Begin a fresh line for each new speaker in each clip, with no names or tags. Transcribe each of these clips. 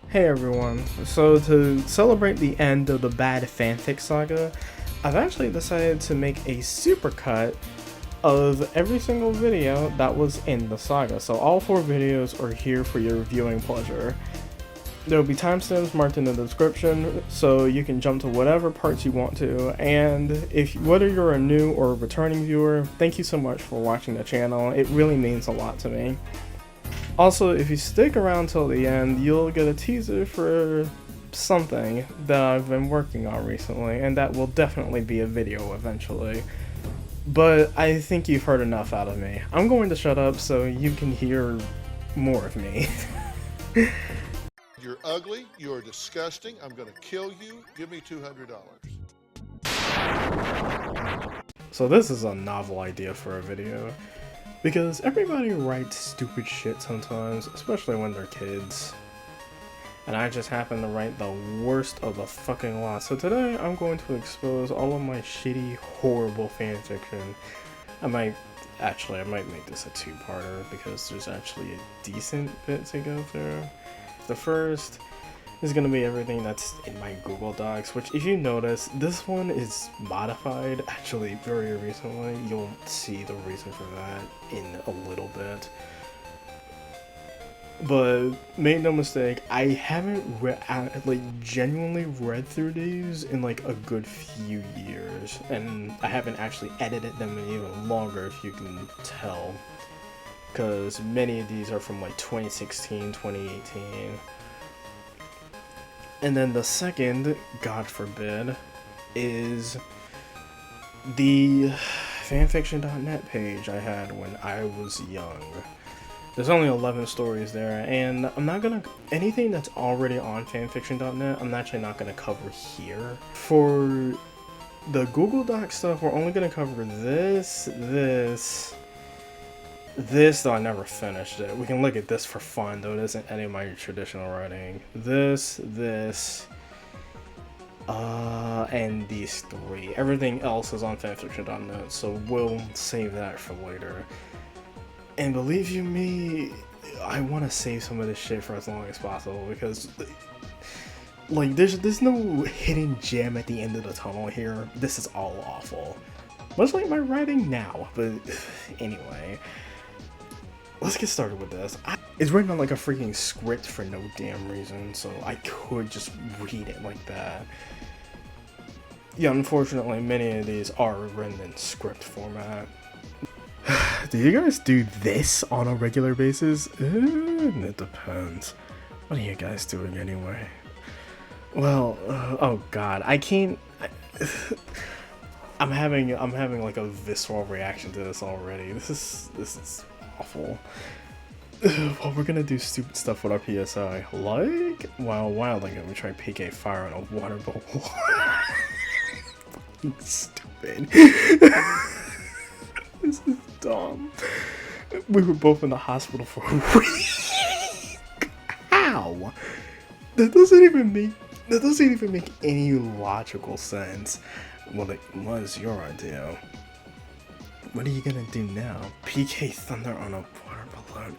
Hey everyone, so to celebrate the end of the Bad Fanfics Saga, I've actually decided to make a supercut of every single video that was in the saga, so all 4 videos are here for your viewing pleasure. There will be timestamps marked in the description, so you can jump to whatever parts you want to, and whether you're a new or a returning viewer, thank you so much for watching the channel, it really means a lot to me. Also, if you stick around till the end, you'll get a teaser for something that I've been working on recently, and that will definitely be a video eventually. But I think you've heard enough out of me. I'm going to shut up so you can hear more of me.
You're ugly, you're disgusting, I'm gonna kill you, give me $200.
So this is a novel idea for a video. Because everybody writes stupid shit sometimes, especially when they're kids. And I just happen to write the worst of the fucking lot. So today I'm going to expose all of my shitty, horrible fanfiction. I might make this a 2-parter because there's actually a decent bit to go through. The first is going to be everything that's in my Google Docs, which if you notice, this one is modified actually very recently. You'll see the reason for that in a little bit. But make no mistake, I haven't genuinely read through these in like a good few years, and I haven't actually edited them in even longer, if you can tell, because many of these are from like 2016, 2018. And then the second, God forbid, is the fanfiction.net page I had when I was young. There's only 11 stories there, and I'm not gonna, anything that's already on fanfiction.net, I'm actually not gonna cover here. For the Google Doc stuff, we're only gonna cover this, though I never finished it. We can look at this for fun, though it isn't any of my traditional writing. This, and these 3. Everything else is on fanfiction.net, so we'll save that for later. And believe you me, I want to save some of this shit for as long as possible, because like there's no hidden gem at the end of the tunnel here. This is all awful. Much like my writing now, but anyway. Let's get started with this. It's written on like a freaking script for no damn reason, so I could just read it like that. Yeah, unfortunately, many of these are written in script format. Do you guys do this on a regular basis? It depends. What are you guys doing anyway? Well, oh god, I can't. I'm having like a visceral reaction to this already. This is awful. Well, we're gonna do stupid stuff with our PSI. Like, wow, a while ago we tried PK fire on a water bubble. Fucking stupid. This is dumb. We were both in the hospital for a week. How? That doesn't even make any logical sense. Well, it was your idea. What are you gonna do now? PK thunder on a water balloon.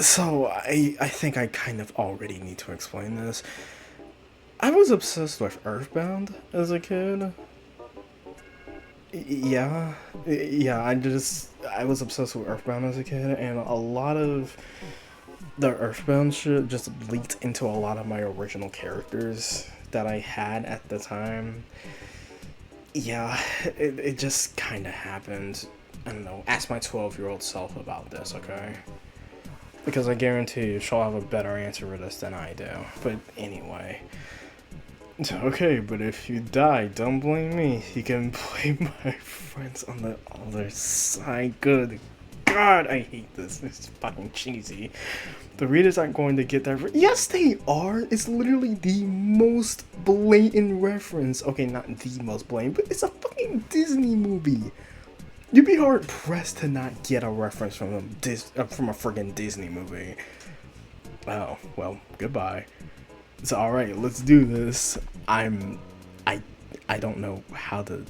So, I think I kind of already need to explain this. I was obsessed with Earthbound as a kid. Yeah, I was obsessed with Earthbound as a kid, and a lot of the Earthbound shit just leaked into a lot of my original characters that I had at the time. Yeah, it just kind of happened. I don't know, ask my 12-year-old self about this, okay? Because I guarantee you she'll have a better answer for this than I do. But anyway. Okay, but if you die, don't blame me. You can blame my friends on the other side. Good God, I hate this. It's fucking cheesy. The readers aren't going to get that. Yes, they are. It's literally the most blatant reference. Okay, not the most blatant, but it's a fucking Disney movie. You'd be hard pressed to not get a reference from a friggin' Disney movie. Oh, well, goodbye. So alright, let's do this. I don't know how to.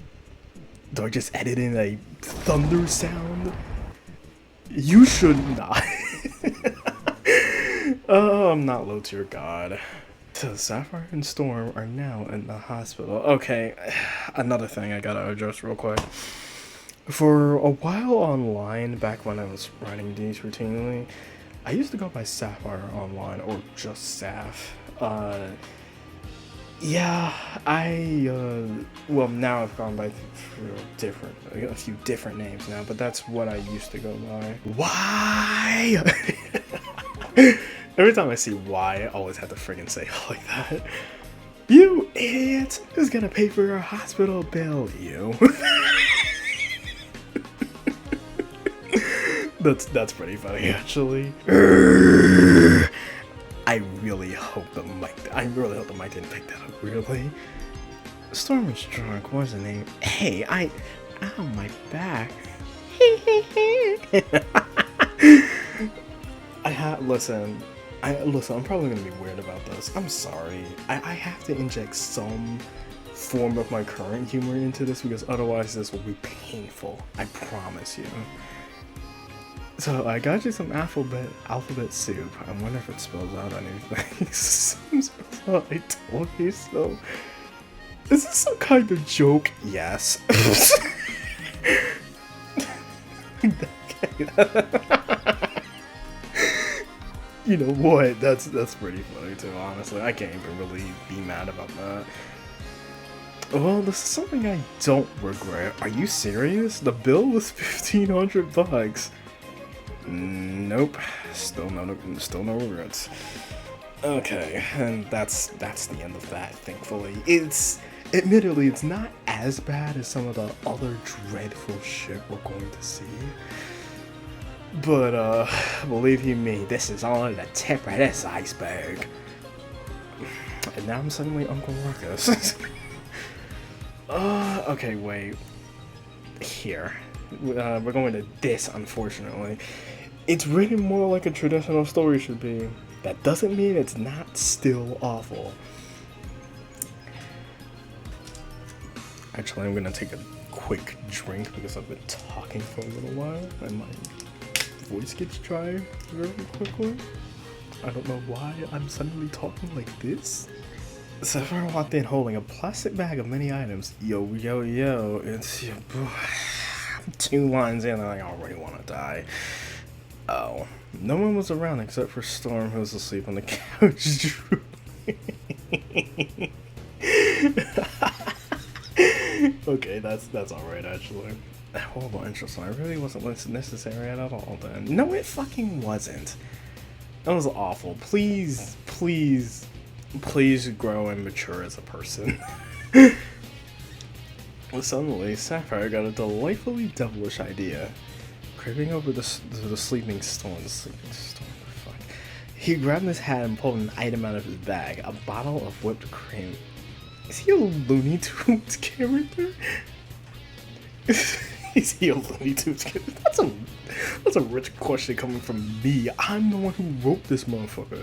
Do I just edit in a thunder sound? You should not. Oh, I'm not low tier god. So Sapphire and Storm are now in the hospital. Okay, another thing I gotta address real quick. For a while online, back when I was writing these routinely, I used to go by Sapphire online or just Saf. Yeah, well, now I've gone by a few different names now, but that's what I used to go by. Why? Every time I see why, I always have to friggin' say it like that. You idiot! Who's gonna pay for your hospital bill? You. That's pretty funny, actually. I really hope the mic didn't pick that up weirdly. Storm was drunk, wasn't he? Hey, ow, my back. Listen, I'm probably gonna be weird about this. I'm sorry. I have to inject some form of my current humor into this because otherwise this will be painful. I promise you. So I got you some alphabet soup. I wonder if it spells out anything. Spells out I told you so. Is this some kind of joke? Yes. You know what? That's pretty funny too, honestly. I can't even really be mad about that. Well, this is something I don't regret. Are you serious? The bill was $1,500. Nope. Still no regrets. Okay, and that's the end of that, thankfully. Admittedly, it's not as bad as some of the other dreadful shit we're going to see. But, believe you me, this is only the tip of this iceberg. And now I'm suddenly Uncle Ruckus. Okay, wait. Here. We're going to this, unfortunately. It's written more like a traditional story should be. That doesn't mean it's not still awful. Actually, I'm gonna take a quick drink because I've been talking for a little while and my voice gets dry very quickly. I don't know why I'm suddenly talking like this. Sapphire walked in holding a plastic bag of many items. Yo, it's your boy. 2 lines in and I already want to die. Oh, no one was around except for Storm, who was asleep on the couch. Okay, that's alright actually. Horrible intro song. It really wasn't necessary at all then. No, it fucking wasn't. That was awful. Please grow and mature as a person. Well, suddenly, Sapphire got a delightfully devilish idea. Creeping over the sleeping Storm. Fuck. He grabbed his hat and pulled an item out of his bag. A bottle of whipped cream. Is he a Looney Tunes character? Is he a Looney Tunes character? That's a rich question coming from me. I'm the one who wrote this motherfucker.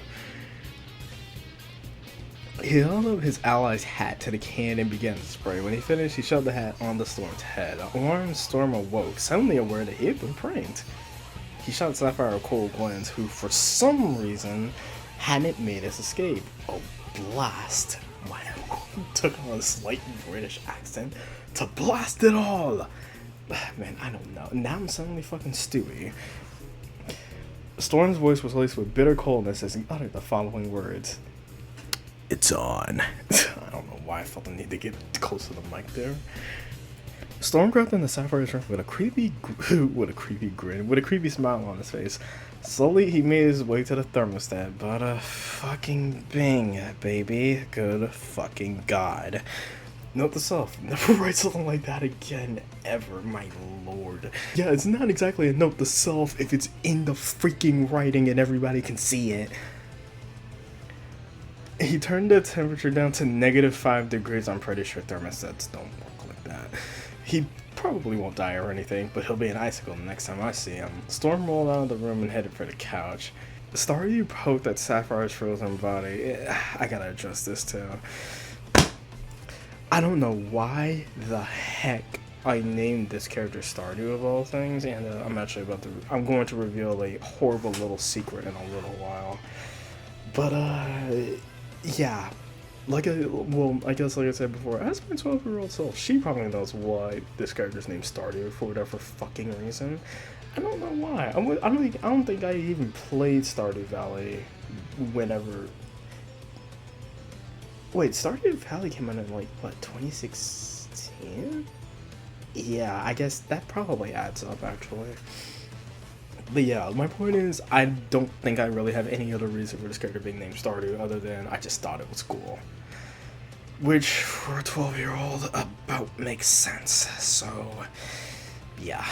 He held up his ally's hat to the can and began to spray. When he finished, he shoved the hat on the Storm's head. Alarmed, Storm awoke, suddenly aware that he had been pranked. He shot Sapphire a cold glance, who for some reason hadn't made his escape. Oh, blast. Why took on a slight British accent to blast it all. Man, I don't know. Now I'm suddenly fucking Stewie. Storm's voice was laced with bitter coldness as he uttered the following words. It's on. I don't know why I felt the need to get close to the mic there. Storm grabbed into Sapphire's drink with a creepy grin, with a creepy smile on his face. Slowly, he made his way to the thermostat, but fucking bing, baby. Good fucking god. Note to self, never write something like that again, ever, my lord. Yeah, it's not exactly a note to self if it's in the freaking writing and everybody can see it. He turned the temperature down to -5 degrees. I'm pretty sure thermostats don't work like that. He probably won't die or anything, but he'll be an icicle the next time I see him. Storm rolled out of the room and headed for the couch. Staryu poked at Sapphire's frozen body. I gotta address this too. I don't know why the heck I named this character Stardew of all things, and I'm going to reveal a horrible little secret in a little while. But yeah, I guess like I said before, as my 12-year-old self, she probably knows why this character's named Stardew for whatever fucking reason. I don't know why. I don't think I even played Stardew Valley whenever. Wait, Stardew Valley came out in like what, 2016? Yeah, I guess that probably adds up actually. But yeah, my point is, I don't think I really have any other reason for this character being named Stardew other than I just thought it was cool. Which, for a 12-year-old, about makes sense, so yeah.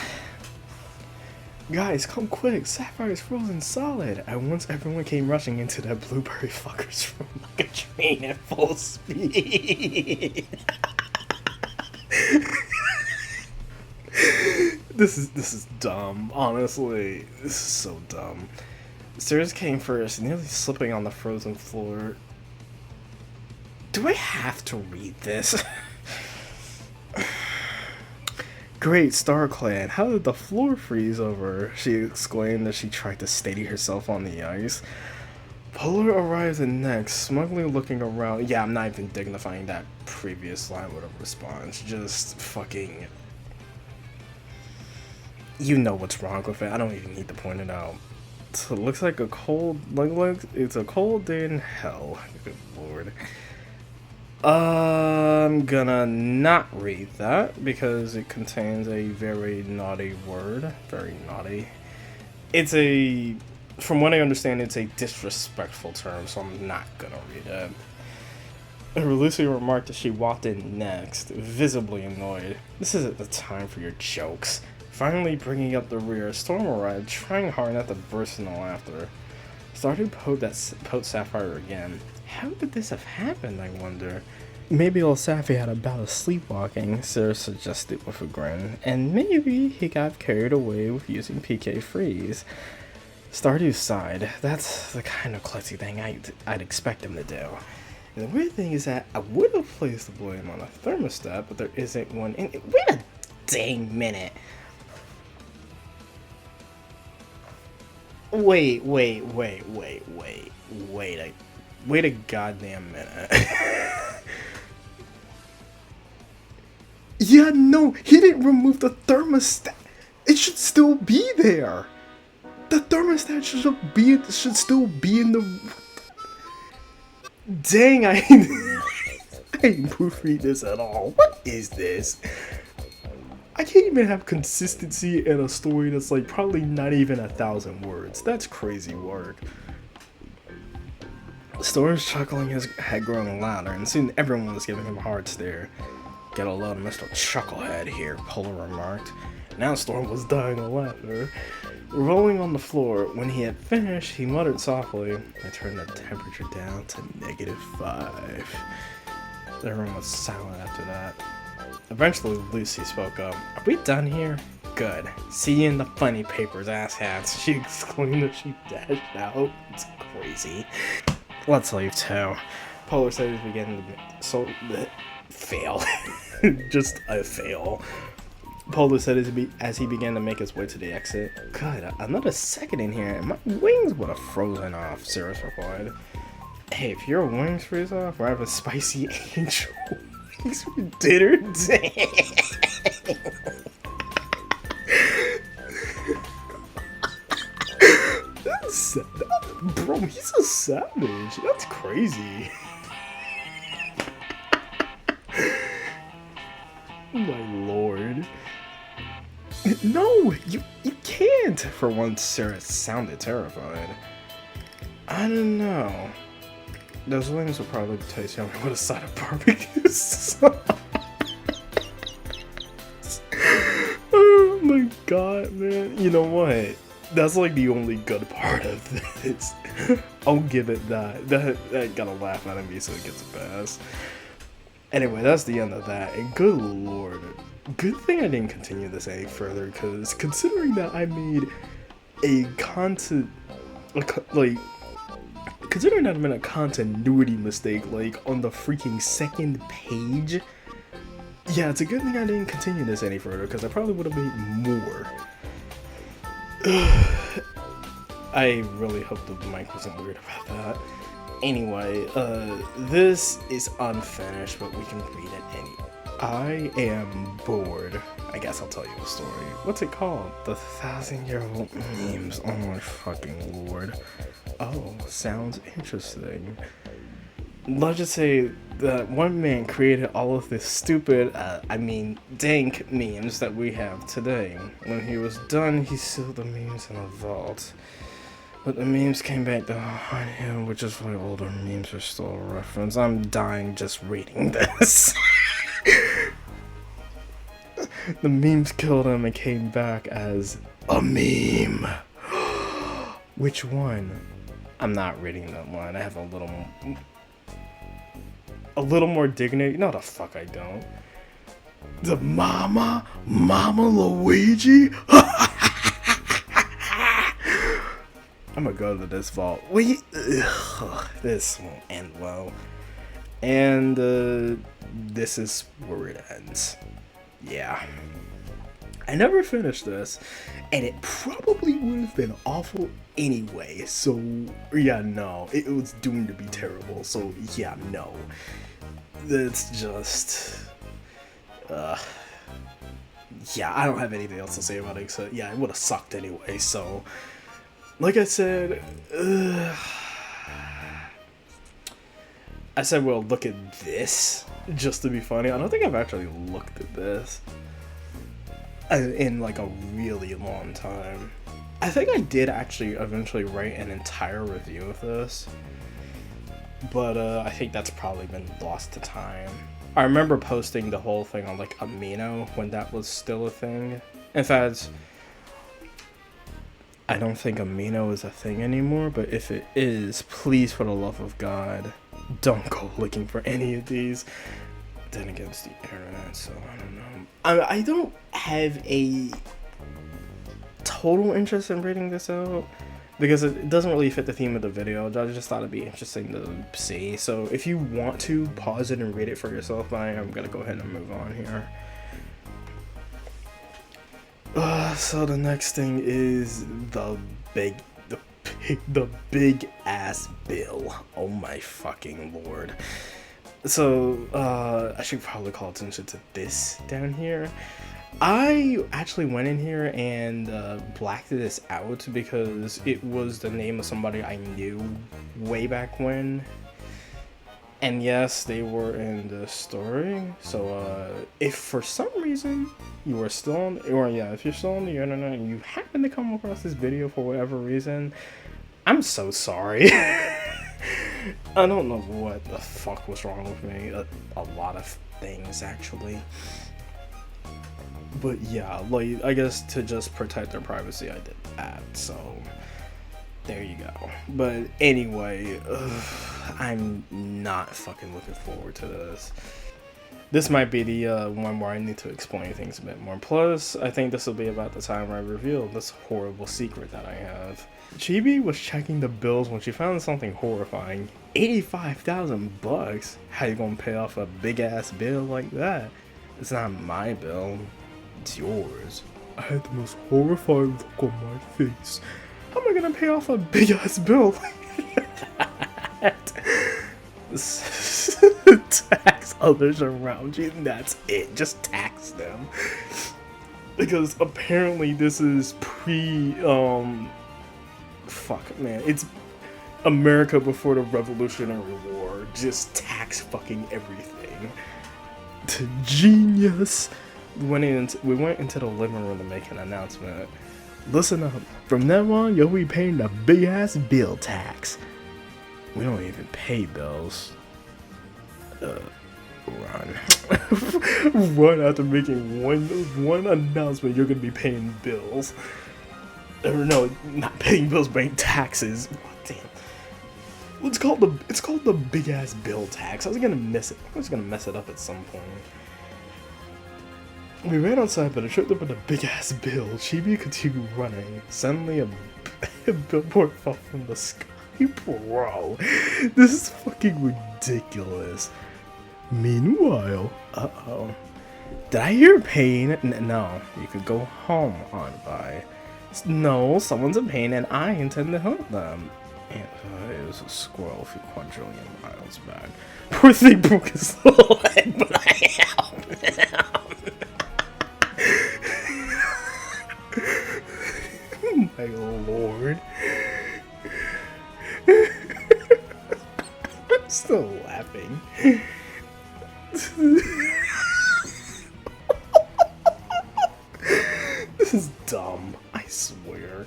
Guys, come quick, Sapphire's frozen solid! And once everyone came rushing into that blueberry fuckers from like a train at full speed. This is dumb, honestly. This is so dumb. Stairs came first, nearly slipping on the frozen floor. Do I have to read this? Great Star Clan, how did the floor freeze over? She exclaimed as she tried to steady herself on the ice. Polar arrives in next, smugly looking around. Yeah, I'm not even dignifying that previous line with a response. Just fucking... You know what's wrong with it. I don't even need to point it out. So it looks like it's a cold day in hell. Good lord. I'm gonna not read that because it contains a very naughty word. Very naughty. It's a, from what I understand, it's a disrespectful term, so I'm not gonna read it. Lucy remarked as she walked in next, visibly annoyed. This isn't the time for your jokes. Finally bringing up the rear, Storm arrived, trying hard not to burst into laughter. Stardew poked Sapphire again. How could this have happened, I wonder? Maybe old Sappy had a bout of sleepwalking, Sarah suggested with a grin, and maybe he got carried away with using PK Freeze. Stardew sighed. That's the kind of klutzy thing I'd expect him to do. And the weird thing is that I would have placed the blame on a thermostat, but there isn't one in it. Wait a dang minute! Wait a goddamn minute. Yeah, no, he didn't remove the thermostat. It should still be there. The thermostat should still be in the... Dang, I ain't proofread this at all. What is this? I can't even have consistency in a story that's like probably not even 1,000 words. That's crazy work. Storm's chuckling had grown louder, and soon everyone was giving him a hard stare. Get a load of Mr. Chucklehead here, Polar remarked. Now Storm was dying of laughter. Rolling on the floor, when he had finished, he muttered softly, I turned the temperature down to -5. Everyone was silent after that. Eventually, Lucy spoke up. Are we done here? Good. See you in the funny papers, asshats, she exclaimed as she dashed out. It's crazy. Let's leave too. Polar said he began to fail. Just a fail. Polar said as he began to make his way to the exit. Good, another second in here and my wings would have frozen off, Cirrus replied. Hey, if your wings freeze off, we're having spicy angel wings for dinner? Dang. Bro, he's a savage. That's crazy. My lord. No, you can't. For once, Sarah sounded terrified. I don't know. Those wings will probably taste yummy with a side of barbecue sauce. Oh my god, man. You know what? That's like the only good part of this. I'll give it that. That got a laugh out of me, so it gets a pass. Anyway, that's the end of that. And good lord. Good thing I didn't continue this any further, because considering that I made a considering that I made a continuity mistake, like, on the freaking second page, yeah, it's a good thing I didn't continue this any further, because I probably would have made more. I really hope the mic wasn't weird about that. Anyway, this is unfinished, but we can read it anyway. I am bored. I guess I'll tell you a story. What's it called? The 1,000-Year-Old Memes. Oh my fucking lord. Oh, sounds interesting. Let's just say that one man created all of this stupid, dank memes that we have today. When he was done, he sealed the memes in a vault. But the memes came back to haunt him, which is why older memes are still a reference. I'm dying just reading this. The memes killed him and came back as a meme. Which one? I'm not reading that one. I have a little more dignity. No, the fuck I don't. The Mama Luigi. I'm gonna go to this vault. Wait, this won't end well. And this is where it ends. Yeah. I never finished this, and it probably would have been awful anyway. So yeah, no, it was doomed to be terrible. So yeah, no. It's just, yeah, I don't have anything else to say about it. So yeah, it would have sucked anyway. So, like I said, well, look at this just to be funny. I don't think I've actually looked at this in like a really long time. I think I did actually eventually write an entire review of this, but I think that's probably been lost to time. I remember posting the whole thing on like Amino when that was still a thing. In fact, I don't think Amino is a thing anymore, but if it is, please, for the love of God, don't go looking for any of these. Then against the internet, so I don't know. I don't have a total interest in reading this out because it doesn't really fit the theme of the video. I just thought it'd be interesting to see. So if you want to pause it and read it for yourself, but I'm gonna go ahead and move on here. So the next thing is the big ass bill. Oh my fucking lord. So, I should probably call attention to this down here. I actually went in here and blacked this out because it was the name of somebody I knew way back when. And yes, they were in the story. So, if for some reason you are still on, if you're still on the internet and you happen to come across this video for whatever reason, I'm so sorry. I don't know what the fuck was wrong with me. A lot of things, actually. But yeah, like, I guess to just protect their privacy, I did that. So, there you go. But anyway, I'm not fucking looking forward to this. This might be the one where I need to explain things a bit more. Plus, I think this will be about the time I reveal this horrible secret that I have. Chibi was checking the bills when she found something horrifying. 85,000 bucks? How you gonna pay off a big ass bill like that? It's not my bill, it's yours. I had the most horrified look on my face. How am I gonna pay off a big ass bill like that? Tax others around you, and that's it. Just tax them. Because apparently this is fuck, man. It's America before the Revolutionary War. Just tax fucking everything. Genius. We went into the living room to make an announcement. Listen up. From now on, you'll be paying the big ass bill tax. We don't even pay bills. Run. Run after making one announcement you're gonna be paying bills. Or no, not paying bills, paying taxes. Oh, damn. It's called the big ass bill tax. I was gonna mess it up at some point. We ran outside, but it tripped up with a big ass bill. Chibi continued running. Suddenly, a billboard fell from the sky. Bro, this is fucking ridiculous. Meanwhile, did I hear pain? No, you could go home on by. No, someone's in pain and I intend to help them. And is a squirrel a few quadrillion miles back. Poor thing broke his little leg, but I helped him. My lord. I'm still laughing. This is dumb, I swear.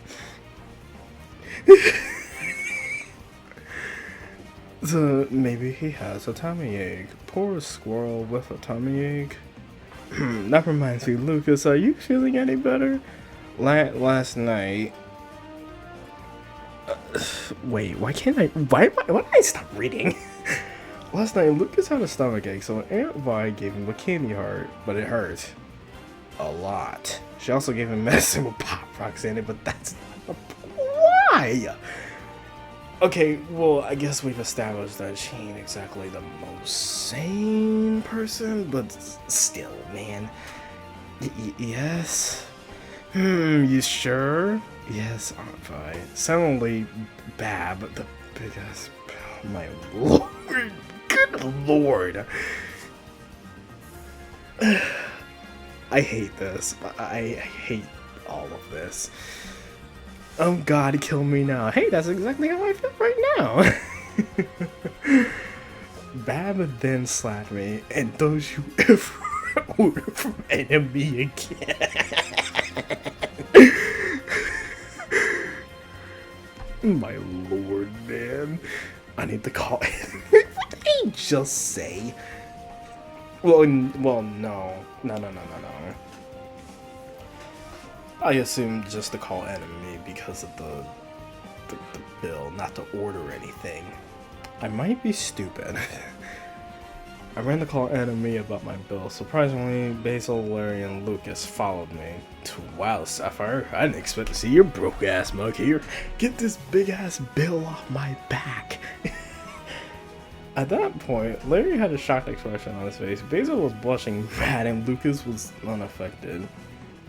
So maybe he has a tummy ache. Poor squirrel with a tummy ache. That reminds me, Lucas, are you feeling any better? Last night. Wait, why can't I? Why did I stop reading? Last night, Lucas had a stomach ache, so Aunt Vi gave him a candy heart, but it hurt a lot. She also gave him medicine with Pop Rocks in it, but that's not why. Okay, well, I guess we've established that she ain't exactly the most sane person, but still, man. Yes? You sure? Yes, Aunt Vi. Sound only bad, but the big ass. Oh my lord. Good lord. I hate this. I hate all of this. Oh god, kill me now. Hey, that's exactly how I feel right now. Bab then slapped me, and don't you ever order from enemy again. My lord, man. I need to call it. What did he just say? Well, no. I assume just to call enemy because of the bill, not to order anything. I might be stupid. I ran to call enemy about my bill. Surprisingly, Basil, Larry, and Lucas followed me. Wow, Sapphire, I didn't expect to see your broke ass mug here. Get this big ass bill off my back. At that point, Larry had a shocked expression on his face. Basil was blushing bad and Lucas was unaffected.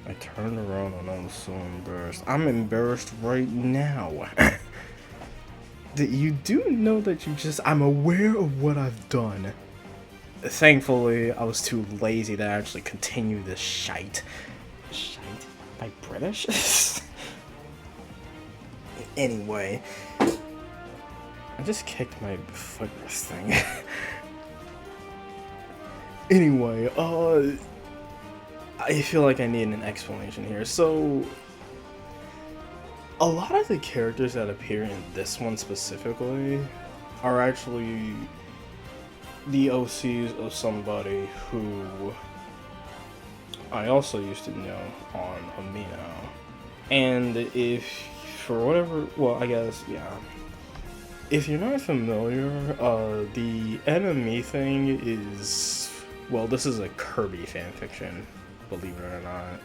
I turned around and I was so embarrassed. I'm embarrassed right now. You do know that I'm aware of what I've done. Thankfully, I was too lazy to actually continue this shite. Shite? By British? Anyway. I just kicked my footrest thing. Anyway, I feel like I need an explanation here. So, a lot of the characters that appear in this one specifically are actually the OCs of somebody who I also used to know on Amino. And if, for whatever, well, I guess, yeah. If you're not familiar, the enemy thing is, well, this is a Kirby fanfiction, believe it or not.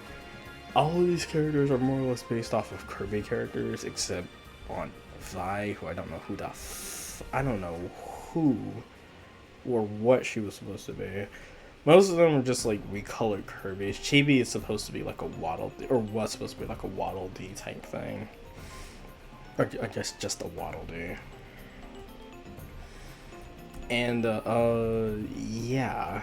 All of these characters are more or less based off of Kirby characters, except on Vi, who I don't know who I don't know who or what she was supposed to be. Most of them are just like recolored Kirby's. Chibi is supposed to be like a Waddle, or was supposed to be like a Waddle Dee type thing. Or I guess just a Waddle Dee. And, yeah.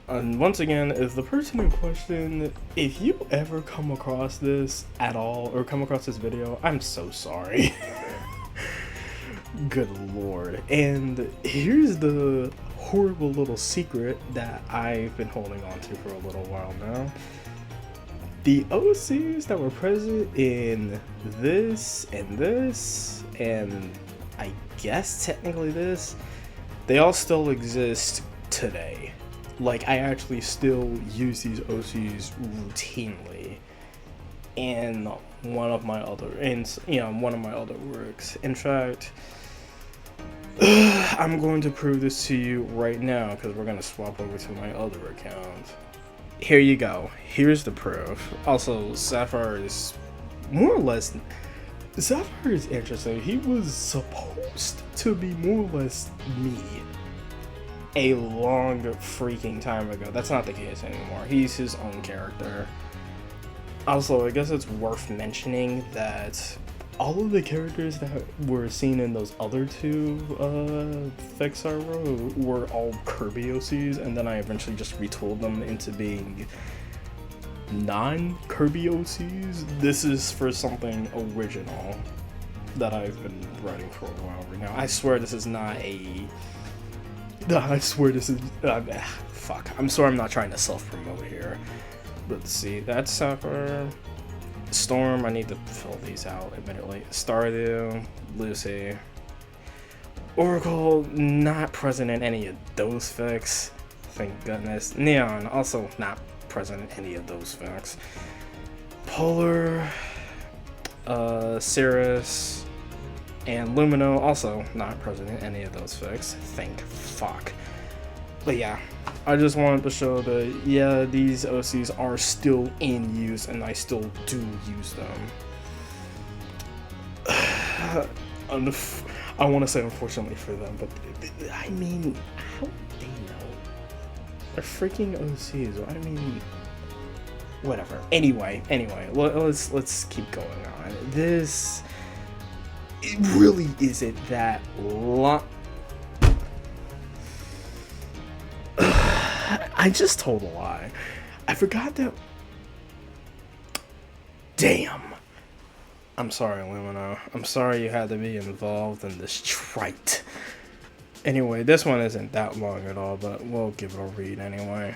And once again, if the person in question, if you ever come across this at all, or come across this video, I'm so sorry. Good lord. And here's the horrible little secret that I've been holding on to for a little while now. The OCs that were present in this, and I guess technically this, they all still exist today. Like, I actually still use these OCs routinely in one of my other works. In fact, I'm going to prove this to you right now because we're going to swap over to my other account. Here you go. Here's the proof. Also, Sapphire is more or less... Sapphire is interesting. He was supposed to be more or less me a long freaking time ago. That's not the case anymore. He's his own character. Also, I guess it's worth mentioning that all of the characters that were seen in those other two Fics Saga were all Kirby OCs, and then I eventually just retooled them into being non-Kirby OCs. This is for something original that I've been writing for a while right now. I swear this is not a... I swear this is... fuck. I'm sorry I'm not trying to self-promote here. But let's see, that's Sapphire. Storm, I need to fill these out admittedly. Stardew, Lucy. Oracle, not present in any of those fics. Thank goodness. Neon, also not present in any of those fics. Polar, Cirrus, and Lumino, also not present in any of those fics. Thank fuck. But yeah, I just wanted to show that, yeah, these OCs are still in use, and I still do use them. I want to say unfortunately for them, but I mean, how would they know? They're freaking OCs. I mean, whatever. Anyway, let's keep going on. This, it really isn't that long. I just told a lie. I forgot that. Damn. I'm sorry, Lumino. I'm sorry you had to be involved in this trite. Anyway, this one isn't that long at all, but we'll give it a read anyway.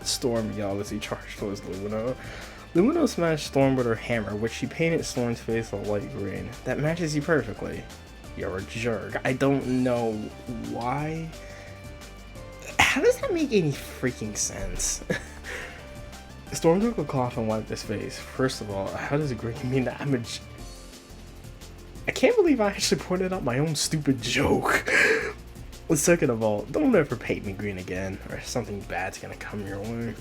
Storm Galaxy charged towards Lumino. Lumino smashed Storm with her hammer, which she painted Storm's face a light green. That matches you perfectly. You're a jerk. I don't know why. How does that make any freaking sense? Storm took a cloth and wiped his face. First of all, how does green mean that I'm a I can't believe I actually pointed out my own stupid joke. Second of all, don't ever paint me green again, or something bad's gonna come your way.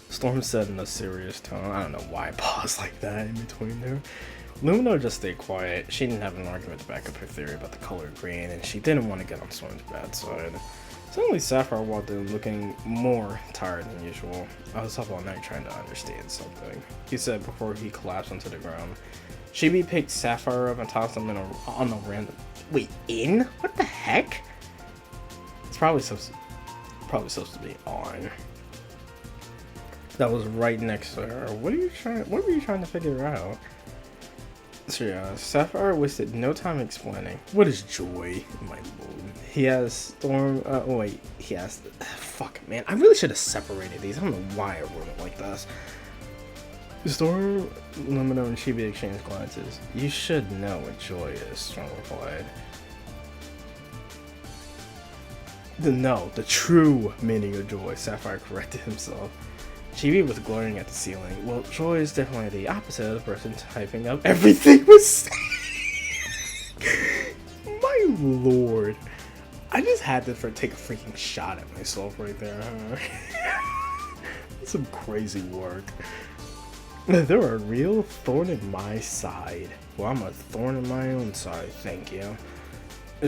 Storm said in a serious tone. I don't know why I paused like that in between there. Lumino just stayed quiet. She didn't have an argument to back up her theory about the color green, and she didn't want to get on Storm's bad side. Suddenly, Sapphire walked in looking more tired than usual. I was up all night trying to understand something, he said before he collapsed onto the ground. Chibi picked Sapphire up and tossed him on a random... Wait, in? What the heck? It's probably supposed to be on. That was right next to her. What were you trying to figure out? So yeah, Sapphire wasted no time explaining. What is joy, my lord? He has Storm, he has, fuck man, I really should have separated these. I don't know why I wrote it like this. Storm, Lumino, and Chibi exchanged glances. You should know what joy is, Storm replied. The true meaning of joy, Sapphire corrected himself. Chibi was glaring at the ceiling. Well, joy is definitely the opposite of the person typing up everything was my lord. I just had to take a freaking shot at myself right there, huh? That's some crazy work. They're a real thorn in my side. Well, I'm a thorn in my own side, thank you.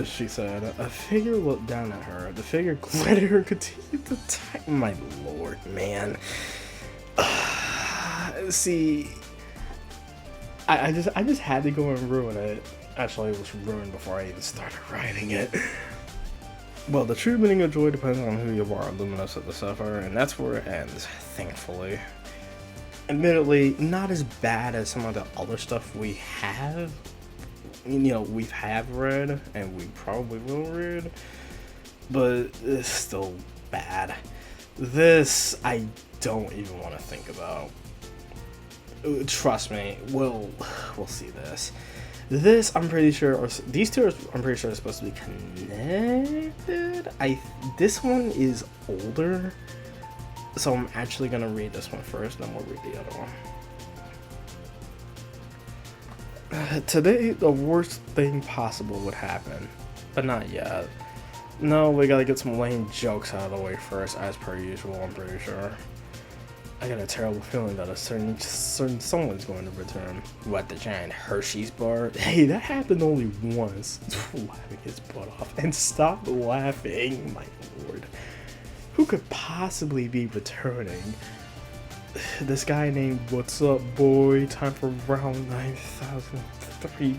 She said. A figure looked down at her. The figure glared at her and continued to type. My lord, man. See, I just had to go and ruin it. Actually, it was ruined before I even started writing it. Well, the true meaning of joy depends on who you are, Luminous at the Sapphire, and that's where it ends, thankfully. Admittedly, not as bad as some of the other stuff we have. You know, we have read, and we probably will read, but it's still bad. This, I don't even want to think about. Trust me, we'll see this. This, I'm pretty sure, or these two, I'm pretty sure are supposed to be connected. This one is older, so I'm actually gonna read this one first, then we'll read the other one. Today, the worst thing possible would happen, but not yet. No, we gotta get some lame jokes out of the way first, as per usual, I'm pretty sure. I got a terrible feeling that a certain someone's going to return. What, the giant Hershey's bar? Hey, that happened only once. Laughing his butt off. And stop laughing, my lord. Who could possibly be returning? this guy named What's Up Boy, time for round 9003.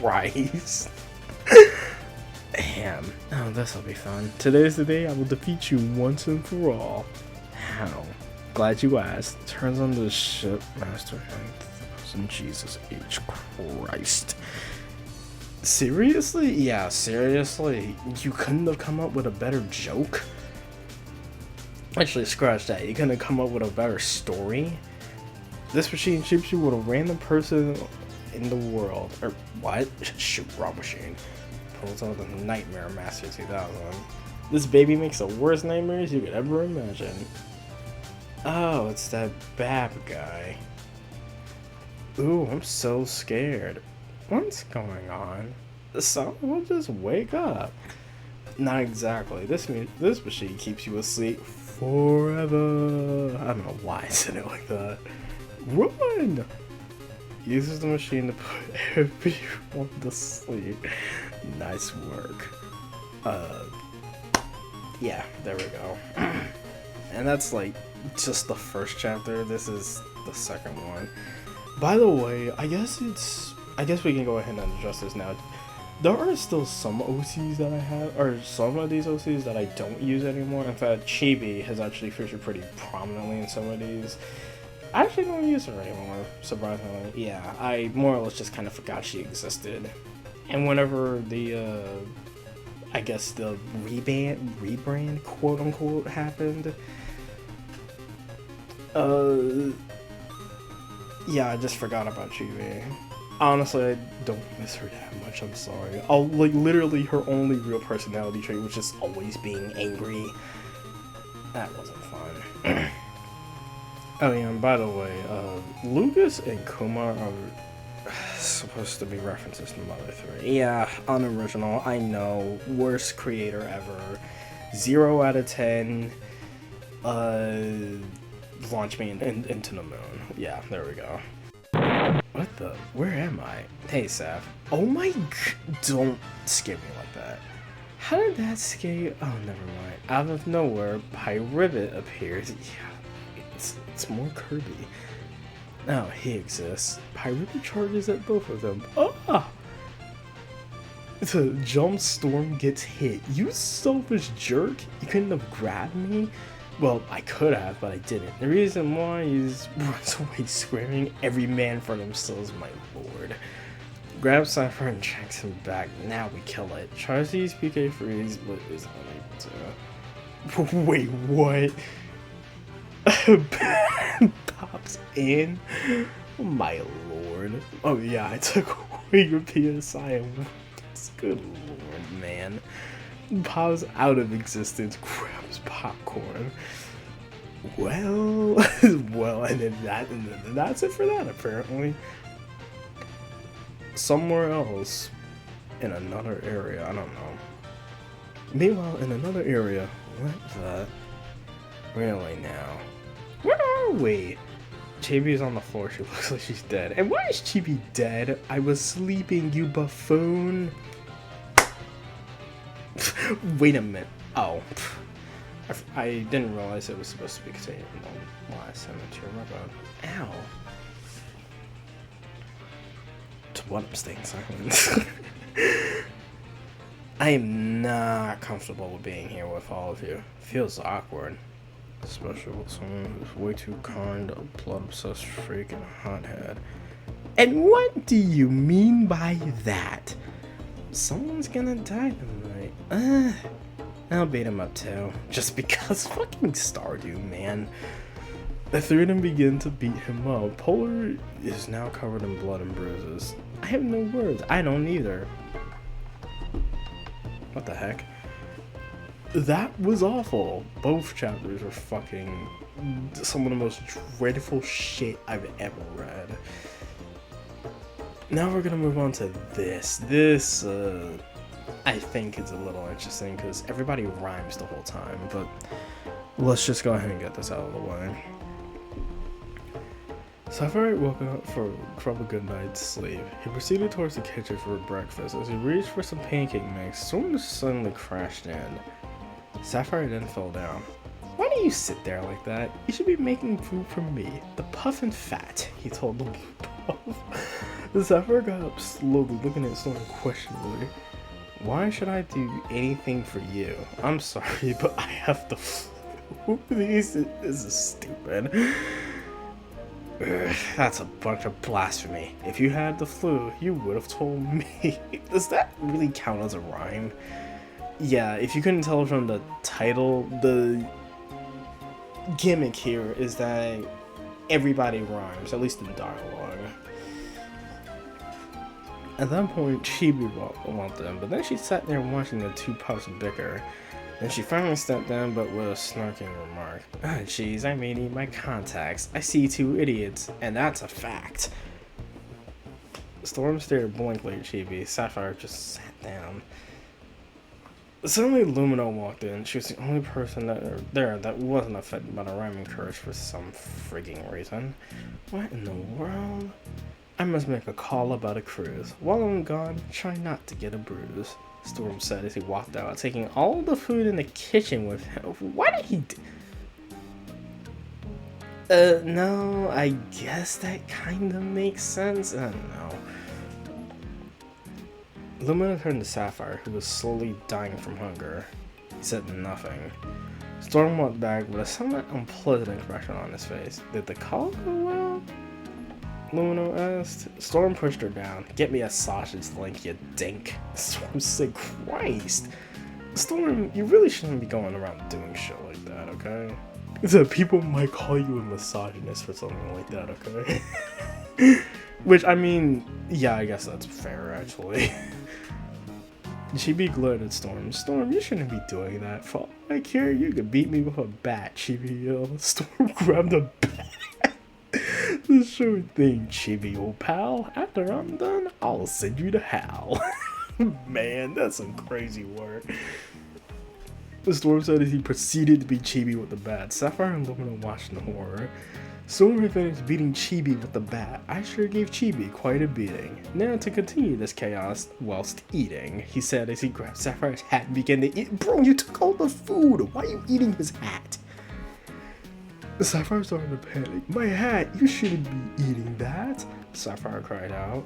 Christ. Damn. Oh, this'll be fun. Today's the day I will defeat you once and for all. How? Glad you asked. Turns on the ship, Master 9000. Jesus H. Christ. Seriously? Yeah, seriously? You couldn't have come up with a better joke? Actually, scratch that. You couldn't have come up with a better story? This machine shoots you with a random person in the world. Or what? Shoot, wrong machine. Pulls out the Nightmare Master 2000. This baby makes the worst nightmares you could ever imagine. Oh, it's that Bab guy. Ooh, I'm so scared. What's going on? Someone will just wake up. Not exactly. This machine keeps you asleep forever. I don't know why I said it like that. Run! Uses the machine to put everyone to sleep. Nice work. Yeah, there we go. And that's like just the first chapter. This is the second one. By the way, I guess we can go ahead and address this now. There are still some OCs that I have, or some of these OCs that I don't use anymore. In fact, Chibi has actually featured pretty prominently in some of these. I actually don't use her anymore, surprisingly. Yeah, I more or less just kind of forgot she existed. And whenever the, I guess the rebrand, quote unquote, happened, yeah, I just forgot about Chibi. Honestly, I don't miss her that much, I'm sorry. Literally her only real personality trait was just always being angry. That wasn't fun. Oh yeah, and by the way, Lucas and Kumar are supposed to be references to Mother 3. Yeah, unoriginal, I know. Worst creator ever. 0 out of 10. Launch me into the moon. Yeah, there we go. What the? Where am I? Hey, Saf. Oh my don't scare me like that. How did that scare? Oh, never mind. Out of nowhere, Pyrivit appears. Yeah, it's more Kirby. Oh, he exists. Pyrivit charges at both of them. Ah! The jump storm gets hit. You selfish jerk. You couldn't have grabbed me? Well, I could have, but I didn't. The reason why is runs away screaming, "Every man for themselves, my lord." Grabs Cypher and tracks him back. Now we kill it. Tries to use PK freeze, but is unable to. Wait, what? Pops in? Oh, my lord. Oh yeah, I took away your PSI and good lord, man. Pops out of existence, grabs popcorn. Well, and then that's it for that, apparently. Somewhere else, in another area, I don't know. Meanwhile, in another area, what the? Really now? Where are we? Chibi's on the floor, she looks like she's dead. And why is Chibi dead? I was sleeping, you buffoon. Wait a minute. Oh. I didn't realize it was supposed to be contained in the last cemetery. My bad. Ow. To what I'm staying silent. I am not comfortable with being here with all of you. Feels awkward. Especially with someone who's way too kind, a blood-obsessed freak, and a hothead. And what do you mean by that? Someone's gonna die tonight. I'll beat him up too. Just because fucking Stardew, man. The three of them begin to beat him up. Polar is now covered in blood and bruises. I have no words. I don't either. What the heck? That was awful. Both chapters were fucking some of the most dreadful shit I've ever read. Now we're gonna move on to this. This, I think is a little interesting because everybody rhymes the whole time, but let's just go ahead and get this out of the way. Sapphire woke up from a good night's sleep. He proceeded towards the kitchen for breakfast. As he reached for some pancake mix, someone suddenly crashed in. Sapphire then fell down. What are do you sit there like that? You should be making food for me. The puff and fat, he told the blue puff. The Sapphire got up slowly, looking at Storm questionably. Why should I do anything for you? I'm sorry, but I have the flu. This is stupid. Ugh, that's a bunch of blasphemy. If you had the flu, you would have told me. Does that really count as a rhyme? Yeah, if you couldn't tell from the title, the gimmick here is that everybody rhymes, at least in dialogue. At that point, Chibi walked in, but then she sat there watching the two pups bicker. Then she finally stepped down, but with a snarking remark. Jeez, I may need my contacts. I see two idiots, and that's a fact. Storm stared blankly at Chibi. Sapphire just sat down. Suddenly, Lumino walked in. She was the only person that wasn't affected by the rhyming curse for some frigging reason. What in the world? I must make a call about a cruise. While I'm gone, try not to get a bruise, Storm said as he walked out, taking all the food in the kitchen with him. Why did he no, I guess that kinda makes sense. I don't know. Lumina turned to Sapphire, who was slowly dying from hunger. He said nothing. Storm walked back with a somewhat unpleasant expression on his face. Did the call go well? Lumino asked. Storm pushed her down. Get me a sausage link, you dink. Storm said, Christ. Storm, you really shouldn't be going around doing shit like that, okay? So people might call you a misogynist for something like that, okay? Which, I mean, yeah, I guess that's fair, actually. Chibi glared at Storm. Storm, you shouldn't be doing that. For all I care, you could beat me with a bat, Chibi yelled. Storm grabbed a bat. The sure thing, Chibi, old pal. After I'm done, I'll send you to hell. Man, that's some crazy work. The Storm said as he proceeded to beat Chibi with the bat. Sapphire and Lumina watched in horror. Storm had finished beating Chibi with the bat. I sure gave Chibi quite a beating. Now to continue this chaos whilst eating, he said as he grabbed Sapphire's hat and began to eat. Bro, you took all the food. Why are you eating his hat? Sapphire started to panic. My hat, you shouldn't be eating that, Sapphire cried out.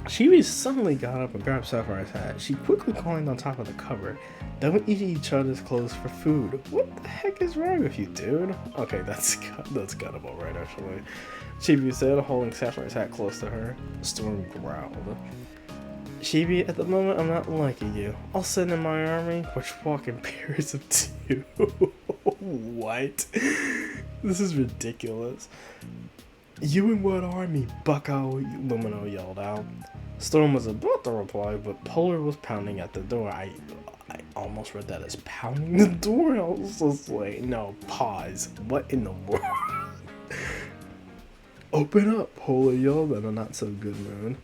Chibi suddenly got up and grabbed Sapphire's hat. She quickly climbed on top of the cupboard. Don't eat each other's clothes for food. What the heck is wrong with you, dude? Okay, that's kind of alright, actually. Chibi said, holding Sapphire's hat close to her. Storm growled. Chibi, at the moment, I'm not liking you. I'll send in my army, which walk in pairs of two. What? This is ridiculous. You and what army, bucko? Lumino yelled out. Storm was about to reply, but Polar was pounding at the door. I almost read that as pounding the door. I was just like, no, pause. What in the world? Open up, Polar yelled in a not so good mood.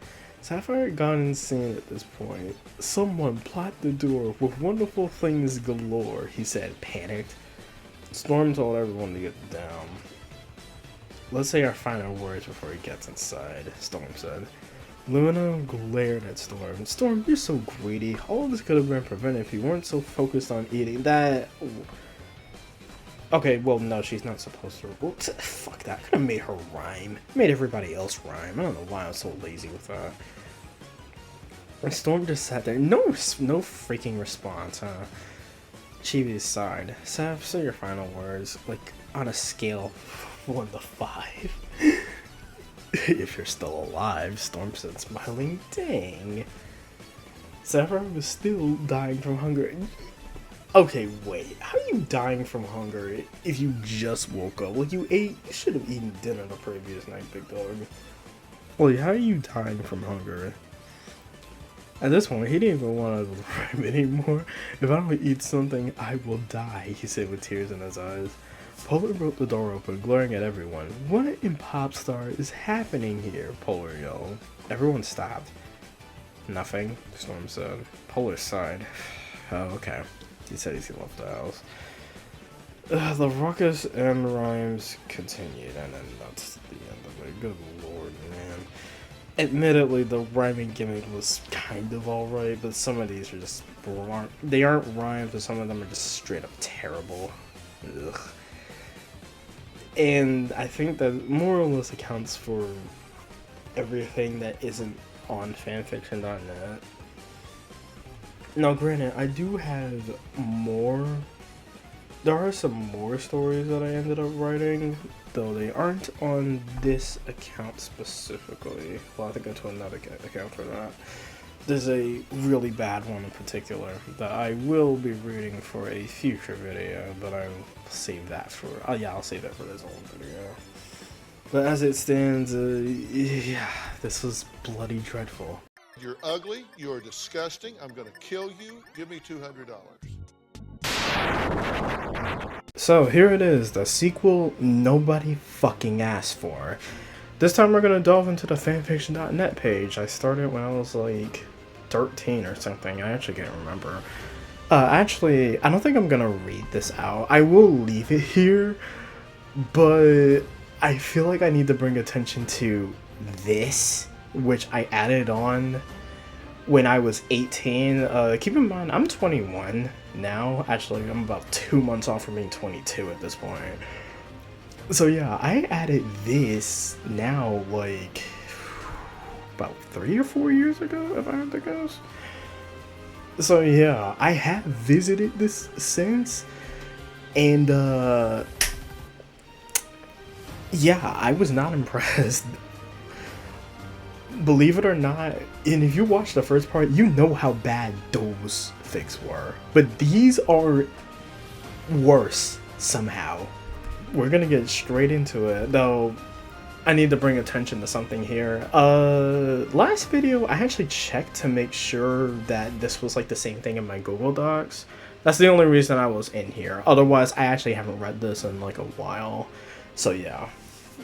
Sapphire had gone insane at this point. Someone blocked the door with wonderful things galore, he said, panicked. Storm told everyone to get down. Let's say our final words before he gets inside, Storm said. Lumina glared at Storm. Storm, you're so greedy. All of this could have been prevented if you weren't so focused on eating that. Okay, well, no, she's not supposed to. Well, fuck that. I could have made her rhyme. Made everybody else rhyme. I don't know why I'm so lazy with that. And Storm just sat there. No freaking response, huh? Chibi sighed. Sav, say your final words, like, on a scale of 1 to 5. If you're still alive, Storm said, smiling. Dang. Sapphire was still dying from hunger. Okay, wait. How are you dying from hunger if you just woke up? Like, you should have eaten dinner the previous night, big dog. Like, how are you dying from hunger? At this point, he didn't even want to rhyme anymore. If I don't eat something, I will die, he said with tears in his eyes. Polar broke the door open, glaring at everyone. What in Popstar is happening here? Polar yelled. Everyone stopped. Nothing, Storm said. Polar sighed. Oh, okay. He said he left the house. The ruckus and rhymes continued, and then that's the end of it. Good lord, man. Admittedly, the rhyming gimmick was kind of alright, but some of these are just they aren't rhymes, but some of them are just straight up terrible. ugh. And I think that more or less accounts for everything that isn't on fanfiction.net. Now, granted, I do have more. There are some more stories that I ended up writing, though they aren't on this account specifically. We'll have to go to another account for that. There's a really bad one in particular that I will be reading for a future video, but I'll save that for. I'll save that for this whole video. But as it stands, yeah, this was bloody dreadful.
You're ugly. You're disgusting. I'm going to kill you. Give me $200.
So here it is, the sequel nobody fucking asked for. This time we're gonna delve into the fanfiction.net page. I started when I was like 13 or something. I actually can't remember. Actually, I don't think I'm gonna read this out. I will leave it here, but I feel like I need to bring attention to this, which I added on when I was 18. Keep in mind, I'm 21 now. Actually, I'm about 2 months off from being 22 at this point. So yeah, I added this now like about 3 or 4 years ago, if I had to guess. So yeah, I have visited this since, and yeah, I was not impressed. Believe it or not, and if you watch the first part, you know how bad those fics were. But these are worse somehow. We're gonna get straight into it, though I need to bring attention to something here. Last video, I actually checked to make sure that this was like the same thing in my Google Docs. That's the only reason I was in here. Otherwise, I actually haven't read this in like a while. So yeah.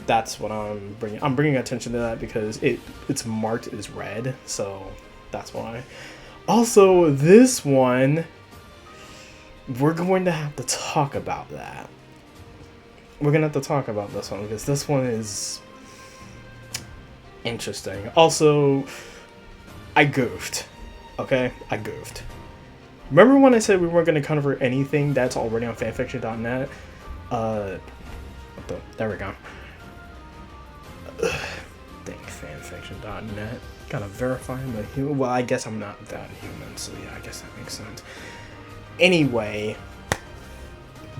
That's what I'm bringing. I'm bringing attention to that because it's marked as red, so that's why. Also, this one, we're going to have to talk about that. We're gonna have to talk about this one because this one is interesting. Also, I goofed. Okay, I goofed. Remember when I said we weren't gonna cover anything that's already on fanfiction.net? There we go. Dang, fanfiction.net. Gotta verify I'm a human. Well, I guess I'm not that human, so yeah, I guess that makes sense. Anyway,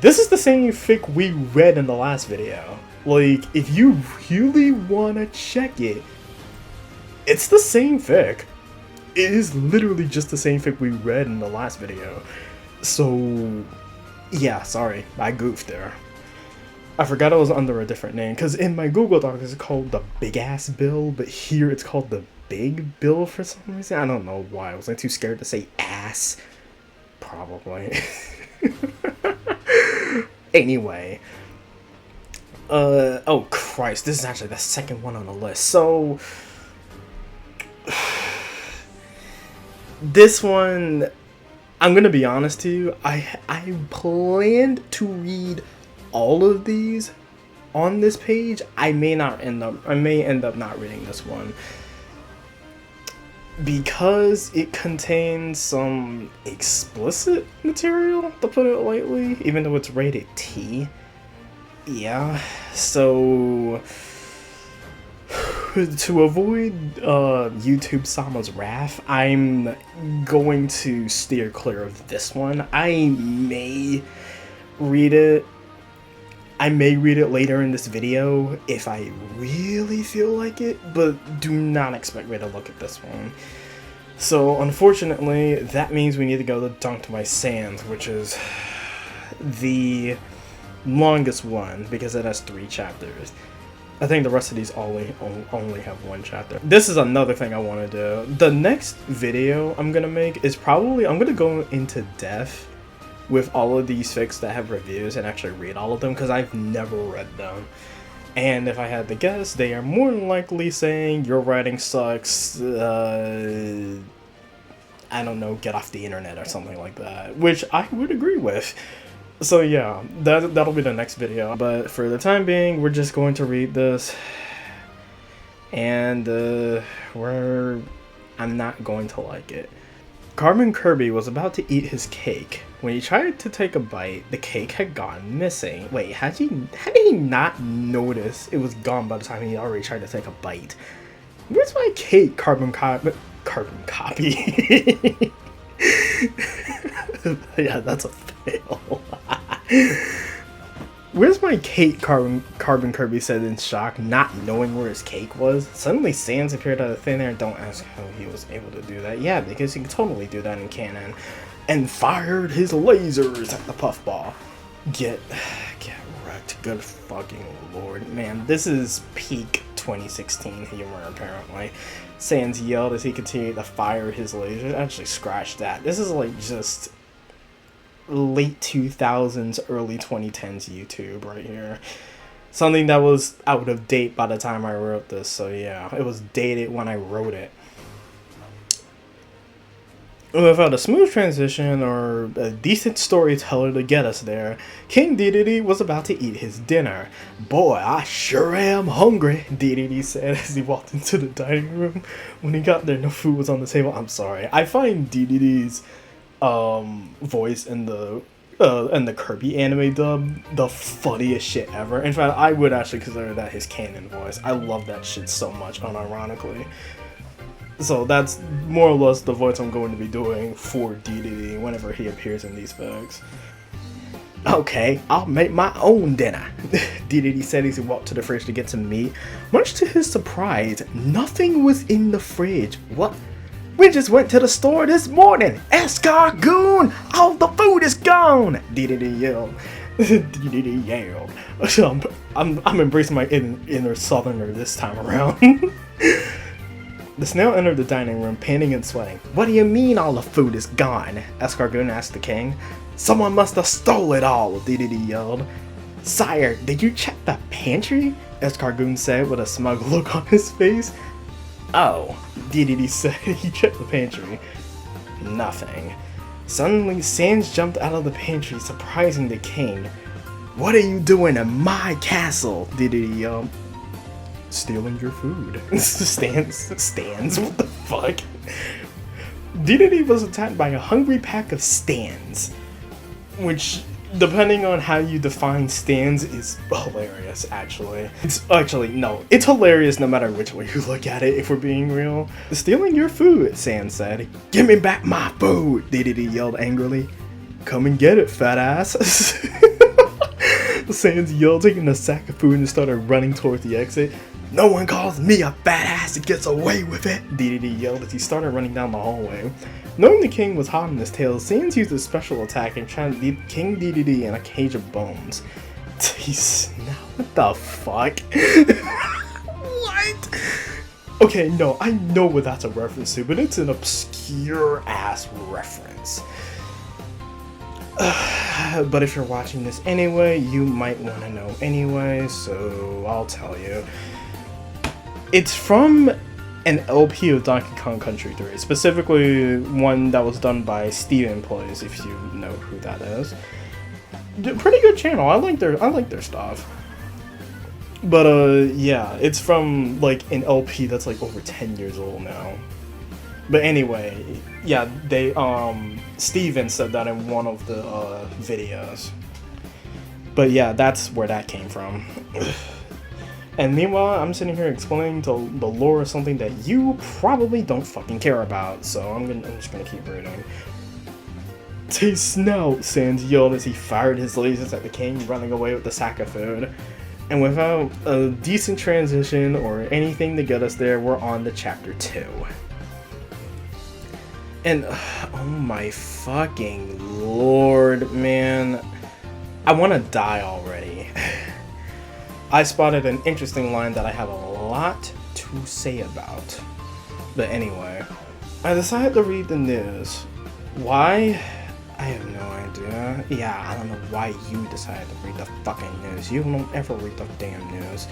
this is the same fic we read in the last video. Like, if you really wanna check it, it's the same fic. It is literally just the same fic we read in the last video. So, yeah, sorry, I goofed there. I forgot it was under a different name, because in my Google Doc it's called the Big Ass Bill, but here it's called the Big Bill for some reason. I don't know why. I was like too scared to say ass. Probably. Anyway. Oh Christ, this is actually the second one on the list. So, this one, I'm gonna be honest to you, I planned to read all of these on this page. I may end up not reading this one because it contains some explicit material, to put it lightly, even though it's rated T. Yeah, so to avoid YouTube Sama's wrath, I'm going to steer clear of this one. I may read it later in this video if I really feel like it, but do not expect me to look at this one. So unfortunately, that means we need to go to Dunk My Sands, which is the longest one because it has 3 chapters. I think the rest of these only have 1 chapter. This is another thing I want to do. The next video I'm gonna make is probably, I'm gonna go into depth with all of these fics that have reviews and actually read all of them, because I've never read them. And if I had to guess, they are more than likely saying your writing sucks, I don't know, get off the internet or something like that, which I would agree with. So yeah, that'll be the next video. But for the time being, we're just going to read this, and I'm not going to like it. Carmen Kirby was about to eat his cake. When he tried to take a bite, the cake had gone missing. Wait, how did he not notice it was gone by the time he already tried to take a bite? Where's my cake, carbon copy? Yeah, that's a fail. Where's my cake, Carbon Kirby said in shock, not knowing where his cake was. Suddenly Sans appeared out of thin air. Don't ask how he was able to do that. Yeah, because he can totally do that in canon. And fired his lasers at the puffball. Get wrecked. Good fucking lord. Man, this is peak 2016 humor, apparently. Sans yelled as he continued to fire his lasers. Actually, scratch that. This is like just late 2000s, early 2010s YouTube right here. Something that was out of date by the time I wrote this, so yeah, it was dated when I wrote it. Without a smooth transition or a decent storyteller to get us there, King Dedede was about to eat his dinner. Boy, I sure am hungry, Dedede said as he walked into the dining room. When he got there, no food was on the table. I'm sorry. I find Dedede's voice in the Kirby anime dub the funniest shit ever. In fact, I would actually consider that his canon voice. I love that shit so much, unironically. So that's more or less the voice I'm going to be doing for Dedede whenever he appears in these fics. Okay, I'll make my own dinner, Dedede said as he walked to the fridge to get some meat. Much to his surprise, nothing was in the fridge. What? We just went to the store this morning. Escargoon! All the food is gone! Dedede yelled. Dedede yelled. I'm embracing my inner southerner this time around. The snail entered the dining room, panting and sweating. What do you mean all the food is gone? Escargoon asked the king. Someone must have stole it all, Dedede yelled. Sire, did you check the pantry? Escargoon said with a smug look on his face. Oh, Dedede said. He checked the pantry. Nothing. Suddenly, Sans jumped out of the pantry, surprising the king. What are you doing in my castle? Dedede yelled. Stealing your food. Stands, what the fuck? Dedede was attacked by a hungry pack of stands, which, depending on how you define stands, is hilarious, actually. It's hilarious no matter which way you look at it, if we're being real. Stealing your food, Sans said. Give me back my food, Dedede yelled angrily. Come and get it, fat ass. Sans yelled, taking a sack of food and started running towards the exit. No one calls me a fat ass and gets away with it, Dedede yelled as he started running down the hallway. Knowing the king was hot on his tail, Sans used a special attack and trapped King Dedede in a cage of bones. Now what the fuck? What? Okay, no, I know what that's a reference to, but it's an obscure ass reference. But if you're watching this anyway, you might want to know anyway, so I'll tell you. It's from an LP of Donkey Kong Country 3, specifically one that was done by Steven Plays, if you know who that is. Pretty good channel. I like their stuff. But yeah, it's from like an LP that's like over 10 years old now. But anyway, yeah, they Steven said that in one of the videos. But yeah, that's where that came from. And meanwhile, I'm sitting here explaining the lore of something that you probably don't fucking care about, so I'm just gonna keep reading. Taste snout, Sans yelled as he fired his lasers at the king, running away with the sack of food. And without a decent transition or anything to get us there, we're on to chapter 2. And oh my fucking lord, man, I want to die already. I spotted an interesting line that I have a lot to say about. But anyway, I decided to read the news. Why? I have no idea. Yeah, I don't know why you decided to read the fucking news. You don't ever read the damn news.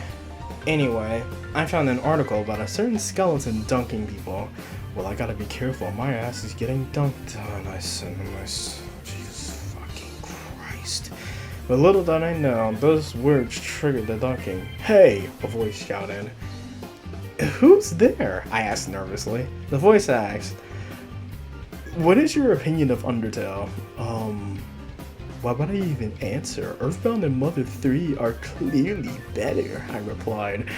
Anyway, I found an article about a certain skeleton dunking people. Well, I gotta be careful. My ass is getting dunked on. I said to myself, Jesus fucking Christ. But little did I know, those words triggered the dunking. Hey, a voice shouted. Who's there? I asked nervously. The voice asked, What is your opinion of Undertale? Why would I even answer? Earthbound and Mother 3 are clearly better, I replied.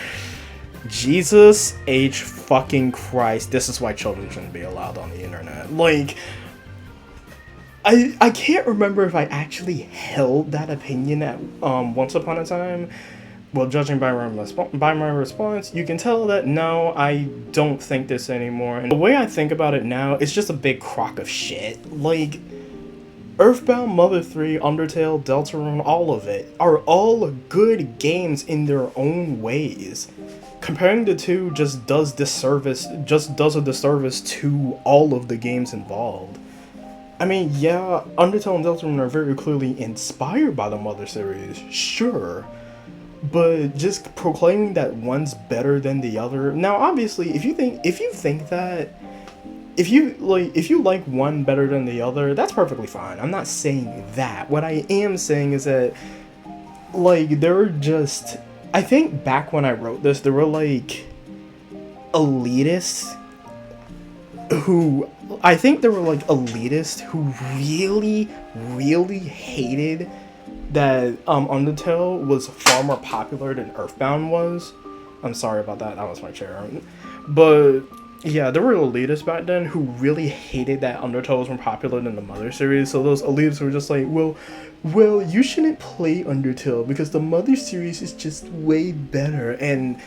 Jesus H fucking Christ, this is why children shouldn't be allowed on the internet. Like, I can't remember if I actually held that opinion at once upon a time. Well, judging by my response, you can tell that no, I don't think this anymore. And the way I think about it now, it's just a big crock of shit. Like, Earthbound, Mother 3, Undertale, Deltarune, all of it are all good games in their own ways. Comparing the two just does a disservice to all of the games involved. I mean, yeah, Undertale and Deltarune are very clearly inspired by the Mother series, sure. But just proclaiming that one's better than the other. Now, obviously, if you think that if you like one better than the other, that's perfectly fine. I'm not saying that. What I am saying is that, like, there were just, I think back when I wrote this, there were like elitists who really hated that Undertale was far more popular than Earthbound was. I'm sorry about that. That was my chair. But yeah, there were elitists back then who really hated that Undertale was more popular than the Mother series. So those elitists were just like, well, you shouldn't play Undertale because the Mother series is just way better. And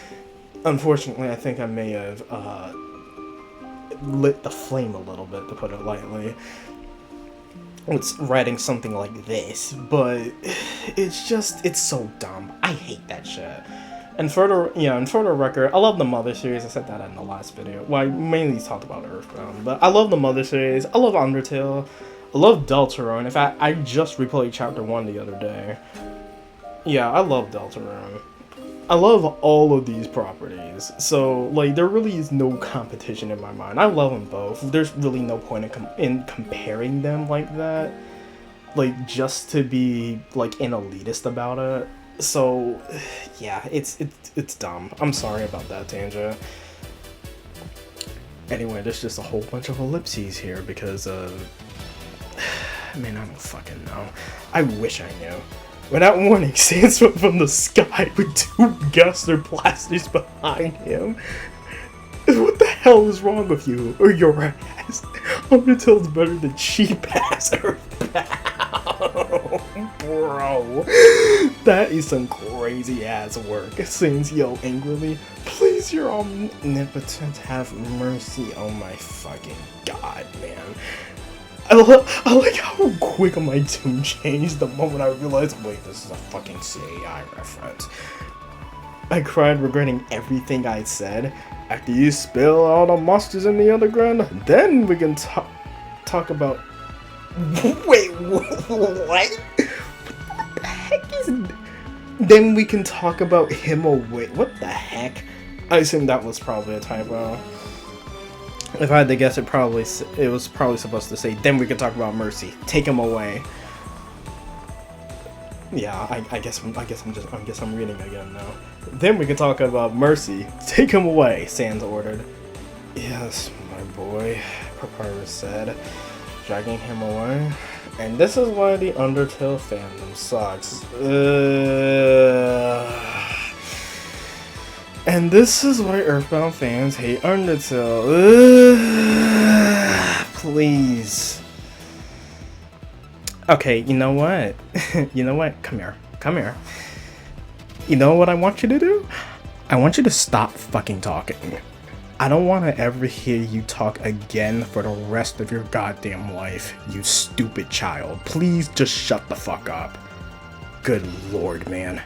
unfortunately, I think I may have lit the flame a little bit, to put it lightly. It's writing something like this, but it's so dumb. I hate that shit. And for the record, I love the Mother series. I said that in the last video. Well, I mainly talked about Earthbound, but I love the Mother series. I love Undertale. I love Deltarune. In fact, I just replayed Chapter 1 the other day. Yeah, I love Deltarune. I love all of these properties. So, like, there really is no competition in my mind. I love them both. There's really no point in comparing them like that. Like, just to be, like, an elitist about it. So, yeah, it's dumb. I'm sorry about that, Tanja. Anyway, there's just a whole bunch of ellipses here because, man, I don't fucking know. I wish I knew. Without warning, Sans went from the sky with two Guster blasters behind him. What the hell is wrong with you? Or your ass? Undertale's better than cheap-ass Earthbound. Bro. That is some crazy-ass work. Sans yelled angrily. Please, your omnipotent, have mercy. Oh my fucking god, man. I like how quick my tune changed the moment I realized, wait, this is a fucking CAI reference. I cried, regretting everything I said. After you spill all the monsters in the underground, then we can talk about... Wait, what? What the heck is... Then we can talk about him away. What the heck? I assume that was probably a typo. If I had to guess, it was probably supposed to say, then we can talk about Mercy. Take him away. Yeah, I guess I'm reading again now. Then we can talk about Mercy. Take him away, Sans ordered. Yes, my boy, Papyrus said, dragging him away. And this is why the Undertale fandom sucks. And this is why Earthbound fans hate Undertale. Please. Okay, you know what? You know what? Come here. Come here. You know what I want you to do? I want you to stop fucking talking. I don't want to ever hear you talk again for the rest of your goddamn life, you stupid child. Please just shut the fuck up. Good lord, man.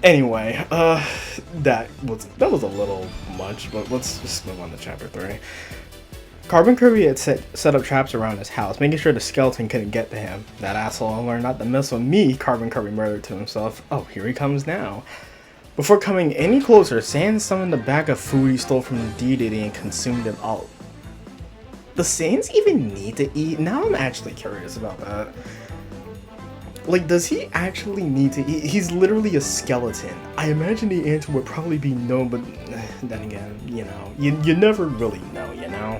Anyway, that was a little much, but let's just move on to chapter 3. Carbon Kirby had set up traps around his house, making sure the skeleton couldn't get to him. That asshole learned not to mess with me, Carbon Kirby murmured to himself. Oh, here he comes now. Before coming any closer, Sans summoned a bag of food he stole from the deity and consumed it all. Does Sans even need to eat? Now I'm actually curious about that. Like, does he actually need to eat? He's literally a skeleton. I imagine the answer would probably be no, but then again, you know, you never really know, you know?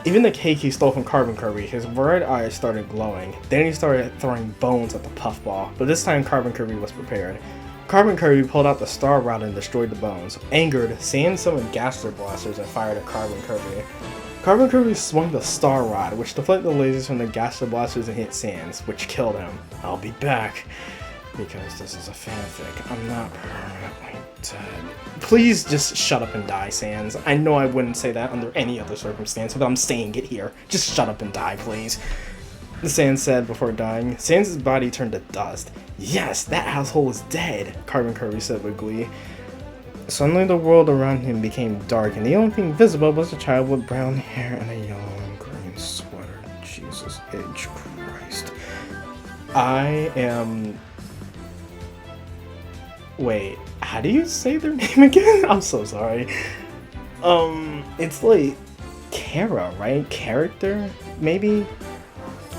Even the cake he stole from Carbon Kirby, his red eyes started glowing. Then he started throwing bones at the puffball, but this time Carbon Kirby was prepared. Carbon Kirby pulled out the star rod and destroyed the bones. Angered, Sans summoned Gaster Blasters and fired at Carbon Kirby. Carbon Kirby swung the star rod, which deflected the lasers from the Gaster Blasters and hit Sans, which killed him. I'll be back. Because this is a fanfic, I'm not permanently dead. Please just shut up and die, Sans. I know I wouldn't say that under any other circumstance, but I'm saying it here. Just shut up and die, please. Sans said before dying. Sans' body turned to dust. Yes, that asshole is dead, Carbon Kirby said with glee. Suddenly the world around him became dark, and the only thing visible was a child with brown hair and a yellow and green sweater. Jesus H. Christ. I am... Wait, how do you say their name again? I'm so sorry. It's like Kara, right? Character, maybe?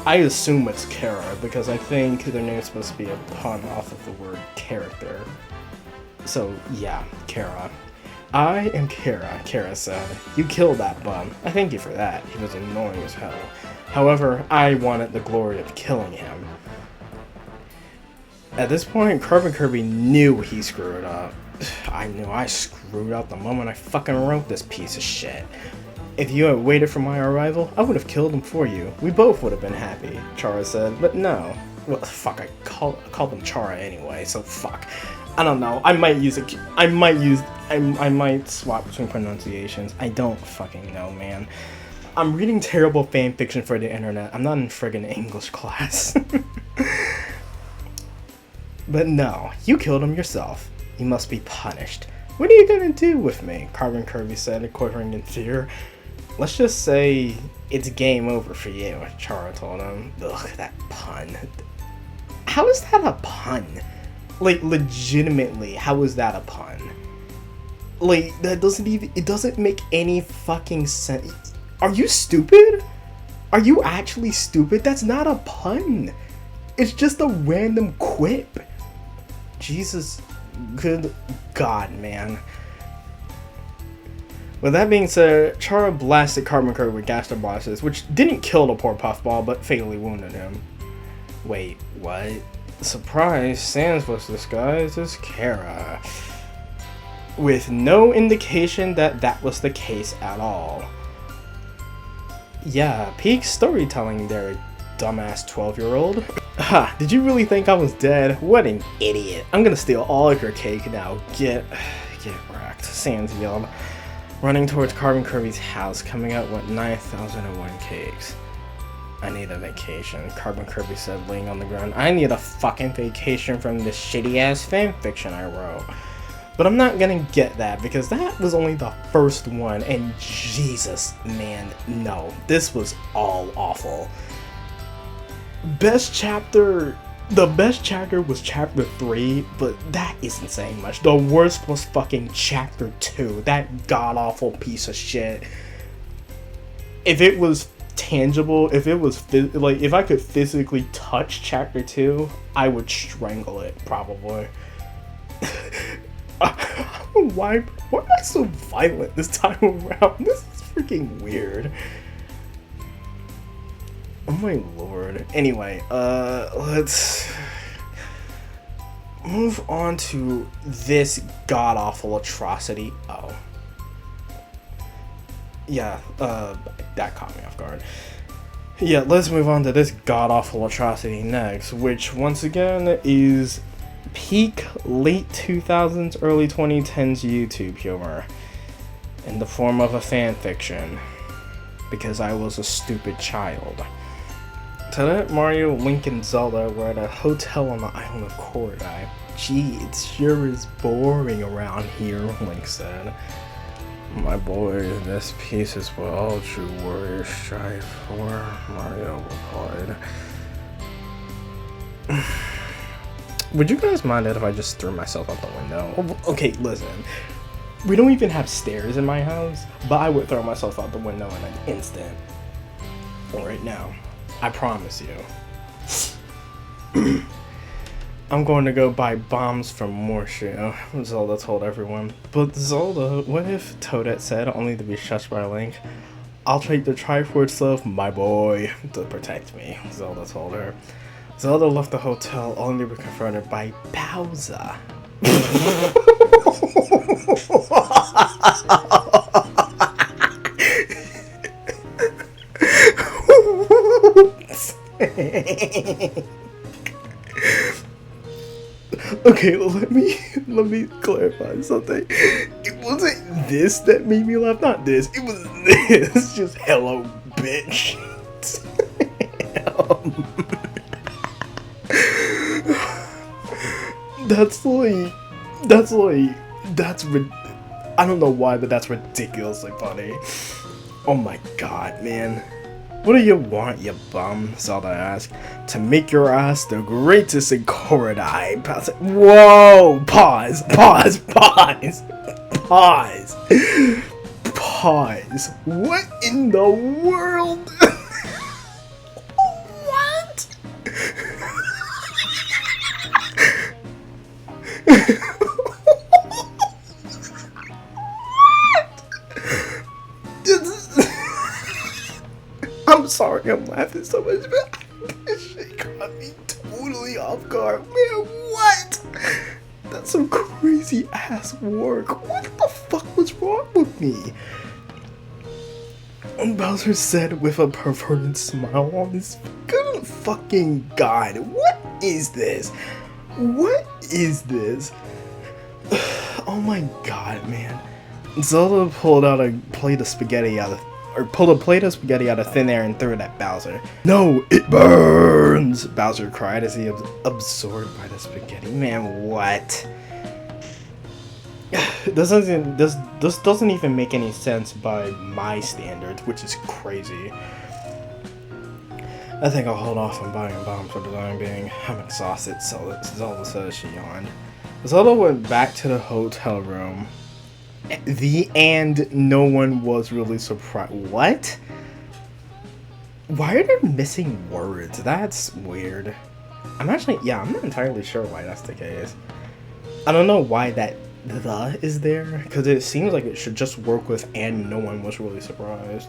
I assume it's Kara because I think their name's supposed to be a pun off of the word character. So yeah, Kara. I am Kara, Kara said. You killed that bum. I thank you for that. He was annoying as hell. However, I wanted the glory of killing him. At this point, Carbon Kirby knew he screwed up. I knew I screwed up the moment I fucking wrote this piece of shit. If you had waited for my arrival, I would have killed him for you. We both would have been happy, Chara said, but no. Well, fuck, I called him Chara anyway, so fuck. I don't know, I might swap between pronunciations. I don't fucking know, man. I'm reading terrible fanfiction for the internet. I'm not in friggin' English class. But no, you killed him yourself. You must be punished. What are you gonna do with me? Carbon Kirby said, quivering in fear. Let's just say it's game over for you, Chara told him. Ugh, that pun. How is that a pun? Like, legitimately, how is that a pun? Like, that doesn't even, it doesn't make any fucking sense. Are you stupid? Are you actually stupid? That's not a pun. It's just a random quip. Jesus, good God, man. With that being said, Chara blasted Carbon Kirby with Gaster Blasters, which didn't kill the poor puffball, but fatally wounded him. Wait, what? Surprise, Sans was disguised as Kara, with no indication that that was the case at all. Yeah, peak storytelling there, dumbass 12-year-old. Ha, did you really think I was dead? What an idiot. I'm gonna steal all of your cake now. Get wrecked, Sans yelled, running towards Carbon Kirby's house, coming out with 9,001 cakes. I need a vacation, Carbon Kirby said, laying on the ground. I need a fucking vacation from this shitty-ass fanfiction I wrote. But I'm not gonna get that, because that was only the first one, and Jesus, man, no. This was all awful. The best chapter was chapter 3, but that isn't saying much. The worst was fucking chapter 2, that god-awful piece of shit. If it was tangible, if it was like, if I could physically touch chapter 2, I would strangle it, probably. Why am I so violent this time around? This is freaking weird. Oh my lord. Anyway, let's move on to this god-awful atrocity. Oh. Yeah, that caught me off guard. Yeah, let's move on to this god-awful atrocity next, which once again is peak late 2000s, early 2010s YouTube humor in the form of a fanfiction, because I was a stupid child. Today, Mario, Link, and Zelda were at a hotel on the island of Korodai. Gee, it sure is boring around here, Link said. My boy, this piece is what all true warriors strive for, Mario replied. Would you guys mind it if I just threw myself out the window? Okay, listen. We don't even have stairs in my house, but I would throw myself out the window in an instant. Right now. I promise you. I'm going to go buy bombs from Morshu, Zelda told everyone. But Zelda, what if Toadette said, only to be shushed by Link? I'll take the Triforce stuff, my boy, to protect me, Zelda told her. Zelda left the hotel only to be confronted by Bowser. Okay, let me clarify something. It wasn't this that made me laugh, not this. It was this. Just hello, bitch. I don't know why, but that's ridiculously funny. Oh my god, man. What do you want, you bum? Zelda asked. To make your ass the greatest in Korodai. Whoa! Pause. What in the world? What? I'm sorry I'm laughing so much, but this shit caught me totally off guard. Man, what? That's some crazy ass work. What the fuck was wrong with me? And Bowser said with a perverted smile on his good fucking god. What is this? What is this? Oh my god, man. Zelda pulled a plate of spaghetti out of thin air and threw it at Bowser. No, it burns! Bowser cried as he absorbed by the spaghetti. Man, what? This doesn't even make any sense by my standards, which is crazy. I think I'll hold off on buying a bomb for the time being. I'm exhausted, Zelda said as she yawned. Zelda went back to the hotel room. And no one was really surprised. What? Why are there missing words? That's weird. I'm not entirely sure why that's the case. I don't know why that the is there, because it seems like it should just work with and no one was really surprised.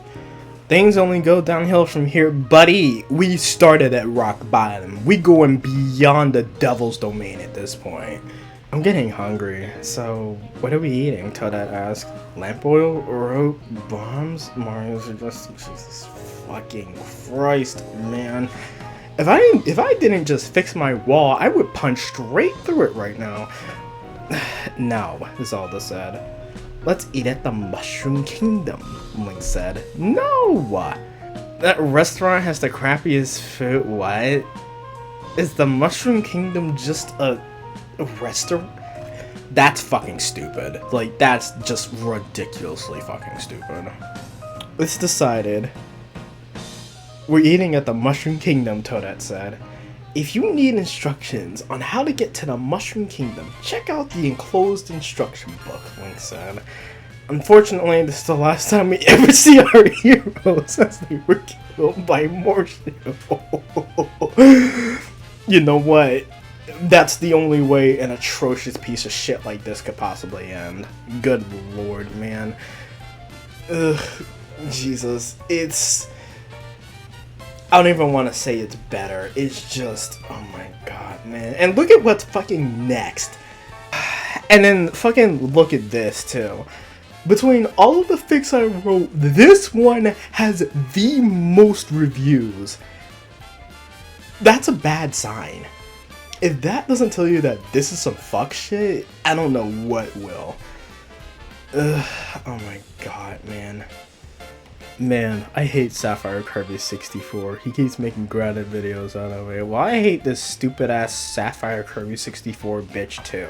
Things only go downhill from here, buddy. We started at rock bottom. We going beyond the devil's domain at this point. I'm getting hungry, so what are we eating? Toadette asked. Lamp oil, rope, bombs? Mario's just Jesus fucking Christ, man. If I didn't just fix my wall, I would punch straight through it right now. No, Zelda said. Let's eat at the Mushroom Kingdom, Link said. No! That restaurant has the crappiest food. What? Is the Mushroom Kingdom just a restaurant? That's fucking stupid. Like, that's just ridiculously fucking stupid. It's decided. We're eating at the Mushroom Kingdom, Toadette said. If you need instructions on how to get to the Mushroom Kingdom, check out the enclosed instruction book, Link said. Unfortunately, this is the last time we ever see our heroes as they were killed by Morshu. You know what? That's the only way an atrocious piece of shit like this could possibly end. Good lord, man. Ugh, Jesus. I don't even want to say it's better. It's just, oh my god, man. And look at what's fucking next. And then fucking look at this, too. Between all of the fics I wrote, this one has the most reviews. That's a bad sign. If that doesn't tell you that this is some fuck shit, I don't know what will. Ugh, oh my god, man. Man, I hate Sapphire Kirby 64. He keeps making granted videos out of it. Well, I hate this stupid ass Sapphire Kirby 64 bitch too.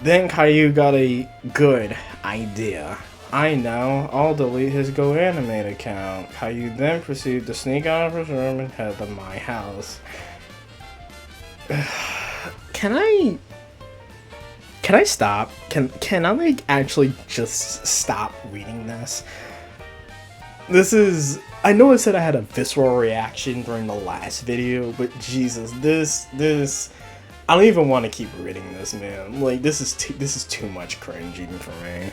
Then Caillou got a good idea. I know, I'll delete his GoAnimate account. Caillou then proceeded to sneak out of his room and head to my house. Can I stop? Can I like actually just stop reading this? This is, I know I said I had a visceral reaction during the last video, but Jesus, this I don't even want to keep reading this, man. Like, this is too much cringe even for me.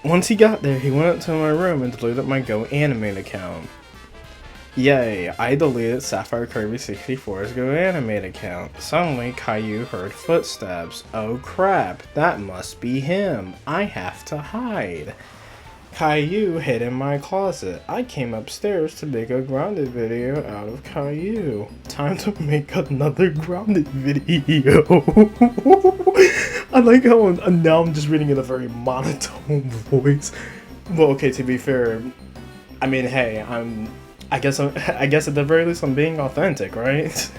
Once he got there, he went up to my room and deleted my Go Animate account. Yay, I deleted Sapphire Kirby 64's Go Animate account. Suddenly, Caillou heard footsteps. Oh crap, that must be him. I have to hide. Caillou hid in my closet. I came upstairs to make a grounded video out of Caillou. Time to make another grounded video. I like how now I'm just reading in a very monotone voice. Well, okay, to be fair, I mean, hey, I guess at the very least I'm being authentic, right?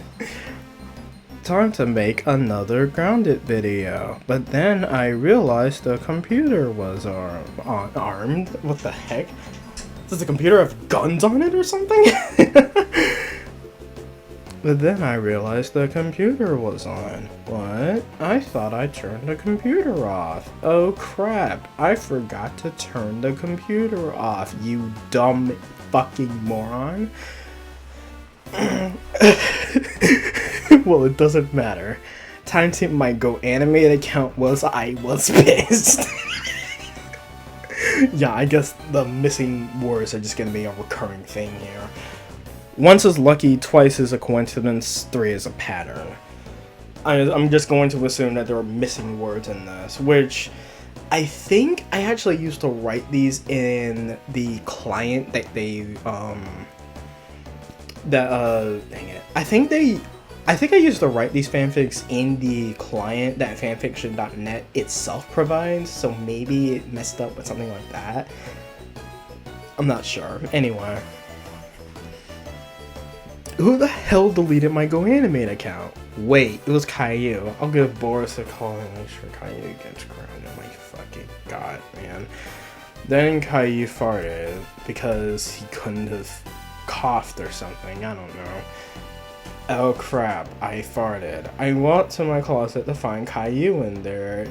Time to make another grounded video. But then I realized the computer was armed. What the heck? Does the computer have guns on it or something? But then I realized the computer was on. What? I thought I turned the computer off. Oh crap, I forgot to turn the computer off, you dumb fucking moron. Well, it doesn't matter. Time to my Go Animate account I was pissed. Yeah, I guess the missing words are just gonna be a recurring thing here. Once is lucky, twice is a coincidence, 3 is a pattern. I'm just going to assume that there are missing words in this, which I think I actually used to write these in the client that they, dang it. I think I used to write these fanfics in the client that fanfiction.net itself provides, so maybe it messed up with something like that. I'm not sure. Anyway. Who the hell deleted my Go Animate account? Wait, it was Caillou. I'll give Boris a call and make sure Caillou gets grounded. Oh my fucking god, man. Then Caillou farted because he couldn't have coughed or something. I don't know. Oh crap, I farted. I went to my closet to find Caillou in there.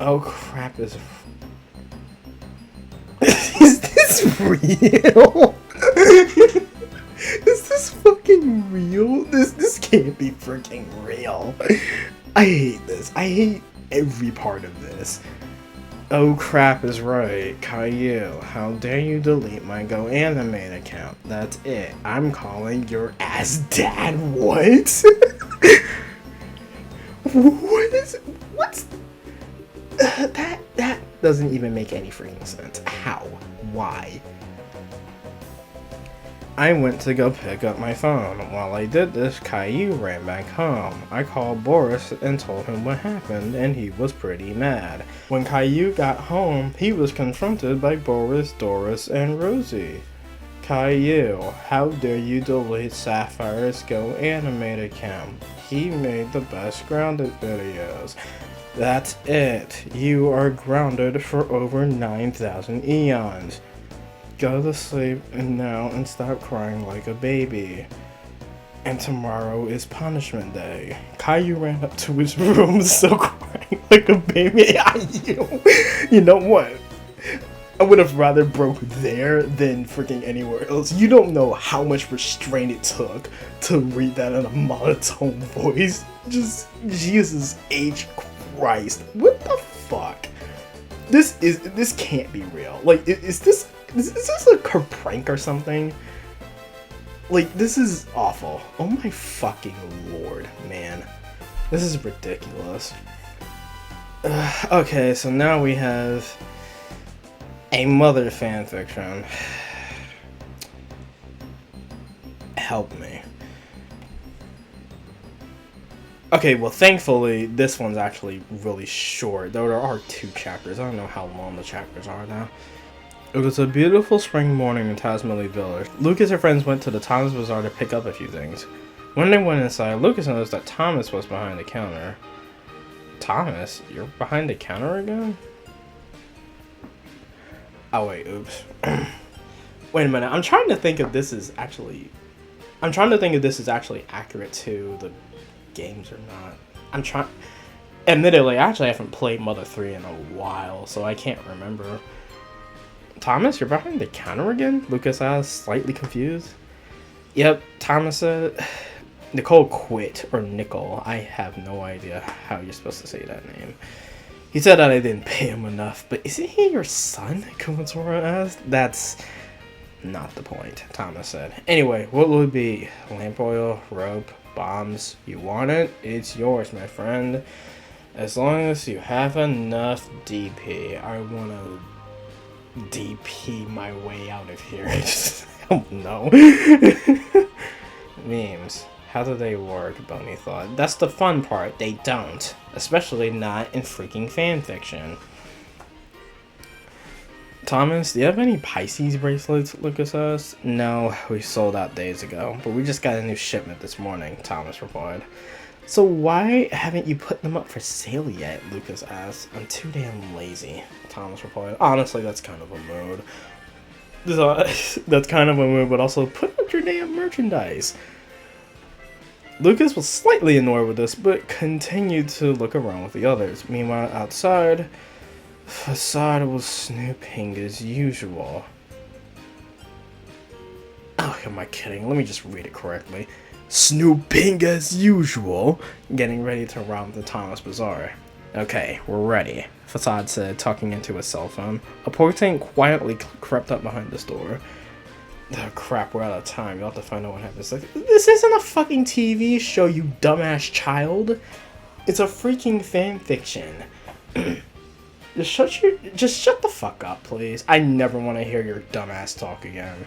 Oh crap, is this real? Is this fucking real? This can't be freaking real. I hate this. I hate every part of this. Oh crap is right. Caillou, how dare you delete my Go Animate account? That's it. I'm calling your ass dad. What? What's that doesn't even make any freaking sense. How? Why? I went to go pick up my phone. While I did this, Caillou ran back home. I called Boris and told him what happened, and he was pretty mad. When Caillou got home, he was confronted by Boris, Doris, and Rosie. Caillou, how dare you delete Sapphire's Go Animate account? He made the best grounded videos. That's it. You are grounded for over 9,000 eons. Go to sleep now and stop crying like a baby. And tomorrow is punishment day. Caillou ran up to his room still crying like a baby. You know what? I would have rather broke there than freaking anywhere else. You don't know how much restraint it took to read that in a monotone voice. Just Jesus H. Christ. What the fuck? This can't be real. Like, is this a prank or something? Like, this is awful. Oh my fucking lord, man. This is ridiculous. Okay, so now we have a mother fanfiction. Help me. Okay, well, thankfully, this one's actually really short, though there are 2 chapters. I don't know how long the chapters are now. It was a beautiful spring morning in Tasmania Village. Lucas and friends went to the Thomas Bazaar to pick up a few things. When they went inside, Lucas noticed that Thomas was behind the counter. Thomas? You're behind the counter again? Oh wait, oops. Wait a minute, I'm trying to think if this is actually accurate to the games or not. Admittedly, I actually haven't played Mother 3 in a while, so I can't remember. Thomas, you're behind the counter again? Lucas asked, slightly confused. Yep, Thomas said. Nicole quit, or Nicole. I have no idea how you're supposed to say that name. He said that I didn't pay him enough, but isn't he your son? Kumatora asked. That's not the point, Thomas said. Anyway, what will it be? Lamp oil, rope, bombs? You want it? It's yours, my friend. As long as you have enough DP. I want to DP my way out of here. Oh no. Memes. How do they work? Boney thought. That's the fun part. They don't. Especially not in freaking fanfiction. Thomas, do you have any Pisces bracelets? Lucas asked. No, we sold out days ago, but we just got a new shipment this morning, Thomas replied. So why haven't you put them up for sale yet? Lucas asked. I'm too damn lazy, Thomas replied. Honestly, that's kind of a mood. That's kind of a mood, but also put up your damn merchandise. Lucas was slightly annoyed with this, but continued to look around with the others. Meanwhile, outside, Facade was snooping as usual. Oh, am I kidding? Let me just read it correctly. Snooping as usual, getting ready to rob the Thomas Bazaar. Okay, we're ready, Facade said, talking into his cell phone. A portent quietly crept up behind the store. Oh crap, we're out of time. You'll have to find out what happens. Like, this isn't a fucking TV show, you dumbass child. It's a freaking fan fiction. Just shut the fuck up, please. I never want to hear your dumbass talk again.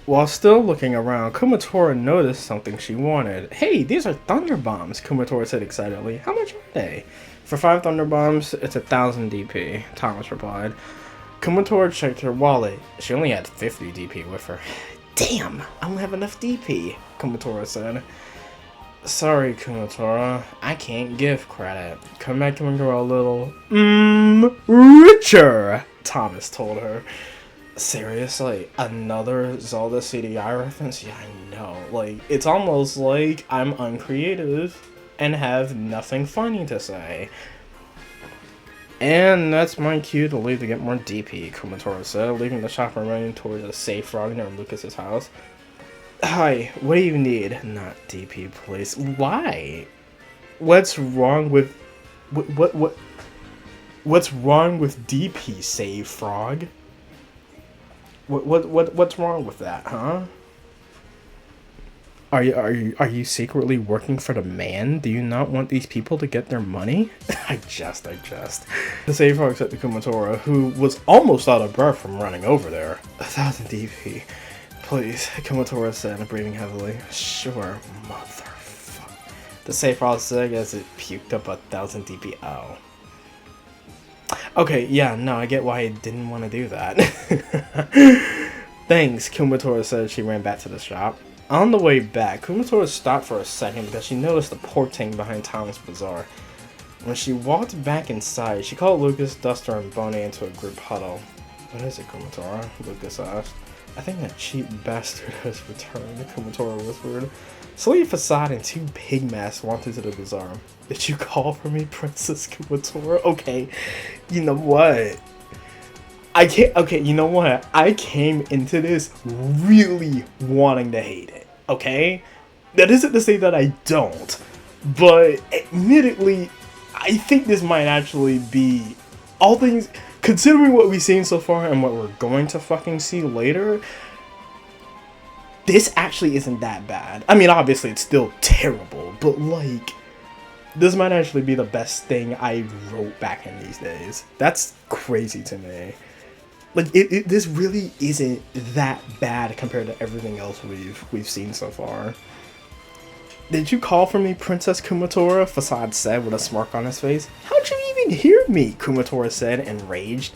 While still looking around, Kumatora noticed something she wanted. Hey, these are thunder bombs, Kumatora said excitedly. How much are they? For 5 thunder bombs, it's 1,000 DP, Thomas replied. Kumatora checked her wallet. She only had 50 DP with her. Damn, I don't have enough DP, Kumatora said. Sorry, Kumatora, I can't give credit. Come back and grow a little, richer, Thomas told her. Seriously, another Zelda CDI reference? Yeah, I know. Like, it's almost like I'm uncreative and have nothing funny to say. And that's my cue to leave to get more DP, Kumatora said, leaving the shop and running towards a safe frog near Lucas's house. Hi, what do you need? Not DP, please. Why? What's wrong with... What's wrong with DP, save frog? What's wrong with that, huh? Are you secretly working for the man? Do you not want these people to get their money? I jest. The save frog said to Kumatora, who was almost out of breath from running over there. 1,000 DP. Please, Kumatora said, breathing heavily. Sure, motherfucker. The save frog said as it puked up 1,000 DP. Oh. Okay, yeah, no, I get why I didn't want to do that. Thanks, Kumatora said as she ran back to the shop. On the way back, Kumatora stopped for a second because she noticed the portent behind Thomas Bazaar. When she walked back inside, she called Lucas, Duster, and Bonnie into a group huddle. What is it, Kumatora? Lucas asked. I think that cheap bastard has returned, Kumatora whispered. Slowly, Facade and 2 pig masks walked into the bazaar. Did you call for me, Princess Kumatora? Okay, you know what? You know what? I came into this really wanting to hate it, okay? That isn't to say that I don't, but admittedly, I think this might actually be, all things, considering what we've seen so far and what we're going to fucking see later, this actually isn't that bad. I mean, obviously it's still terrible, but like, this might actually be the best thing I wrote back in these days. That's crazy to me. Like, this really isn't that bad compared to everything else we've seen so far. Did you call for me, Princess Kumatora? Facade said with a smirk on his face. How'd you even hear me? Kumatora said, enraged.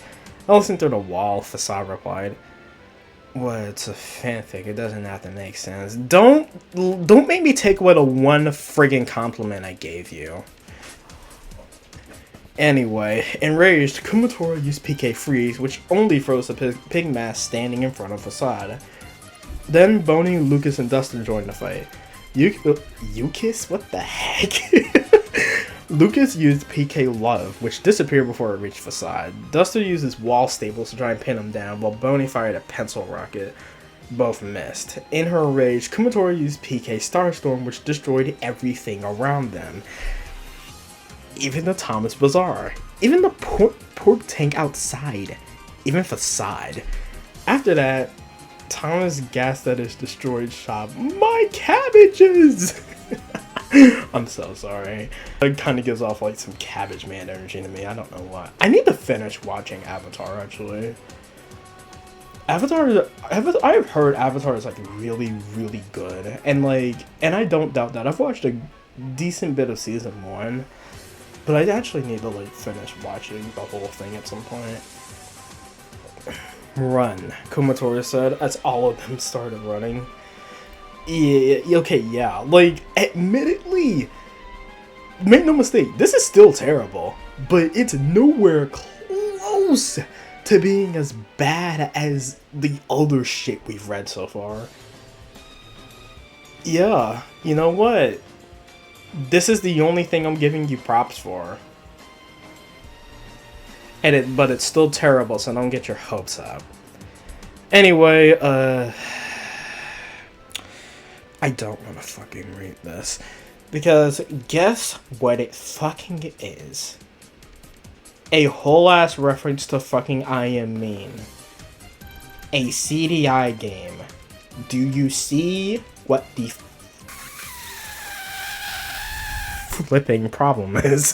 I listened through the wall, Facade replied. Well, it's a fanfic. It doesn't have to make sense. Don't make me take away the one friggin' compliment I gave you. Anyway, enraged, Kumatora used PK Freeze, which only froze the pig mask standing in front of Facade. Then Boney, Lucas, and Duster joined the fight. Yukis? What the heck? Lucas used PK Love, which disappeared before it reached Facade. Duster used his wall staples to try and pin him down, while Boney fired a pencil rocket. Both missed. In her rage, Kumatora used PK Starstorm, which destroyed everything around them. Even the Thomas Bazaar. even the pork tank outside, even facade. After that, Thomas gasped at his destroyed shop. My cabbages! I'm so sorry. It kind of gives off like some Cabbage Man energy to me. I don't know why. I need to finish watching Avatar actually. Avatar, I've heard Avatar is like really, really good, and I don't doubt that. I've watched a decent bit of season 1, but I actually need to like finish watching the whole thing at some point. Run, Kumatora said as all of them started running. Yeah, okay, yeah. Like, admittedly, make no mistake, this is still terrible, but it's nowhere close to being as bad as the other shit we've read so far. Yeah, you know what? This is the only thing I'm giving you props for. But it's still terrible, so don't get your hopes up. Anyway, I don't want to fucking read this. Because guess what it fucking is? A whole ass reference to fucking I Am Mean. A CDI game. Do you see what the flipping problem is?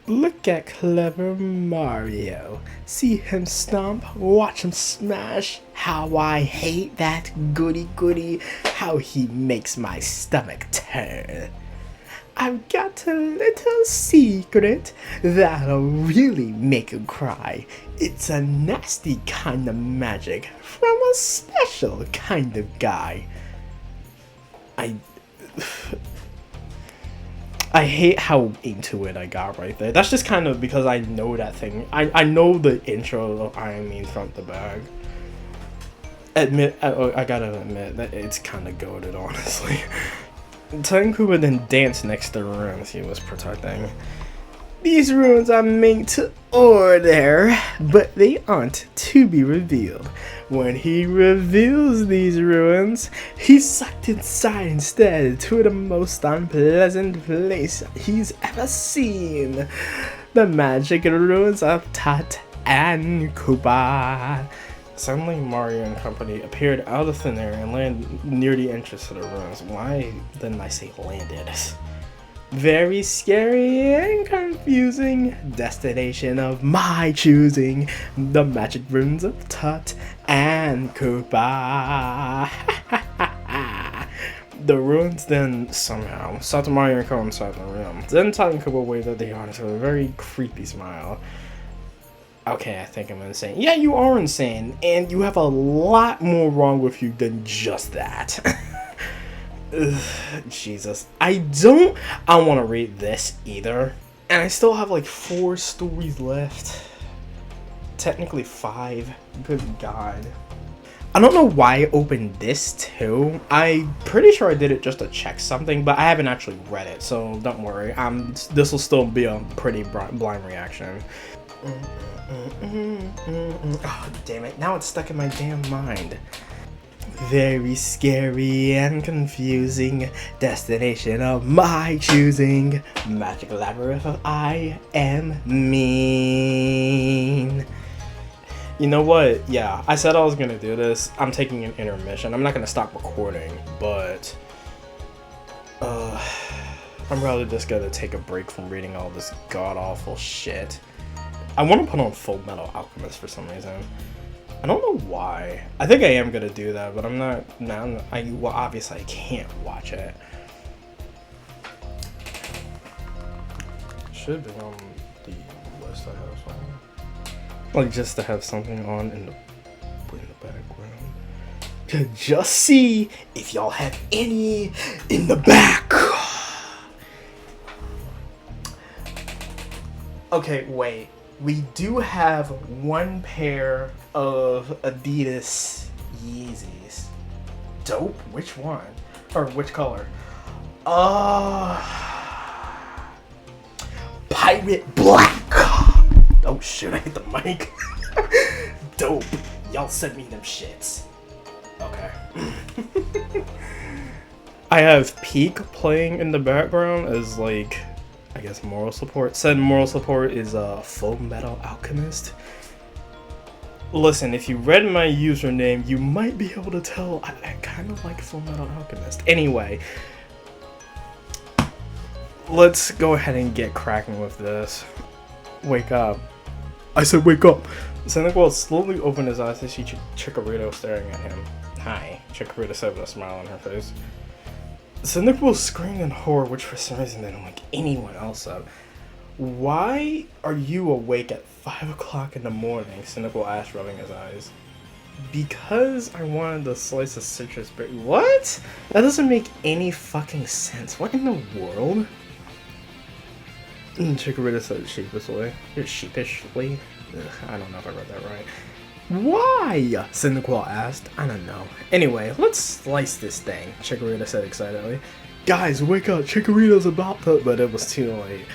Look at clever Mario. See him stomp, watch him smash. How I hate that goody goody. How he makes my stomach turn. I've got a little secret that'll really make you cry. It's a nasty kind of magic from a special kind of guy. I hate how into it I got right there. That's just kind of because I know that thing. I know the intro of I Am Mean front to back. I gotta admit that it's kind of goated, honestly. Tenku would then dance next to the ruins he was protecting. These ruins are made to order, but they aren't to be revealed. When he reveals these ruins, he's sucked inside instead to the most unpleasant place he's ever seen. The magic ruins of Tat and Koopa. Suddenly, Mario and company appeared out of thin air and landed near the entrance to the ruins. Why didn't I say landed? Very scary and confusing destination of my choosing. The magic ruins of Tut and Koopa. The ruins then somehow saw Mario and Co inside the room. Then Tut and Koopa waved at the audience with a very creepy smile. Okay, I think I'm insane. Yeah, you are insane, and you have a lot more wrong with you than just that. Ugh, Jesus. I don't want to read this either. And I still have like 4 stories left. Technically 5. Good God. I don't know why I opened this too. I'm pretty sure I did it just to check something, but I haven't actually read it, so don't worry. This will still be a pretty blind reaction. Oh, damn it. Now it's stuck in my damn mind. Very scary and confusing destination of my choosing. Magical labyrinth of I Am Mean. You know what? Yeah, I said I was gonna do this. I'm taking an intermission. I'm not gonna stop recording, but I'm probably just gonna take a break from reading all this god-awful shit. I want to put on Full Metal Alchemist for some reason. I don't know why. I think I am gonna do that, but I'm not. Well, obviously I can't watch it. Should be on the list I have something. Like just to have something on in the background. To just see if y'all have any in the back. Okay, wait. We do have one pair of Adidas Yeezys. Dope? Which one? Or which color? Pirate Black! Oh shit, I hit the mic. Dope. Y'all sent me them shits. Okay. I have Peak playing in the background as like I guess, moral support. Said moral support is a Full Metal Alchemist. Listen, if you read my username, you might be able to tell I kind of like Full Metal Alchemist. Anyway, let's go ahead and get cracking with this. Wake up. I said wake up. Cynical slowly opened his eyes to see Chikorita staring at him. Hi, Chikorita said with a smile on her face. Cynical screamed in horror, which for some reason didn't wake anyone else up. Why are you awake at 5 o'clock in the morning? Cynical asked, rubbing his eyes. Because I wanted a slice of citrus berry. What? That doesn't make any fucking sense. What in the world? Chikorita said sheepishly. I don't know if I read that right. Why? Cynical asked. I don't know. Anyway, let's slice this thing, Chikorita said excitedly. Guys, wake up, Chikorita's about to... But it was too late.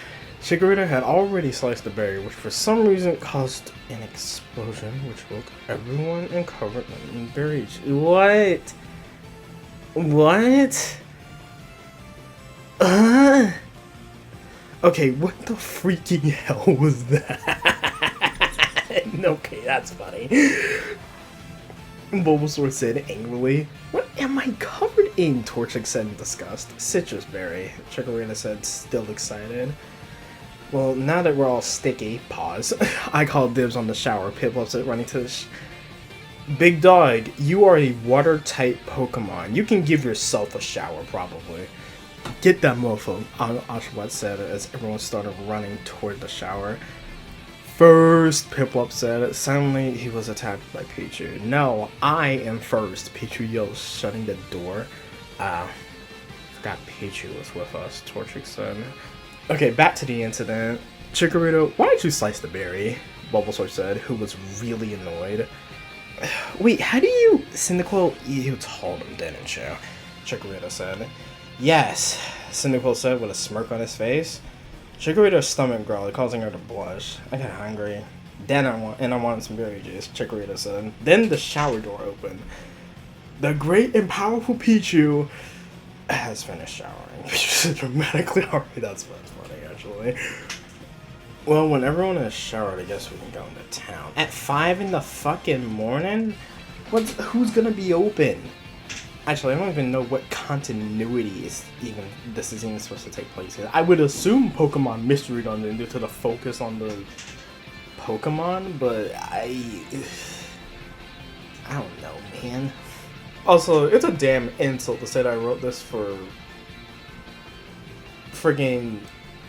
Chikorita had already sliced the berry, which for some reason caused an explosion, which woke everyone and covered them in berries. What? What? Okay, what the freaking hell was that? Okay, that's funny. Bulbasaur said angrily. What am I covered in? Torchic said in disgust. Citrus berry, Chikorita said, still excited. Well, now that we're all sticky, pause. I called dibs on the shower. Piplup said, running to the Big dog, you are a water-type Pokemon. You can give yourself a shower, probably. Get that mofo, Oshawott said as everyone started running toward the shower. First, Piplup said. Suddenly, he was attacked by Pichu. No, I am first, Pichu yelled, shutting the door. Forgot Pichu was with us, Torchic said. Okay, back to the incident. Chikorita, why did you slice the berry? Bulbasaur said, who was really annoyed. Wait, how do you... Cyndaquil, you told him, didn't you? Chikorita said. Yes, Cyndaquil said with a smirk on his face. Chikorita's stomach growled, causing her to blush. I got hungry. Then I wanted some berry juice, Chikorita said. Then the shower door opened. The great and powerful Pichu has finished showering. Pichu said dramatically. Alright, that's funny, actually. Well, when everyone is showered, I guess we can go into town. At 5 in the fucking morning? Who's gonna be open? Actually, I don't even know what continuity this is even supposed to take place in. I would assume Pokemon Mystery Dungeon due to the focus on the Pokemon, but I don't know, man. Also, it's a damn insult to say that I wrote this for friggin'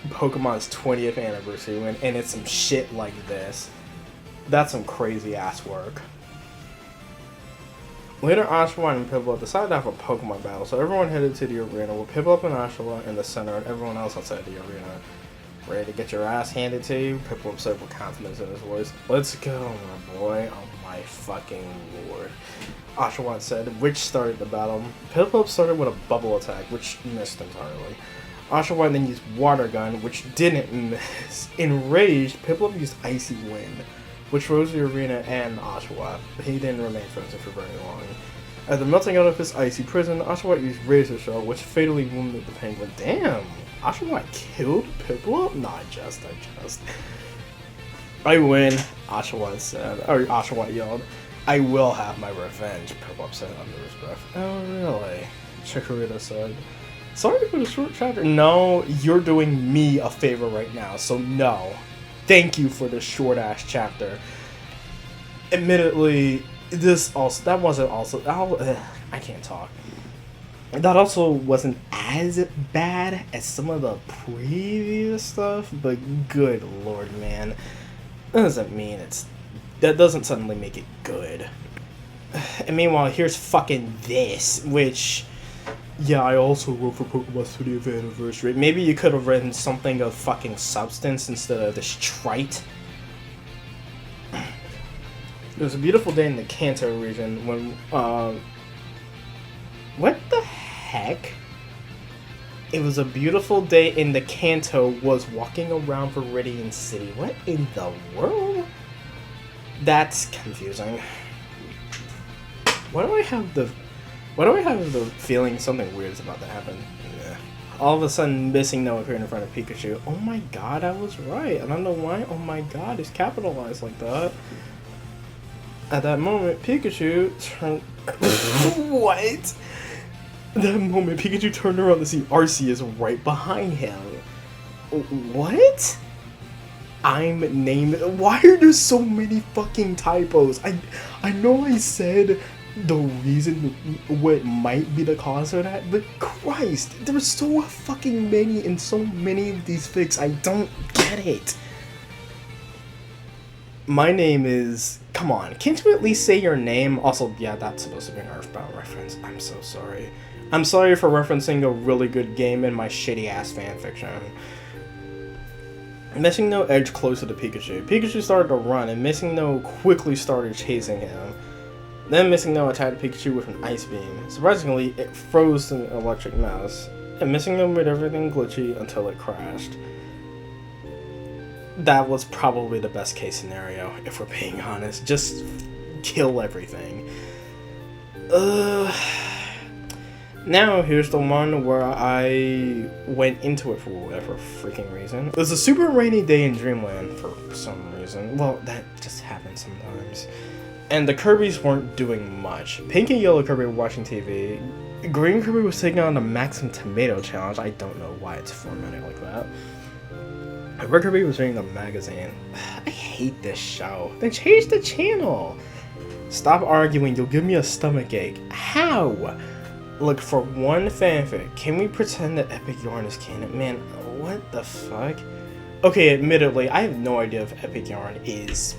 Pokemon's 20th anniversary and it's some shit like this. That's some crazy ass work. Later, Oshawott and Piplup decided to have a Pokemon battle, so everyone headed to the arena with Piplup and Oshawott in the center and everyone else outside the arena. Ready to get your ass handed to you? Piplup said with confidence in his voice. Let's go, my boy. Oh my fucking lord. Oshawott said, which started the battle. Piplup started with a bubble attack, which missed entirely. Oshawott then used Water Gun, which didn't miss. Enraged, Piplup used Icy Wind, which rose the arena and Oshawott, but he didn't remain frozen for very long. At the melting out of his icy prison, Oshawott used Razor Shell, which fatally wounded the penguin. Damn! Oshawott killed Piplup? No, I just. I win, Oshawott said. Or Oshawott yelled. I will have my revenge, Piplup said under his breath. Oh, really? Chikorita said. Sorry for the short chapter. No, you're doing me a favor right now, so no. Thank you for this short-ass chapter. Admittedly, that also wasn't as bad as some of the previous stuff, but good lord, man. That doesn't suddenly make it good. And meanwhile, here's fucking this, which... Yeah, I also wrote for Pokemon's 20th anniversary. Maybe you could have written something of fucking substance instead of this trite. It was a beautiful day in the Kanto region when, what the heck? It was a beautiful day in the Kanto was walking around Viridian City. What in the world? That's confusing. Why do I have the feeling something weird is about to happen? Yeah. all of a sudden Missing No appeared in front of Pikachu. Oh my god, I was right. I don't know why. Oh my god, it's capitalized like that. At that moment, Pikachu turned... What? At that moment, Pikachu turned around to see Arceus right behind him. What? I'm named... Why are there so many fucking typos? I know I said the reason what might be the cause of that, but Christ, there's so fucking many in so many of these fics. I don't get it. My name is... Come on, can't you at least say your name? Also, yeah, that's supposed to be an Earthbound reference. I'm so sorry. I'm sorry for referencing a really good game in my shitty-ass fanfiction. Missing No edged closer to Pikachu. Pikachu started to run, and Missing No quickly started chasing him. Then Missing No attacked Pikachu with an ice beam. Surprisingly, it froze an electric mess, and Missing No made everything glitchy until it crashed. That was probably the best case scenario, if we're being honest. Just kill everything. Now here's the one where I went into it for whatever freaking reason. It was a super rainy day in Dreamland for some reason. Well, that just happens sometimes. And the Kirbys weren't doing much. Pink and yellow Kirby were watching TV. Green Kirby was taking on the Maxim Tomato Challenge. I don't know why it's formatted like that. Red Kirby was reading a magazine. I hate this show. Then change the channel. Stop arguing, you'll give me a stomachache. How? Look, for one fanfic, can we pretend that Epic Yarn is canon? Man, what the fuck? Okay, admittedly, I have no idea if Epic Yarn is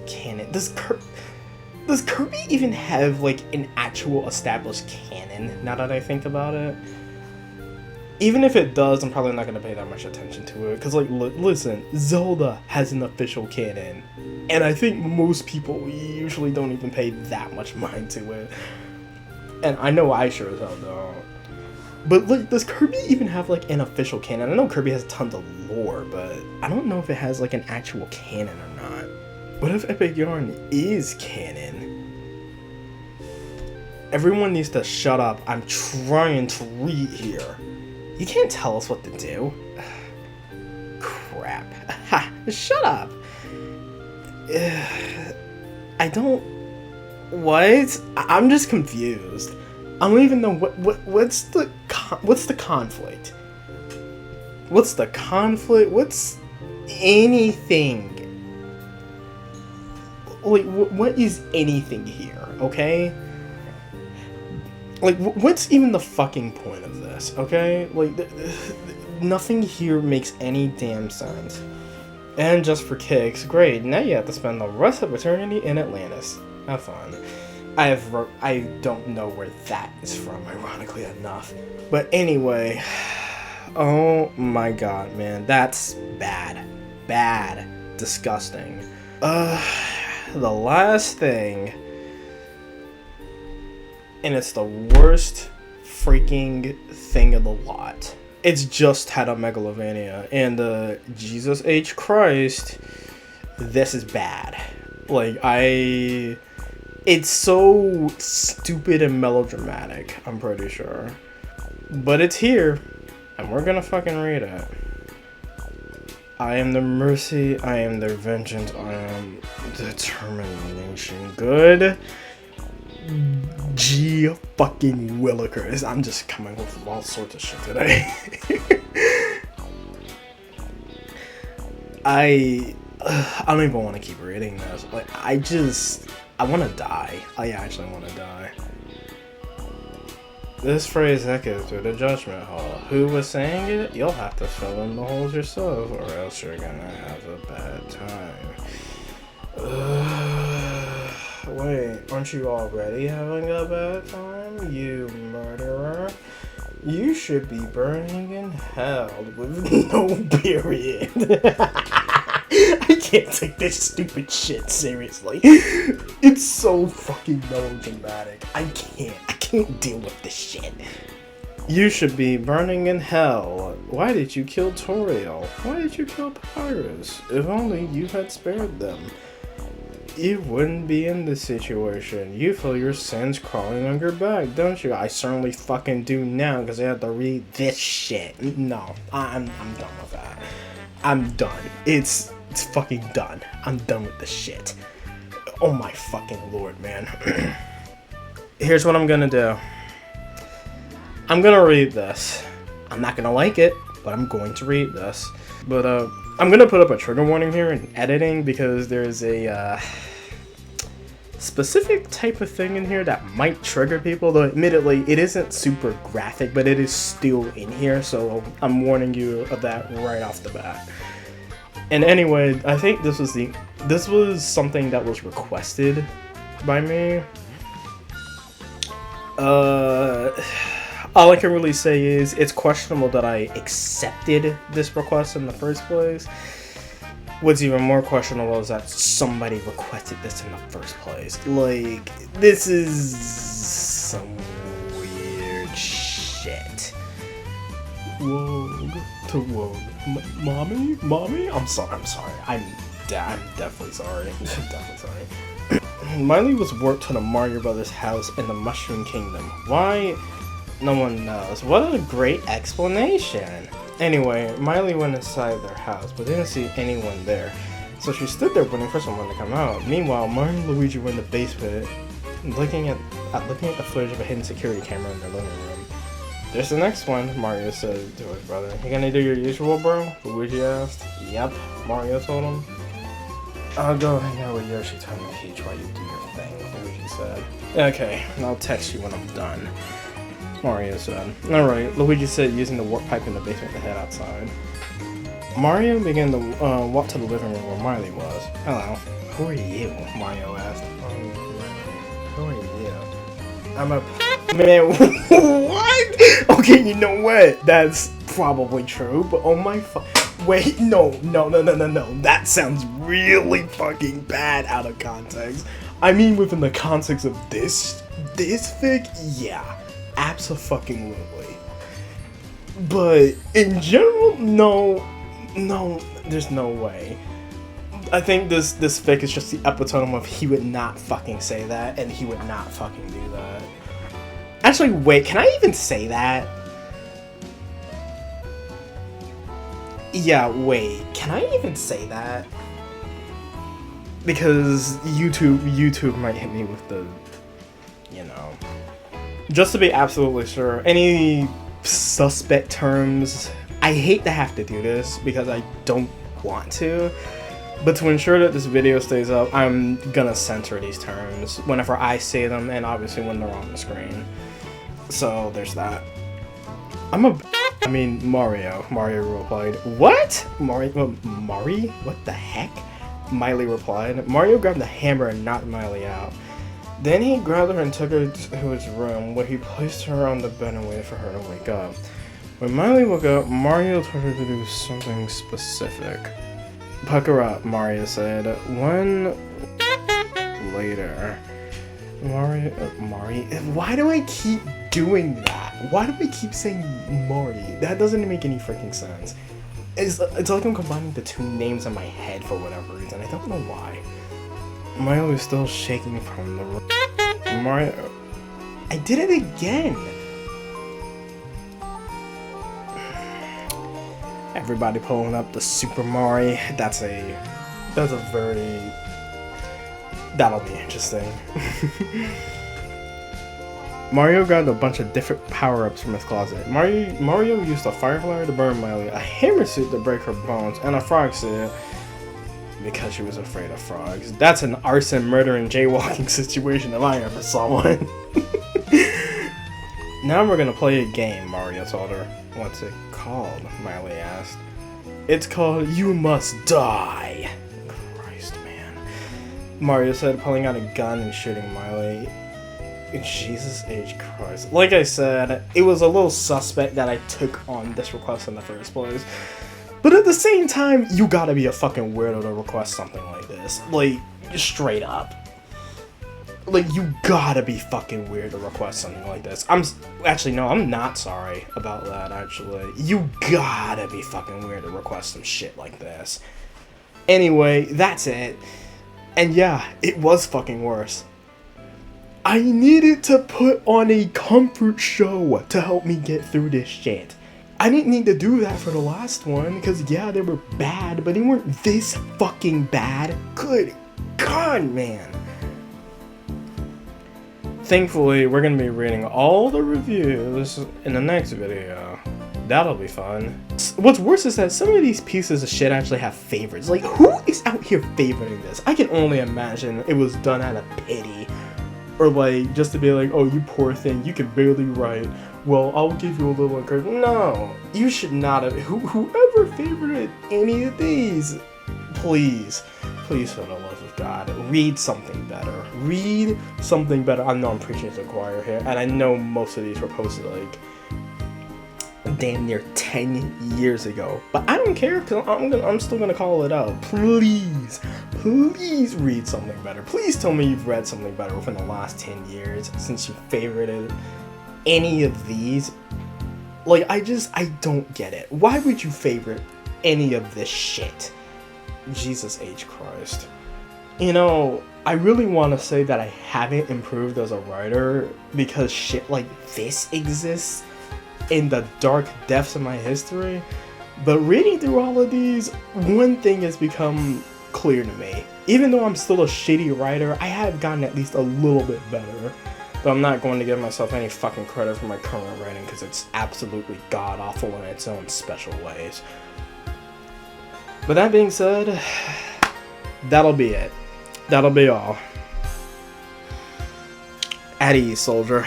canon. Does Kirby even have, like, an actual established canon, now that I think about it? Even if it does, I'm probably not going to pay that much attention to it. Because, like, listen, Zelda has an official canon. And I think most people usually don't even pay that much mind to it. And I know I sure as hell don't. But, like, does Kirby even have, like, an official canon? I know Kirby has tons of lore, but I don't know if it has, like, an actual canon or not. What if Epic Yarn is canon? Everyone needs to shut up. I'm trying to read here. You can't tell us what to do. Crap. Ha! Shut up! I don't... What? I'm just confused. I don't even know what's the conflict? What's the conflict? What's anything? Like, what is anything here, okay? Like, what's even the fucking point of this, okay? Like, nothing here makes any damn sense. And just for kicks, great, now you have to spend the rest of eternity in Atlantis. Have fun. I don't know where that is from, ironically enough. But anyway, oh my god, man, that's bad. Bad. Disgusting. The last thing... And it's the worst freaking thing of the lot. It's just Megalovania. And Jesus H. Christ, this is bad. Like, it's so stupid and melodramatic, I'm pretty sure. But it's here, and we're gonna fucking read it. I am the mercy, I am their vengeance, I am determination. Good. G fucking Willikers. I'm just coming with all sorts of shit today. I don't even want to keep reading this. Like, I want to die. I actually want to die. This phrase echoes through the judgment hall. Who was saying it? You'll have to fill in the holes yourself, or else you're gonna have a bad time. Wait, aren't you already having a bad time, you murderer? You should be burning in hell with no period. I can't take this stupid shit seriously. It's so fucking melodramatic. I can't deal with this shit. You should be burning in hell. Why did you kill Toriel? Why did you kill Papyrus? If only you had spared them. you wouldn't be in this situation. You feel your sins crawling on your back, don't you? I certainly fucking do now because I have to read this shit. No, I'm done with that. I'm done. It's fucking done. I'm done with this shit. Oh my fucking lord, man. Here's what I'm gonna do. I'm gonna read this. I'm not gonna like it, but I'm going to read this. But I'm gonna put up a trigger warning here in editing because there's a specific type of thing in here that might trigger people, though admittedly it isn't super graphic, but it is still in here, so I'm warning you of that right off the bat. And anyway, I think this was something that was requested by me. All I can really say is it's questionable that I accepted this request in the first place. What's even more questionable is that somebody requested this in the first place. Like, this is some weird shit. Whoa, to whoa. Mommy? I'm sorry. I'm definitely sorry. Definitely sorry. Miley was warped to the Mario Brothers house in the Mushroom Kingdom. Why? No one knows. What a great explanation. Anyway, Miley went inside their house, but didn't see anyone there. So she stood there waiting for someone to come out. Meanwhile, Mario and Luigi were in the basement, looking at the footage of a hidden security camera in their living room. There's the next one, Mario said to his brother. You gonna do your usual, bro? Luigi asked. Yep, Mario told him. I'll go hang out with Yoshi Time and Peach while you do your thing, Luigi said. Okay, I'll text you when I'm done, Mario said. Alright, Luigi said, using the warp pipe in the basement to head outside. Mario began to walk to the living room where Miley was. Hello. Who are you? Mario asked. Who are you? I'm a man. What? Okay, you know what? That's probably true, but oh my wait, no. That sounds really fucking bad out of context. I mean, within the context of this fic, yeah. Abso-fucking-lutely. But in general, no, there's no way. I think this fic is just the epitome of he would not fucking say that, and he would not fucking do that. Actually, wait, can I even say that? Yeah, wait, can I even say that? Because YouTube might hit me with the, you know. Just to be absolutely sure, any suspect terms, I hate to have to do this because I don't want to, but to ensure that this video stays up, I'm gonna censor these terms whenever I say them and obviously when they're on the screen. So there's that. Mario. Mario replied. What? Mari? What the heck? Miley replied. Mario grabbed the hammer and knocked Miley out. Then he grabbed her and took her to his room, where he placed her on the bed and waited for her to wake up. When Miley woke up, Mario told her to do something specific. Pucker up, Mario said. One later. Mario. Why do I keep doing that? Why do I keep saying Mari? That doesn't make any freaking sense. It's like I'm combining the two names in my head for whatever reason. I don't know why. Mario is still shaking from the Mario. I did it again. Everybody pulling up the Super Mario. That'll be interesting. Mario grabbed a bunch of different power-ups from his closet. Mario used a fire flower to burn Miley, a hammer suit to break her bones, and a frog suit because she was afraid of frogs. That's an arson, murder, and jaywalking situation if I ever saw one. Now we're gonna play a game, Mario told her. What's it called? Miley asked. It's called You Must Die. Christ, man. Mario said, pulling out a gun and shooting Miley. Jesus H. Christ. Like I said, it was a little suspect that I took on this request in the first place. But at the same time, you gotta be a fucking weirdo to request something like this. Like, straight up. Like, you gotta be fucking weird to request something like this. Actually, no, I'm not sorry about that, actually. You gotta be fucking weird to request some shit like this. Anyway, that's it. And yeah, it was fucking worse. I needed to put on a comfort show to help me get through this shit. I didn't need to do that for the last one, because yeah, they were bad, but they weren't this fucking bad. Good God, man. Thankfully, we're gonna be reading all the reviews in the next video. That'll be fun. What's worse is that some of these pieces of shit actually have favorites. Like, who is out here favoriting this? I can only imagine it was done out of pity. Or like, just to be like, oh, you poor thing, you can barely write. Well, I'll give you a little encouragement. No, you should not have. Whoever favorited any of these, please, please, for the love of God, read something better. Read something better. I know I'm preaching to the choir here, and I know most of these were posted like damn near 10 years ago, but I don't care, because I'm still gonna call it out. Please, please read something better. Please tell me you've read something better within the last 10 years since you favorited any of these. Like, I don't get it. Why would you favorite any of this shit? Jesus H. Christ. You know, I really want to say that I haven't improved as a writer because shit like this exists in the dark depths of my history, but reading through all of these, one thing has become clear to me. Even though I'm still a shitty writer, I have gotten at least a little bit better. But I'm not going to give myself any fucking credit for my current writing because it's absolutely god-awful in its own special ways. But that being said, that'll be it. That'll be all. At ease, soldier.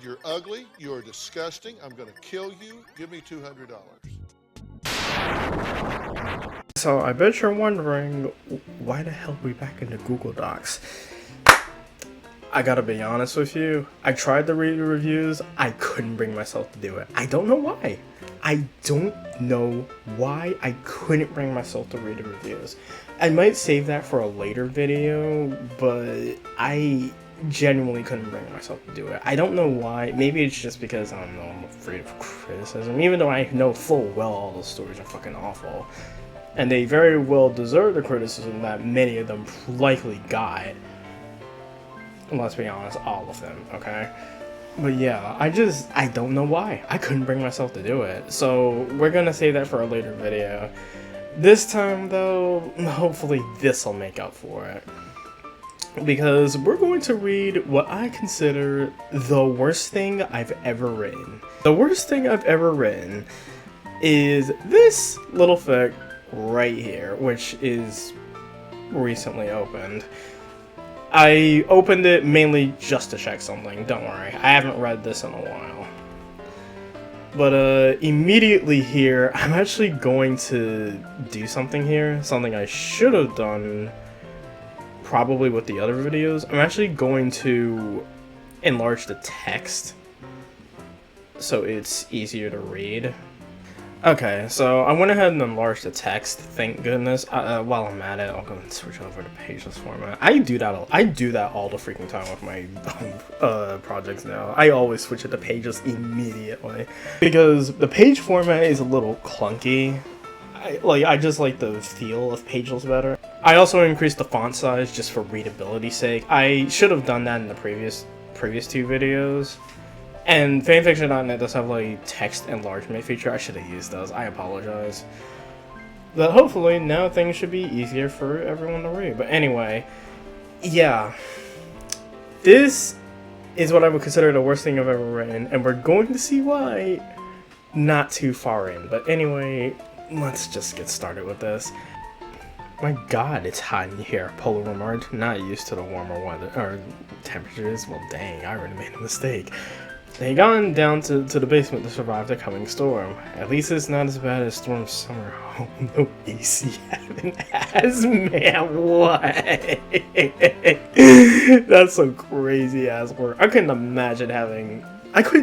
You're ugly. You're disgusting. I'm going to kill you. Give me $200.
So I bet you're wondering, why the hell are we back into Google Docs? I gotta be honest with you, I tried to read the reviews, I couldn't bring myself to do it. I don't know why. I don't know why I couldn't bring myself to read the reviews. I might save that for a later video, but I genuinely couldn't bring myself to do it. I don't know why. Maybe it's just because, I don't know, I'm afraid of criticism, even though I know full well all those stories are fucking awful. And they very well deserve the criticism that many of them likely got. Let's be honest, all of them, okay? But yeah, I don't know why. I couldn't bring myself to do it. So we're gonna save that for a later video. This time though, hopefully this'll make up for it. Because we're going to read what I consider the worst thing I've ever written. The worst thing I've ever written is this little fic right here, which is recently opened. I opened it mainly just to check something, don't worry. I haven't read this in a while. But immediately here, I'm actually going to do something here. Something I should have done probably with the other videos. I'm actually going to enlarge the text so it's easier to read. Okay, so I went ahead and enlarged the text, thank goodness. While I'm at it, I'll go and switch over to pageless format. I do that all the freaking time with my projects now. I always switch it to pages immediately. Because the page format is a little clunky. I just like the feel of pageless better. I also increased the font size just for readability's sake. I should have done that in the previous two videos. And fanfiction.net does have like text enlargement feature. I should have used those. I apologize. But hopefully now things should be easier for everyone to read. But anyway, yeah. This is what I would consider the worst thing I've ever written, and we're going to see why not too far in. But anyway, let's just get started with this. My god, it's hot in here. Polar remarked, not used to the warmer weather or temperatures. Well, dang, I already made a mistake. They had gone down to the basement to survive the coming storm. At least it's not as bad as Storm Summer. Oh, no AC having man, what? That's some crazy ass work. I could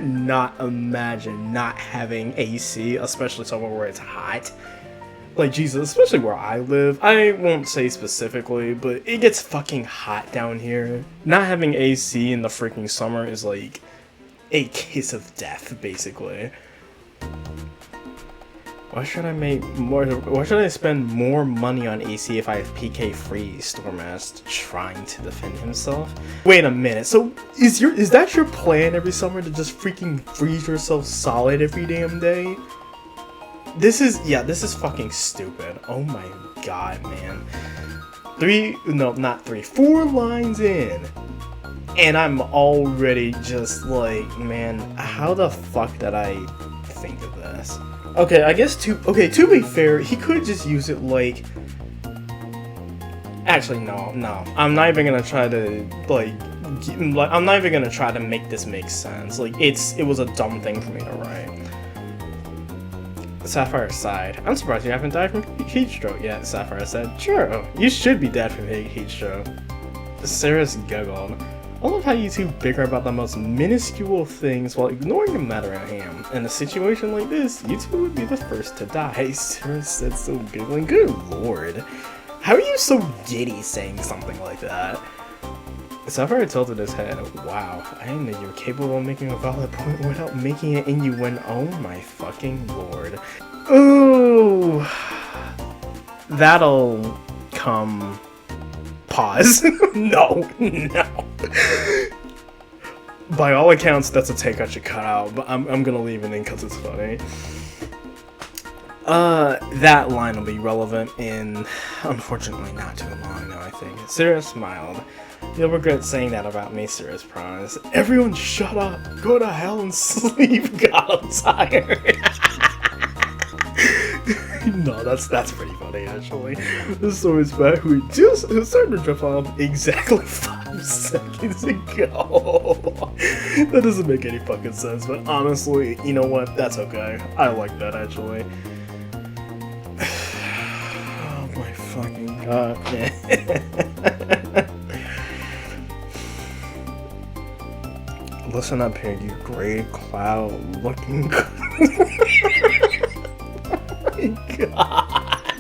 not imagine not having AC, especially somewhere where it's hot. Like, Jesus, especially where I live. I won't say specifically, but it gets fucking hot down here. Not having AC in the freaking summer is like a kiss of death, basically. Why should I make more? Why should I spend more money on AC if I have PK free Stormast trying to defend himself? Wait a minute. So is that your plan every summer, to just freaking freeze yourself solid every damn day? This is fucking stupid. Oh my god, man. 4 lines in, and I'm already just like, man, how the fuck did I think of this? Okay, I guess to be fair, he could just use it like... Actually, no. I'm not even gonna try to, I'm not even gonna try to make this make sense. Like, it was a dumb thing for me to write. Sapphire sighed. I'm surprised you haven't died from heat stroke yet, Sapphire said. Sure, you should be dead from heat stroke. Cirrus giggled. I love how you two bicker about the most minuscule things while ignoring the matter at hand. In a situation like this, you two would be the first to die, Cirrus said, still giggling. Good lord. How are you so giddy saying something like that? Sapphire tilted his head. Wow, I didn't know you were capable of making a valid point without making it innuendo. Oh my fucking lord. Ooh. That'll come... Pause. No. By all accounts, that's a take I should cut out, but I'm gonna leave it in because it's funny. That line will be relevant in, unfortunately, not too long now, I think. Cirrus smiled. You'll regret saying that about me, Cirrus promised. Everyone shut up. Go to hell and sleep. God, I'm tired. No, that's pretty funny, actually. The story's back. We just started to drift off exactly 5 seconds ago. That doesn't make any fucking sense, but honestly, you know what? That's okay. I like that, actually. Oh my fucking god, man. Listen up here, you gray cloud looking. God.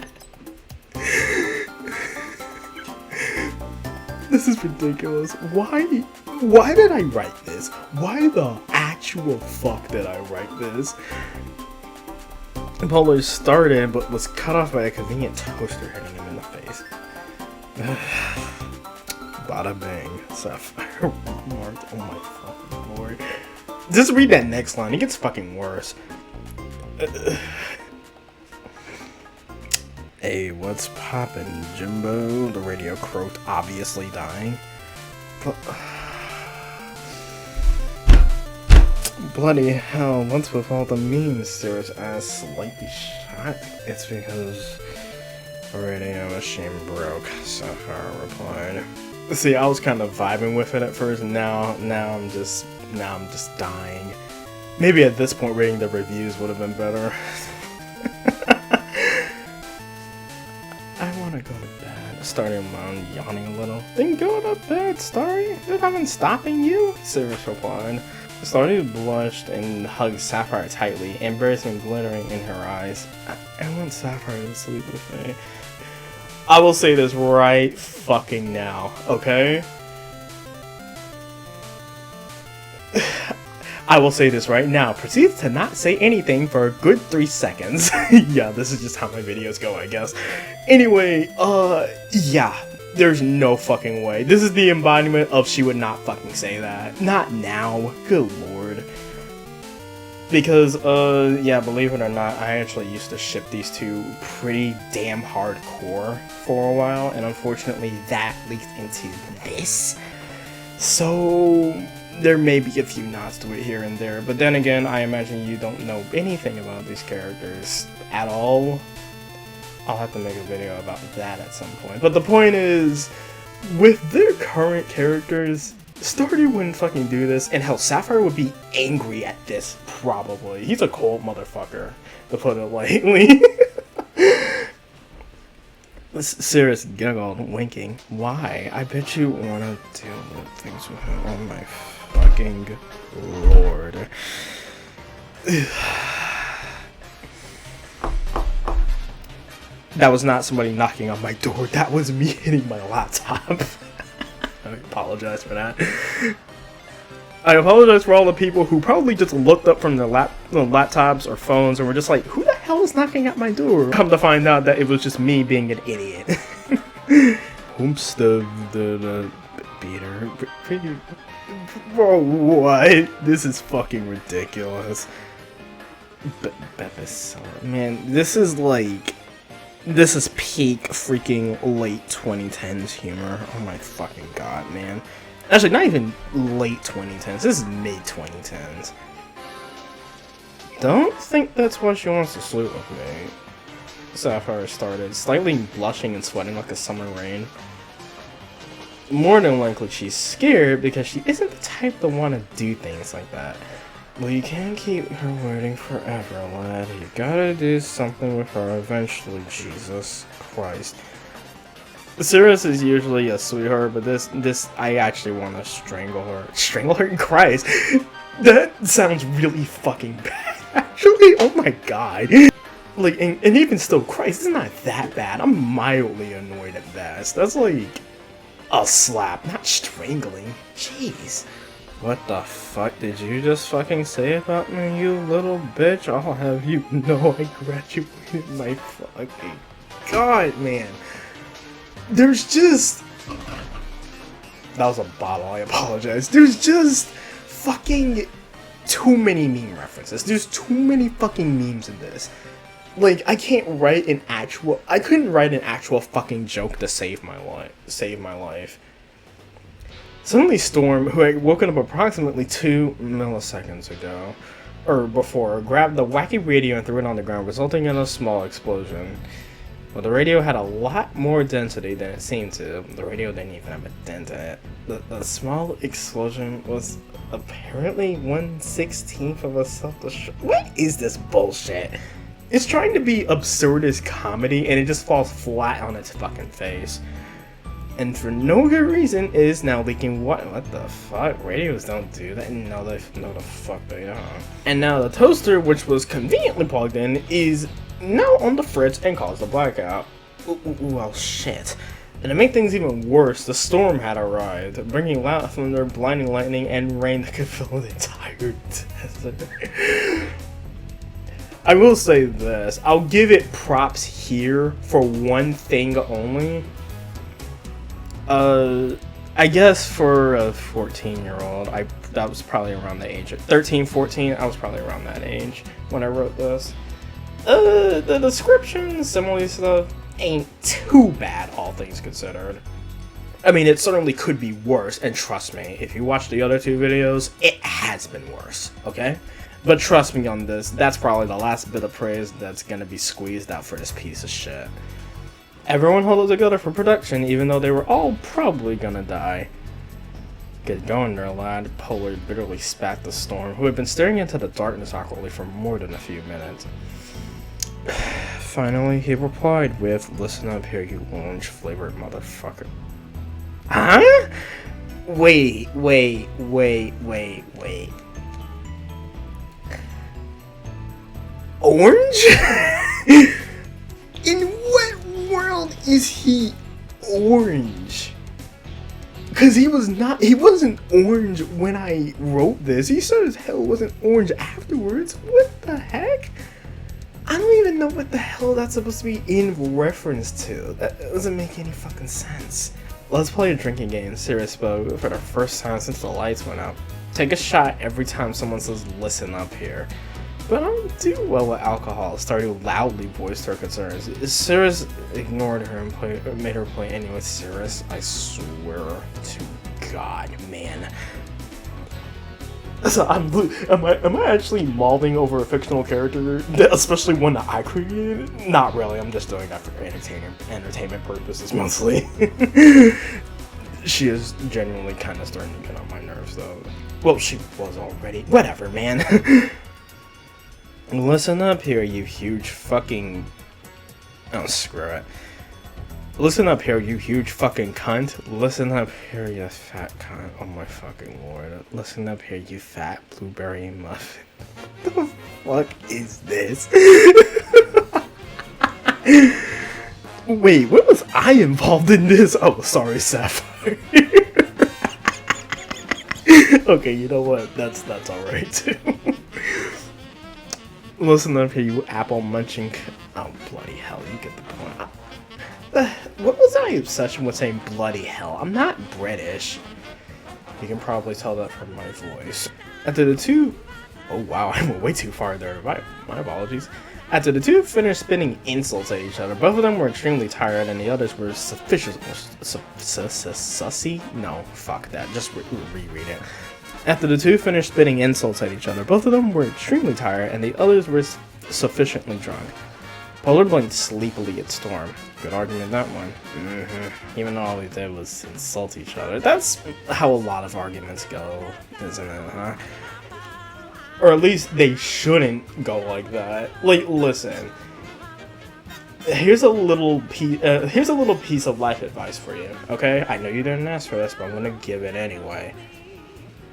This is ridiculous. Why did I write this? Why the actual fuck did I write this? Polo started, but was cut off by a convenient toaster hitting him in the face. Bada bang. Sapphire remarked. Oh my fucking lord. Just read that next line. It gets fucking worse. Hey, what's poppin', Jimbo? The radio croaked, obviously dying. Bloody hell, what's with all the memes? Cirrus asked, slightly shocked. It's because the radio machine broke, Sapphire replied. See, I was kind of vibing with it at first, and now I'm just dying. Maybe at this point reading the reviews would have been better. I want to go to bed. Starting around yawning a little. Then go to bed, Starry. There's nothing stopping you, Cirrus replied. Starry blushed and hugged Sapphire tightly, embarrassment glittering in her eyes. I want Sapphire to sleep with me. I will say this right fucking now, okay? I will say this right now. Proceed to not say anything for a good 3 seconds. Yeah, this is just how my videos go, I guess. Anyway, yeah. There's no fucking way. This is the embodiment of she would not fucking say that. Not now. Good lord. Because, yeah, believe it or not, I actually used to ship these two pretty damn hardcore for a while, and unfortunately that leaked into this. So, there may be a few nods to it here and there, but then again, I imagine you don't know anything about these characters at all. I'll have to make a video about that at some point. But the point is, with their current characters, Starry wouldn't fucking do this, and hell, Sapphire would be angry at this, probably. He's a cold motherfucker, to put it lightly. Cirrus giggled, winking. Why? I bet you want to deal with things with him. Oh my fucking lord. That was not somebody knocking on my door. That was me hitting my laptop. I apologize for that. I apologize for all the people who probably just looked up from their laptops or phones and were just like, who the hell hell is knocking at my door? Come to find out that it was just me being an idiot. Oops, the beater. Bro, what? This is fucking ridiculous. Bad Fics Saga. Man, this is peak freaking late 2010s humor. Oh my fucking god, man. Actually, not even late 2010s. This is mid 2010s. Don't think that's why she wants to sleep with me. Sapphire started, slightly blushing and sweating like a summer rain. More than likely she's scared because she isn't the type to want to do things like that. Well, you can't keep her waiting forever, lad. You gotta do something with her eventually, Jesus Christ. Sirius is usually a sweetheart, but this I actually want to strangle her. Strangle her? Christ! That sounds really fucking bad, actually. Oh my god. Like, and even still, Christ, it's not that bad. I'm mildly annoyed at best. That's like a slap, not strangling. Jeez. What the fuck did you just fucking say about me, you little bitch? I'll have you know I graduated my fucking god, man. There's just... That was a bottle, I apologize. There's just fucking too many meme references. There's too many fucking memes in this. Like, I couldn't write an actual fucking joke to save my life. Suddenly Storm, who had woken up approximately 2 milliseconds ago, or before, grabbed the wacky radio and threw it on the ground, resulting in a small explosion. Well, the radio had a lot more density than it seemed to. The radio didn't even have a dent in it. The small explosion was apparently 1/16 of a self-destruct. What is this bullshit? It's trying to be absurdist comedy, and it just falls flat on its fucking face. And for no good reason, is now leaking what the fuck? Radios don't do that. No, the fuck they don't. And now the toaster, which was conveniently plugged in, is now on the fritz and caused a blackout. Well, shit. And to make things even worse, the storm had arrived, bringing loud thunder, blinding lightning, and rain that could fill the entire desert. I will say this, I'll give it props here for one thing only. I guess for a 14-year-old, that was probably around the age of 13, 14, I was probably around that age when I wrote this. The description, similar stuff, ain't too bad, all things considered. I mean, it certainly could be worse, and trust me, if you watch the other two videos, it has been worse, okay? But trust me on this, that's probably the last bit of praise that's gonna be squeezed out for this piece of shit. Everyone held it together for production, even though they were all probably gonna die. Get going there, lad. Polar bitterly spat the Storm, who had been staring into the darkness awkwardly for more than a few minutes. Finally, he replied with, "Listen up here, you orange-flavored motherfucker." Huh? Wait. Orange? In what world is he orange? Cause he wasn't orange when I wrote this. He sure as hell wasn't orange afterwards. What the heck? I don't even know what the hell that's supposed to be in reference to. That doesn't make any fucking sense. Let's play a drinking game. Sirius spoke for the first time since the lights went out. Take a shot every time someone says "listen up here." But I don't do well with alcohol. Started loudly voiced her concerns. Sirius ignored her and made her play anyway. Sirius, I swear to God, man. So am I actually mauling over a fictional character, especially one that I created? Not really. I'm just doing that for entertainment purposes mostly. She is genuinely kind of starting to get on my nerves, though. Well, she was already. Whatever, man. Listen up here, you huge fucking... Oh, screw it. Listen up here, you huge fucking cunt. Listen up here, you fat cunt. Oh my fucking lord. Listen up here, you fat blueberry muffin. What the fuck is this? Wait, when was I involved in this? Oh, sorry, Sapphire. Okay, you know what? That's alright too. Listen up here, you apple munching. Oh, bloody hell, you get the point. What was my obsession with saying bloody hell? I'm not British. You can probably tell that from my voice. After the two... Oh wow, I went way too far there. My apologies. After the two finished spitting insults at each other, both of them were extremely tired and the others were sufficiently... Sussy? No, fuck that. Just reread it. After the two finished spitting insults at each other, both of them were extremely tired and the others were sufficiently drunk. Polar blinked sleepily at Storm. Good argument, that one. Even though all we did was insult each other. That's how a lot of arguments go, isn't it, huh? Or at least they shouldn't go like that. Like, listen. Here's a little piece of life advice for you, okay? I know you didn't ask for this, but I'm gonna give it anyway.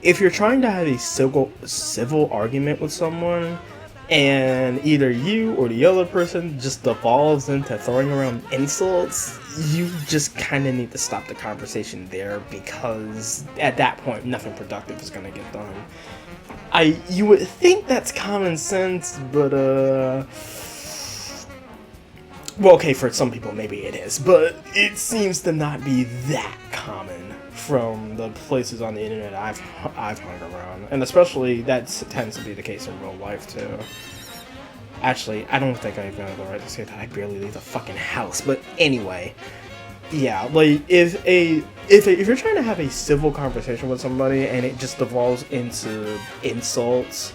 If you're trying to have a civil argument with someone, and either you or the other person just devolves into throwing around insults, you just kind of need to stop the conversation there, because at that point, nothing productive is gonna get done. You would think that's common sense, but, well, okay, for some people, maybe it is, but it seems to not be that common from the places on the internet I've hung around. And especially, that tends to be the case in real life, too. Actually, I don't think I even have the right to say that. I barely leave the fucking house, but anyway. Yeah, like, if you're trying to have a civil conversation with somebody and it just devolves into insults,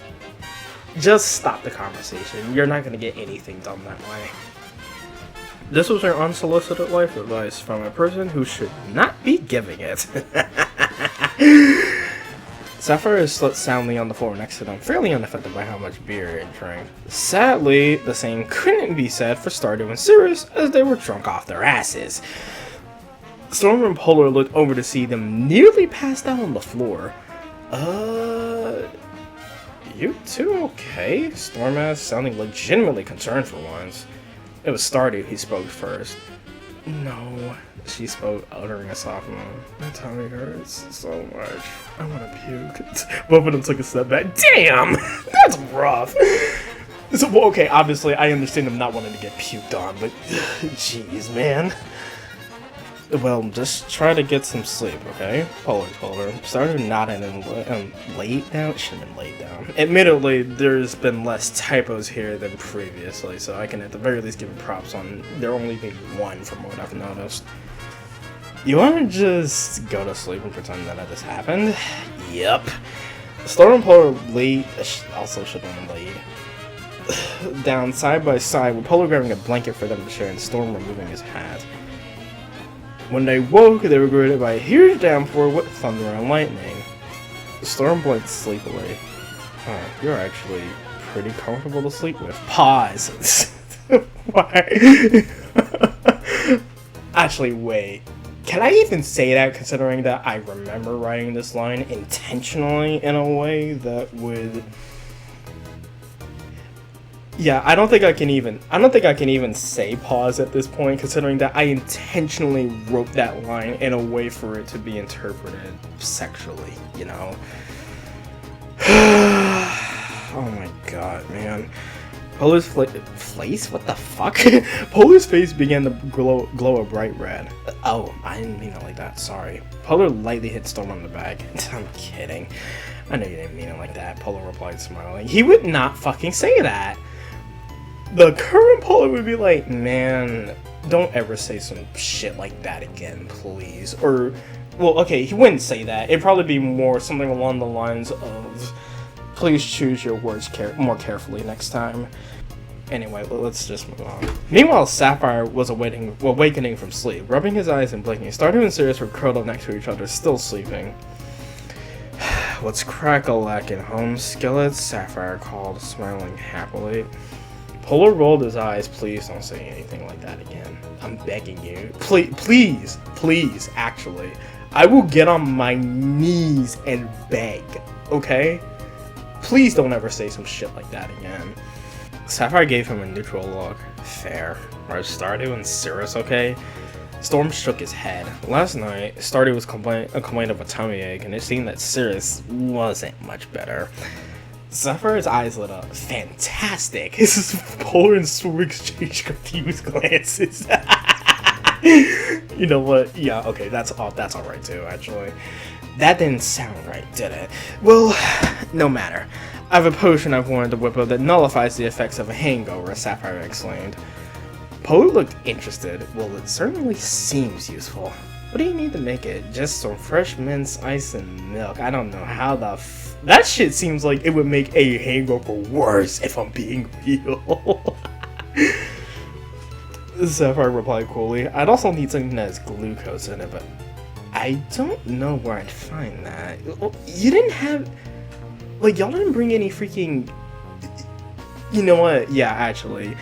just stop the conversation. You're not gonna get anything done that way. This was your unsolicited life advice from a person who should not be giving it. Sapphire slept soundly on the floor next to them, fairly unaffected by how much beer it drank. Sadly, the same couldn't be said for Stardew and Cirrus, as they were drunk off their asses. Storm and Polar looked over to see them nearly passed out on the floor. You two okay? Storm asked, sounding legitimately concerned for once. It was Stardew who spoke first. No, she spoke, uttering a soft moan. My tummy hurts so much. I want to puke. Both of them took a step back. Damn! That's rough! So, well, okay, obviously, I understand them not wanting to get puked on, but jeez, man. Well, just try to get some sleep, okay? Polar told her. Started nodding and laid down? Should have been laid down. Admittedly, there's been less typos here than previously, so I can at the very least give him props on there only being one from what I've noticed. You want to just go to sleep and pretend that this happened? Yep. Storm and Polar laid, also should have been laid down side by side, with Polar grabbing a blanket for them to share and Storm removing his hat. When they woke, they were greeted by a huge downpour with thunder and lightning. Storm blinked sleepily. Oh, you're actually pretty comfortable to sleep with. Pause. Why? Actually, wait. Can I even say that, considering that I remember writing this line intentionally in a way that would... Yeah, I don't think I can even say pause at this point, considering that I intentionally wrote that line in a way for it to be interpreted sexually, you know? Oh my god, man. Polar's face? What the fuck? Polar's face began to glow a bright red. Oh, I didn't mean it like that, sorry. Polar lightly hit Storm on the back. I'm kidding. I know you didn't mean it like that, Polar replied, smiling. He would not fucking say that! The current Polar would be like, man, don't ever say some shit like that again, please. Or, well, okay, he wouldn't say that. It'd probably be more something along the lines of, please choose your words more carefully next time. Anyway, let's just move on. Meanwhile, Sapphire was awakening from sleep, rubbing his eyes and blinking. Stardew and Cirrus were curled up next to each other, still sleeping. What's crack-a-lackin', home skillet? Sapphire called, smiling happily. Polar rolled his eyes. Please don't say anything like that again. I'm begging you. Please, actually. I will get on my knees and beg, okay? Please don't ever say some shit like that again. Sapphire gave him a neutral look. Fair. Are Stardew and Cirrus okay? Storm shook his head. Last night, Stardew was complaining of a tummy ache, and it seemed that Cirrus wasn't much better. Sapphire's eyes lit up. Fantastic. This is Polar and Storm exchange confused glances. You know what? Yeah, okay, that's alright too, actually. That didn't sound right, did it? Well, no matter. I have a potion I've wanted to whip up that nullifies the effects of a hangover, Sapphire exclaimed. Poe looked interested. Well, it certainly seems useful. What do you need to make it? Just some fresh mince, ice, and milk. I don't know how that shit seems like it would make a hangover worse, if I'm being real. Sapphire replied coolly. I'd also need something that has glucose in it, but I don't know where I'd find that. You didn't have... Like, y'all didn't bring any freaking... You know what? Yeah, actually.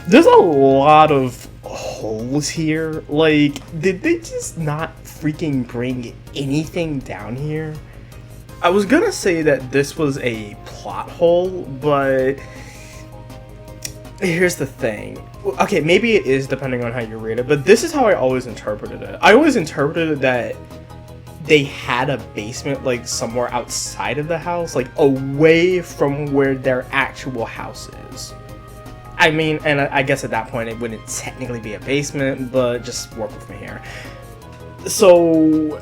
There's a lot of holes here. Like, did they just not freaking bring anything down here? I was gonna say that this was a plot hole, but... Here's the thing. Okay, maybe it is depending on how you read it, but this is how I always interpreted it. I always interpreted that they had a basement, like, somewhere outside of the house, like, away from where their actual house is. I mean, and I guess at that point it wouldn't technically be a basement, but just work with me here. So,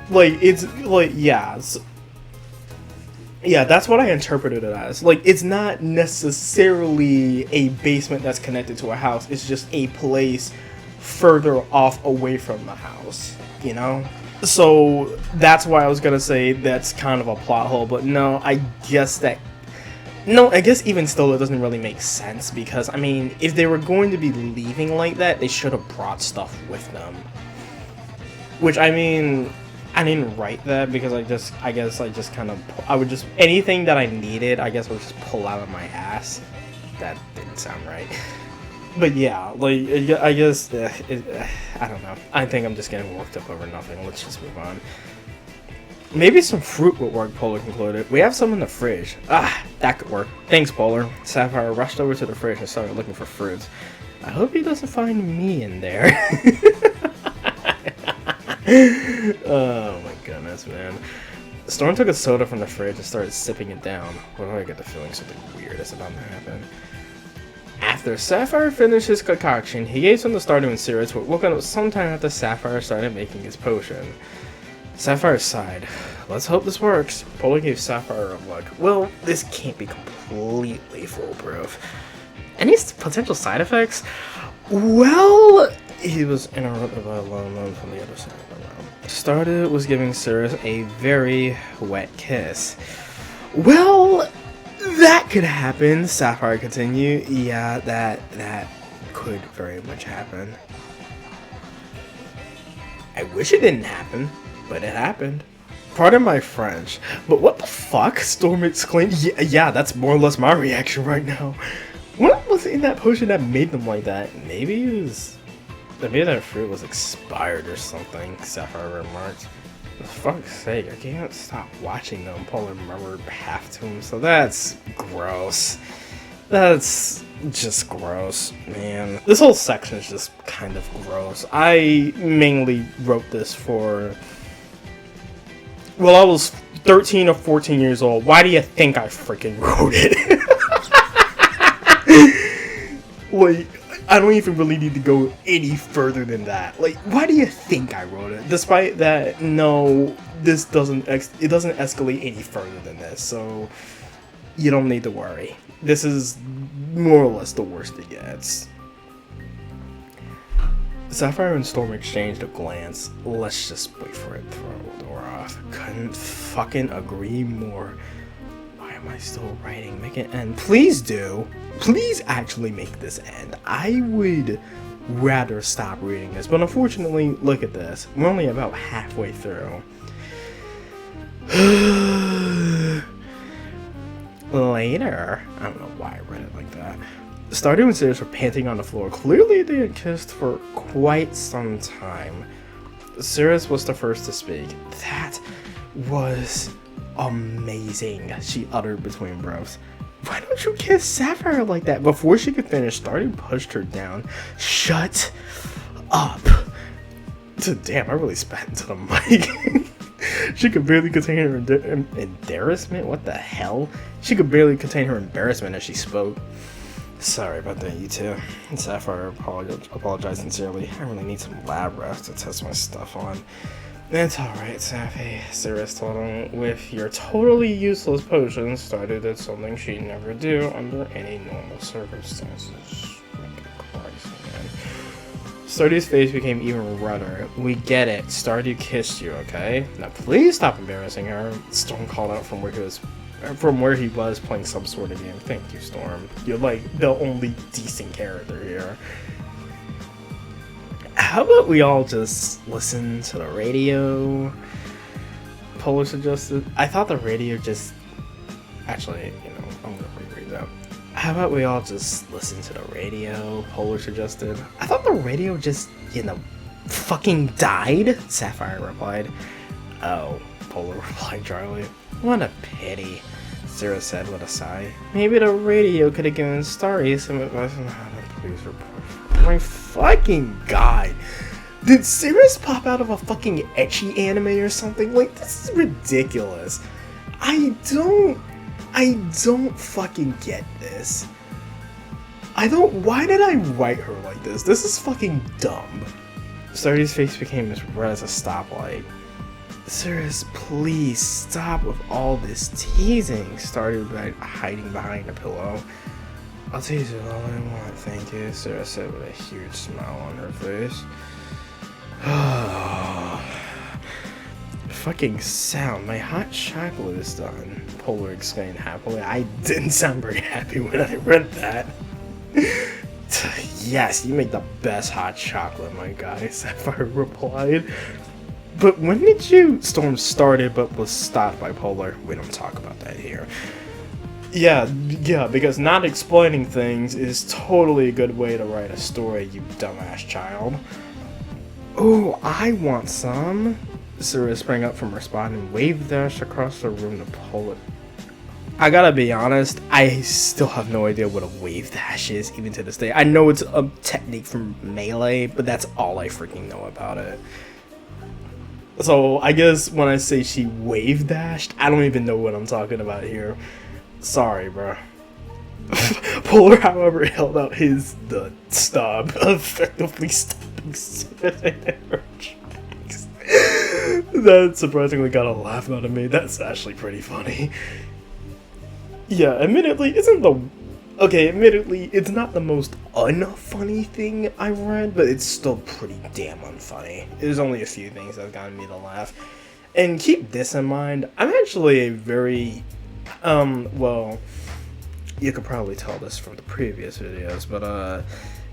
like, it's, like, yeah. Yeah, that's what I interpreted it as. Like, it's not necessarily a basement that's connected to a house. It's just a place further off away from the house, you know? So, that's why I was gonna say that's kind of a plot hole, but no, I guess even still it doesn't really make sense, because, I mean, if they were going to be leaving like that, they should have brought stuff with them. Which, I mean... I didn't write that because I would just, anything that I needed, I guess I would just pull out of my ass. That didn't sound right. But yeah, like, I guess, I don't know. I think I'm just getting worked up over nothing. Let's just move on. Maybe some fruit would work, Polar concluded. We have some in the fridge. Ah, that could work. Thanks, Polar. Sapphire rushed over to the fridge and started looking for fruits. I hope he doesn't find me in there. Oh my goodness, man. Storm took a soda from the fridge and started sipping it down. Why do I get the feeling something weird is about to happen? After Sapphire finished his concoction, he gave some to Stardew and Sirius, but woke up sometime after Sapphire started making his potion. Sapphire sighed. Let's hope this works. Polar gave Sapphire a look. Well, this can't be completely foolproof. Any potential side effects? Well... He was interrupted by a loud moan from the other side of the room. Stardew was giving Sirius a very wet kiss. Well, that could happen, Sapphire continued. Yeah, that could very much happen. I wish it didn't happen, but it happened. Pardon my French, but what the fuck? Storm exclaimed. Yeah, that's more or less my reaction right now. What was in that potion that made them like that? Maybe that fruit was expired or something, Sapphire remarked. For fuck's sake, I can't stop watching them. Polar murmured half to him, so that's gross. That's just gross, man. This whole section is just kind of gross. I mainly wrote this for... Well, I was 13 or 14 years old. Why do you think I freaking wrote it? Like... I don't even really need to go any further than that. Like, why do you think I wrote it? Despite that, no, this doesn't escalate any further than this, so you don't need to worry. This is more or less the worst it gets. Sapphire and Storm exchanged a glance. Let's just wait for it to throw the door off. Couldn't fucking agree more. Why am I still writing? Make it end. Please do. Please actually make this end. I would rather stop reading this, but unfortunately, look at this. We're only about halfway through. Later. I don't know why I read it like that. Stardew and Sirius were panting on the floor. Clearly, they had kissed for quite some time. Sirius was the first to speak. That was amazing, she uttered between breaths. Why don't you kiss Sapphire like that? Before she could finish, Stardew pushed her down. Shut up. Damn, I really spat into the mic. She could barely contain her embarrassment. What the hell? She could barely contain her embarrassment as she spoke. Sorry about that, you two. Sapphire apologize sincerely. I really need some lab rats to test my stuff on. It's alright, Sappy, Sirius told him. With your totally useless potions, started at something she'd never do under any normal circumstances. Christ, man. Stardew's face became even redder. We get it. Stardew kissed you, okay? Now please stop embarrassing her. Storm called out from where he was playing some sort of game. Thank you, Storm. You're like the only decent character here. How about we all just listen to the radio? Polar suggested. I thought the radio just... Actually, I'm gonna reread that. How about we all just listen to the radio? Polar suggested. I thought the radio just, fucking died? Sapphire replied. Oh, Polar replied dryly. What a pity, Sarah said with a sigh. Maybe the radio could have given Starry some advice on how to please report. My fucking god. Did Sirius pop out of a fucking ecchi anime or something? Like, this is ridiculous. I don't fucking get this. Why did I write her like this? This is fucking dumb. Stardy's face became as red as a stoplight. Sirius, please stop with all this teasing. Stardy was hiding behind a pillow. I'll tease you all I want, thank you, Sarah said with a huge smile on her face. Fucking sound, my hot chocolate is done, Polar exclaimed happily. I didn't sound very happy when I read that. Yes, you make the best hot chocolate, my guy, Sapphire replied. But when did you? Storm started but was stopped by Polar. We don't talk about that here. Yeah, because not explaining things is totally a good way to write a story, you dumbass child. Ooh, I want some. Sarah sprang up from her spot and wave dashed across the room to Polar. I gotta be honest, I still have no idea what a wave dash is, even to this day. I know it's a technique from Melee, but that's all I freaking know about it. So I guess when I say she wave dashed, I don't even know what I'm talking about here. Sorry, bro. Polar, however, held out the stub, effectively stopping spitting in her tracks. That surprisingly got a laugh out of me. That's actually pretty funny. Yeah, admittedly, it's not the most unfunny thing I've read, but it's still pretty damn unfunny. There's only a few things that have gotten me to laugh. And keep this in mind, I'm actually a very... well, you could probably tell this from the previous videos, but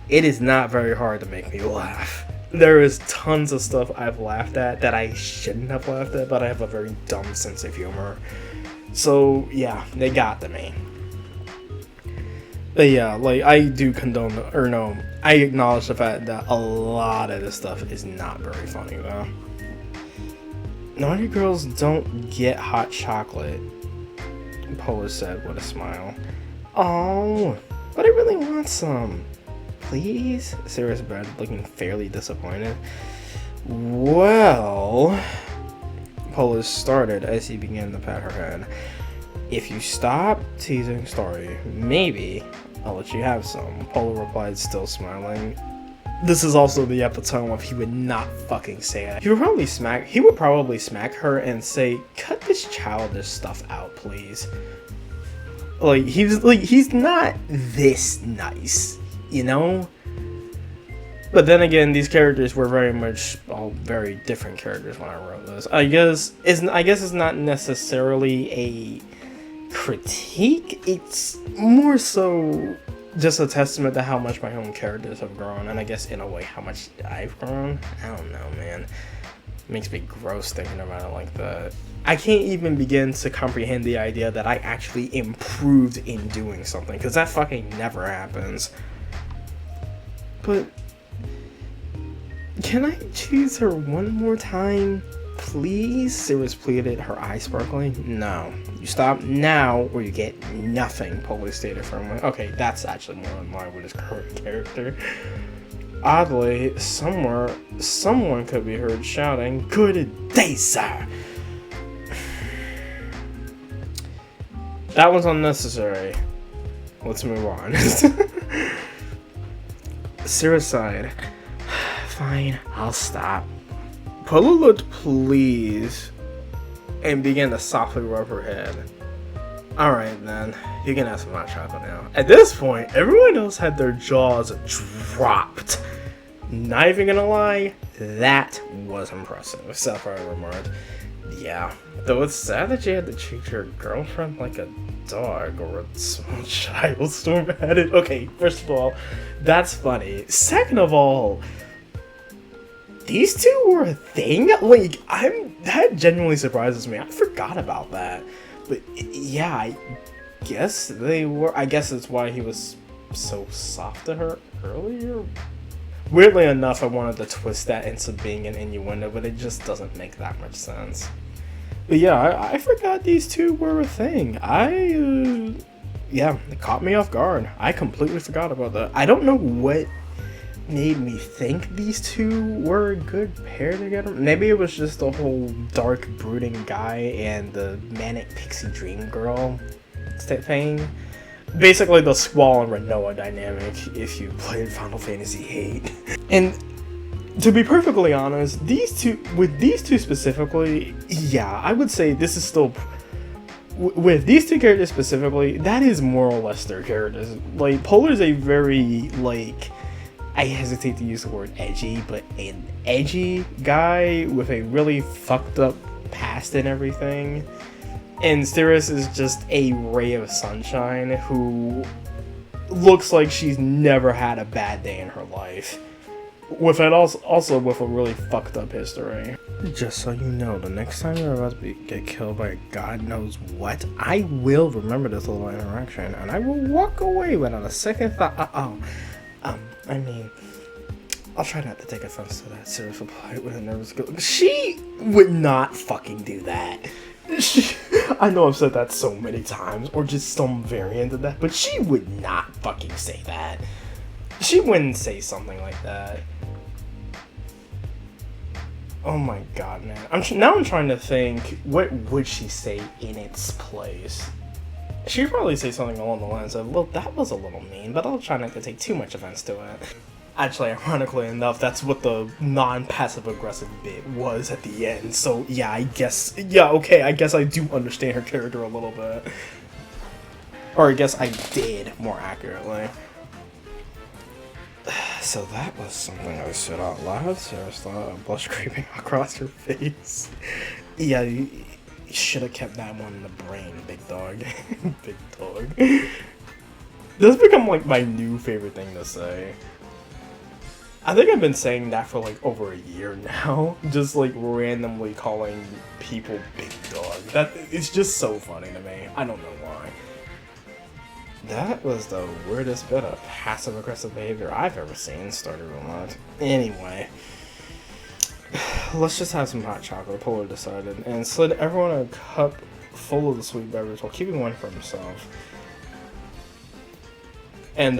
it is not very hard to make me laugh. There is tons of stuff I've laughed at that I shouldn't have laughed at, but I have a very dumb sense of humor. So yeah, they got to me. But yeah, like, I do condone, I acknowledge the fact that a lot of this stuff is not very funny though. Naughty girls don't get hot chocolate, Polar said with a smile. Oh, but I really want some. Please? Sirius begged, looking fairly disappointed. Well, Polar started as he began to pat her head. If you stop teasing Starry, maybe I'll let you have some, Polar replied, still smiling. This is also the epitome of he would not fucking say that. He would probably smack her and say, cut this childish stuff out, please. Like, he's not this nice, But then again, these characters were very much all very different characters when I wrote this. I guess it's not necessarily a critique. It's more so just a testament to how much my own characters have grown, and I guess in a way how much I've grown. I don't know, man. It makes me gross thinking about it like that. I can't even begin to comprehend the idea that I actually improved in doing something, because that fucking never happens. But can I choose her one more time, please? Sirius pleaded, her eyes sparkling. No, you stop now or you get nothing, Polar stated firmly. Okay, that's actually more in line with his current character. Oddly, someone could be heard shouting, "Good day, sir!" That was unnecessary. Let's move on. Suicide. Fine, I'll stop. Polo looked pleased and began to softly rub her head. Alright then, you can have some hot chocolate now. At this point, everyone else had their jaws dropped. Not even gonna lie, that was impressive, Sapphire remarked. Yeah, though it's sad that you had to treat your girlfriend like a dog or a small child, Storm added. Okay, first of all, that's funny. Second of all, these two were a thing? Like, that genuinely surprises me. I forgot about that. But yeah, I guess they were. I guess that's why he was so soft to her earlier. Weirdly enough, I wanted to twist that into being an innuendo, but it just doesn't make that much sense. But yeah, I forgot these two were a thing. Yeah, it caught me off guard. I completely forgot about that. I don't know what made me think these two were a good pair together. Maybe it was just the whole dark, brooding guy and the manic pixie dream girl thing. Basically the Squall and Renoa dynamic if you played Final Fantasy VIII. And to be perfectly honest, these two specifically, yeah, I would say this is still, with these two characters specifically, that is more or less their characters. Like, Polar's a very, like, I hesitate to use the word edgy, but an edgy guy with a really fucked up past and everything. And Styris is just a ray of sunshine who looks like she's never had a bad day in her life. With it also with a really fucked up history. Just so you know, the next time you're about to get killed by God knows what, I will remember this little interaction and I will walk away without a second thought. I mean, I'll try not to take offense to that. Styris replied with a nervous go. She would not fucking do that. I know I've said that so many times, or just some variant of that, but she would not fucking say that. She wouldn't say something like that. Oh my god, man. I'm trying to think, what would she say in its place? She'd probably say something along the lines of, well, that was a little mean, but I'll try not to take too much offense to it. Actually, ironically enough, that's what the non-passive aggressive bit was at the end. So yeah, I guess I do understand her character a little bit. Or I guess I did, more accurately. So that was something I said out loud. Sarah saw a blush creeping across her face. Yeah, you should have kept that one in the brain, big dog. Big dog. This has become like my new favorite thing to say. I think I've been saying that for like over a year now. Just like randomly calling people big dog. It's just so funny to me. I don't know why. That was the weirdest bit of passive aggressive behavior I've ever seen in Stardew Valley. Anyway, let's just have some hot chocolate, Polar decided, and slid everyone a cup full of the sweet beverage while keeping one for himself. And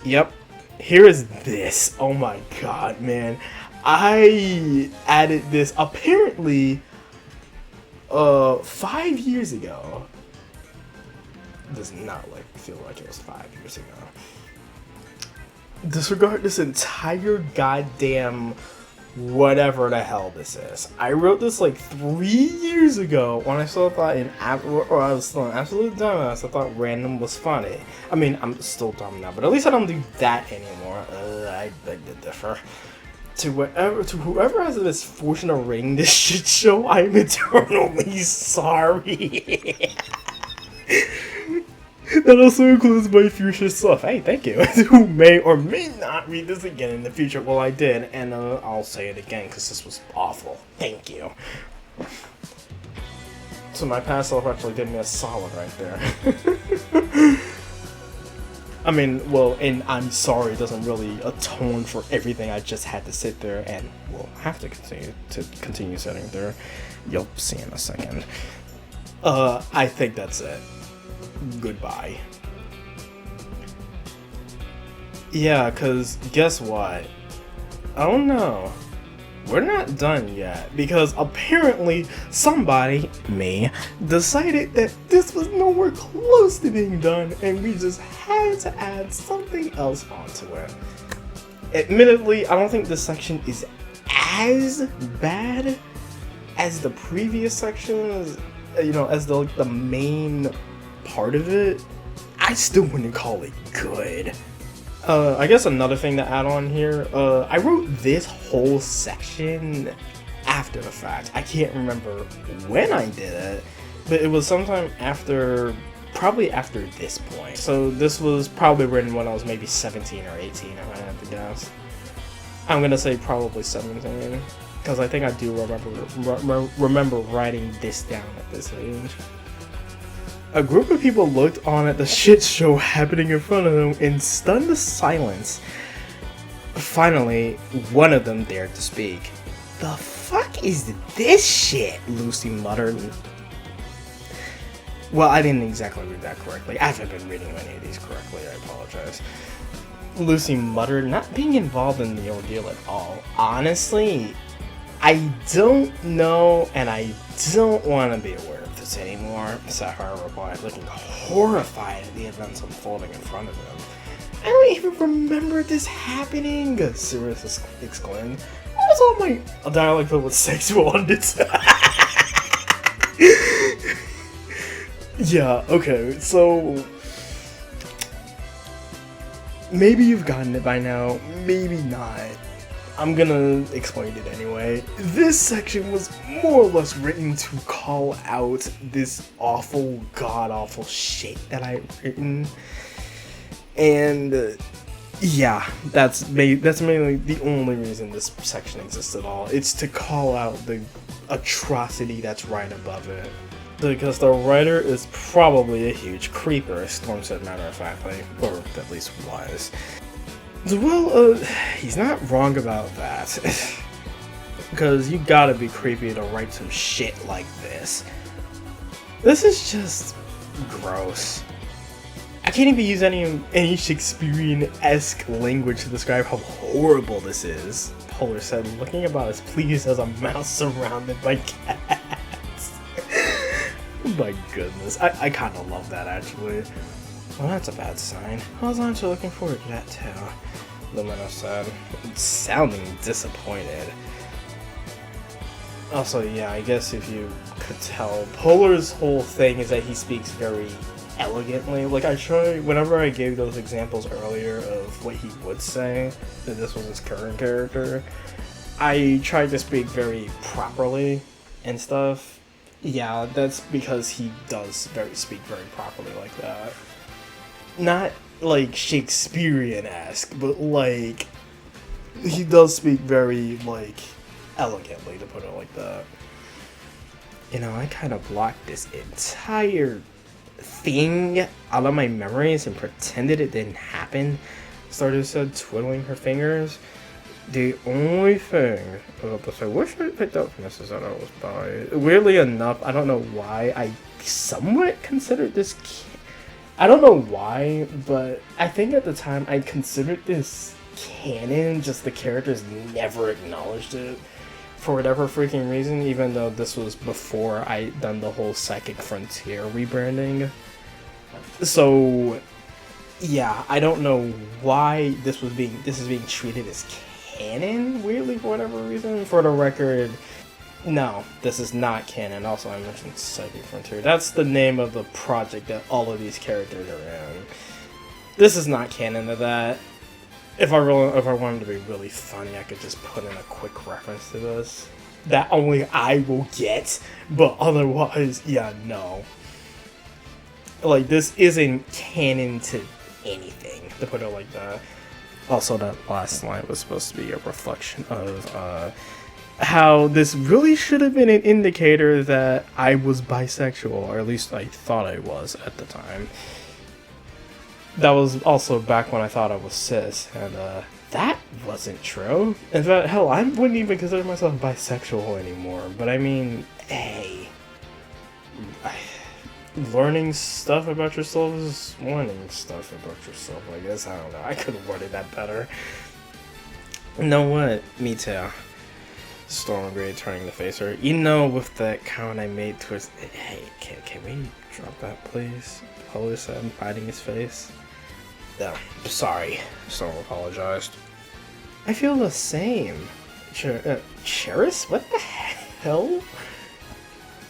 yep, here is this. Oh my god, man. I added this apparently 5 years ago. Does not feel like it was 5 years ago. Disregard this entire goddamn whatever the hell this is. I wrote this like 3 years ago when I still thought I was still an absolute dumbass. I thought random was funny. I mean, I'm still dumb now, but at least I don't do that anymore. I beg to differ. To whoever has the misfortune of rating this shit show, I am eternally sorry. That also includes my future self. Hey, thank you. Who may or may not read this again in the future. Well, I did, and I'll say it again because this was awful. Thank you. So my past self actually did me a solid right there. I mean, well, and I'm sorry doesn't really atone for everything I just had to sit there and will have to continue sitting there. You'll see in a second. I think that's it. Goodbye. Yeah, cause guess what? Oh no. we're not done yet, because apparently somebody, me, decided that this was nowhere close to being done, and we just had to add something else onto it. Admittedly, I don't think this section is as bad as the previous sections, as the main part of it. I still wouldn't call it good. I guess another thing to add on here, I wrote this whole section after the fact. I can't remember when I did it, but it was sometime probably after this point. So this was probably written when I was maybe 17 or 18, if I had to guess. I'm gonna say probably 17, because I think I do remember writing this down at this age. A group of people looked on at the shit show happening in front of them in stunned silence. Finally, one of them dared to speak. "The fuck is this shit?" Lucy muttered. Well, I didn't exactly read that correctly. I haven't been reading any of these correctly, I apologize. Lucy muttered, not being involved in the ordeal at all. "Honestly, I don't know, and I don't want to be aware of this anymore," Sapphire replied, looking horrified at the events unfolding in front of him. "I don't even remember this happening," Sirius exclaimed. "What was all my dialogue filled with sexual undertones?" Yeah, okay, so maybe you've gotten it by now, maybe not. I'm gonna explain it anyway. This section was more or less written to call out this awful, god-awful shit that I've written. And yeah, that's mainly the only reason this section exists at all. It's to call out the atrocity that's right above it. Because the writer is probably a huge creeper, Storm said matter-of-factly, or at least was. Well, he's not wrong about that. Because you gotta be creepy to write some shit like this. This is just gross. I can't even use any Shakespearean-esque language to describe how horrible this is, Polar said, looking about as pleased as a mouse surrounded by cats. Oh my goodness, I kind of love that actually. Well, that's a bad sign. I was actually looking forward to that too, Lumina said, sounding disappointed. Also, yeah, I guess if you could tell, Polar's whole thing is that he speaks very elegantly. Like, whenever I gave those examples earlier of what he would say, that this was his current character, I tried to speak very properly and stuff. Yeah, that's because he does speak very properly like that. Not like Shakespearean-esque, but like he does speak very like elegantly, to put it like that. You know, I kind of blocked this entire thing out of my memories and pretended it didn't happen, Stardust said, twiddling her fingers. The only thing I was about to say, wish I picked up Mrs. that I was by. Weirdly enough, I don't know why, I somewhat considered this I don't know why, but I think at the time I considered this canon, just the characters never acknowledged it for whatever freaking reason, even though this was before I done the whole Psychic Frontier rebranding. So yeah, I don't know why this is being treated as canon, weirdly, for whatever reason. For the record, no, this is not canon. Also, I mentioned Psychic Frontier. That's the name of the project that all of these characters are in. This is not canon to that. If I wanted to be really funny, I could just put in a quick reference to this that only I will get, but otherwise, yeah, no. Like, this isn't canon to anything, to put it like that. Also, that last line was supposed to be a reflection of how this really should have been an indicator that I was bisexual, or at least I thought I was at the time. That was also back when I thought I was cis, and that wasn't true. In fact, hell, I wouldn't even consider myself bisexual anymore, but I mean, hey, learning stuff about yourself is learning stuff about yourself, I guess. I don't know, I could have worded that better. You know what? Me too. Storm agreed, turning to face her. You know, with that comment I made towards... Hey, can we drop that, please? Polar said, hiding his face. No, sorry. Storm apologized. I feel the same. Cheris? What the hell?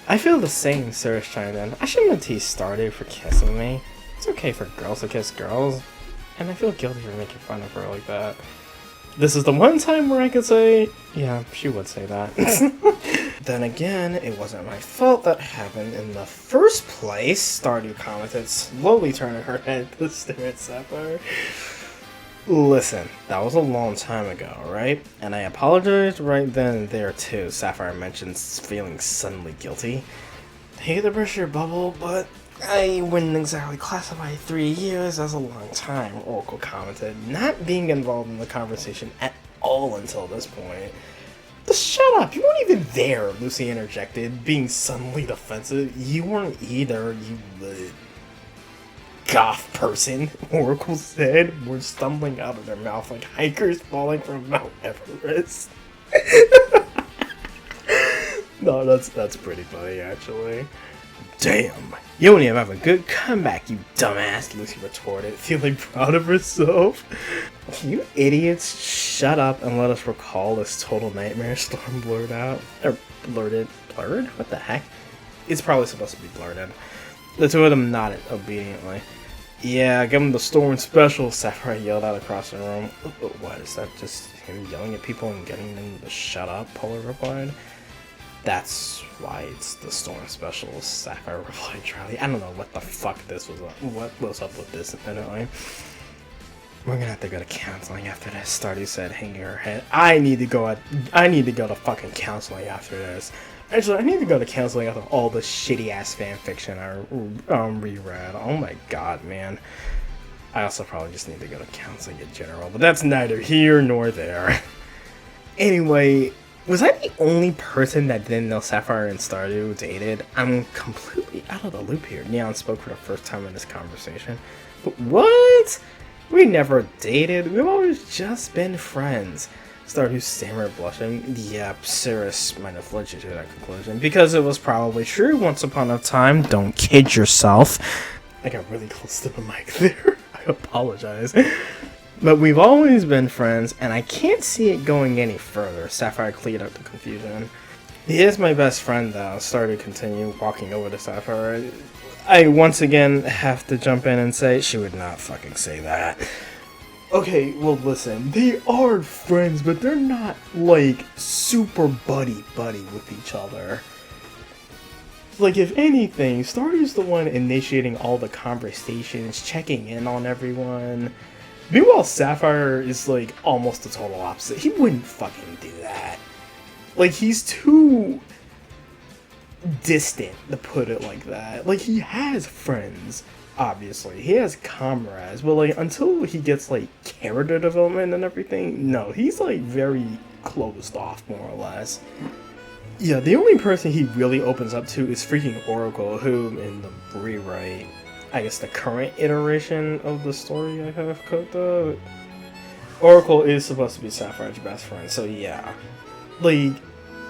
I feel the same, Cirrus chimed in. I shouldn't have teased Stardew for kissing me. It's okay for girls to kiss girls. And I feel guilty for making fun of her like that. This is the one time where I could say, yeah, she would say that. Then again, it wasn't my fault that happened in the first place, Stardew commented, slowly turning her head to stare at Sapphire. Listen, that was a long time ago, right? And I apologized right then and there too, Sapphire mentioned feeling suddenly guilty. Hate to burst your bubble, but I wouldn't exactly classify 3 years as a long time, Oracle commented, not being involved in the conversation at all until this point. Just shut up, you weren't even there, Lucy interjected, being suddenly defensive. You weren't either, you goth person, Oracle said, words stumbling out of their mouth like hikers falling from Mount Everest. No, that's pretty funny, actually. Damn, you don't even have a good comeback, you dumbass, Lucy retorted, feeling proud of herself. You idiots, shut up and let us recall this total nightmare, Storm blurred out. Or blurted? Blurred? What the heck? It's probably supposed to be blurted. The two of them nodded obediently. Yeah, give him the Storm special, Sapphire yelled out across the room. What, is that just him yelling at people and getting them to shut up, Polar replied. That's why it's the Storm special, Sapphire replied dryly. I don't know what the fuck this was. What was up with this, anyway. We're gonna have to go to counseling after this, Stardew said, hanging her head. I need to go to fucking counseling after this. Actually, I need to go to counseling after all the shitty ass fanfiction I reread. Oh my god, man. I also probably just need to go to counseling in general, but that's neither here nor there. Anyway, was I the only person that didn't know Sapphire and Stardew dated? I'm completely out of the loop here. Neon spoke for the first time in this conversation. But what? We never dated. We've always just been friends. Stardew stammered, blushing. Yep, Cirrus might have led you to that conclusion. Because it was probably true once upon a time. Don't kid yourself. I got really close to the mic there. I apologize. But we've always been friends, and I can't see it going any further. Sapphire cleared up the confusion. He is my best friend, though, Stardew continued, walking over to Sapphire. I once again have to jump in and say, she would not fucking say that. Okay, well listen, they are friends, but they're not, like, super buddy-buddy with each other. Like, if anything, Stardew's the one initiating all the conversations, checking in on everyone. Meanwhile, Sapphire is, like, almost the total opposite. He wouldn't fucking do that. Like, he's too distant, to put it like that. Like, he has friends, obviously. He has comrades, but, like, until he gets, like, character development and everything, no, he's, like, very closed off, more or less. Yeah, the only person he really opens up to is freaking Oracle, who, in the rewrite, I guess the current iteration of the story I have cooked up, Oracle is supposed to be Sapphire's best friend, so yeah. Like,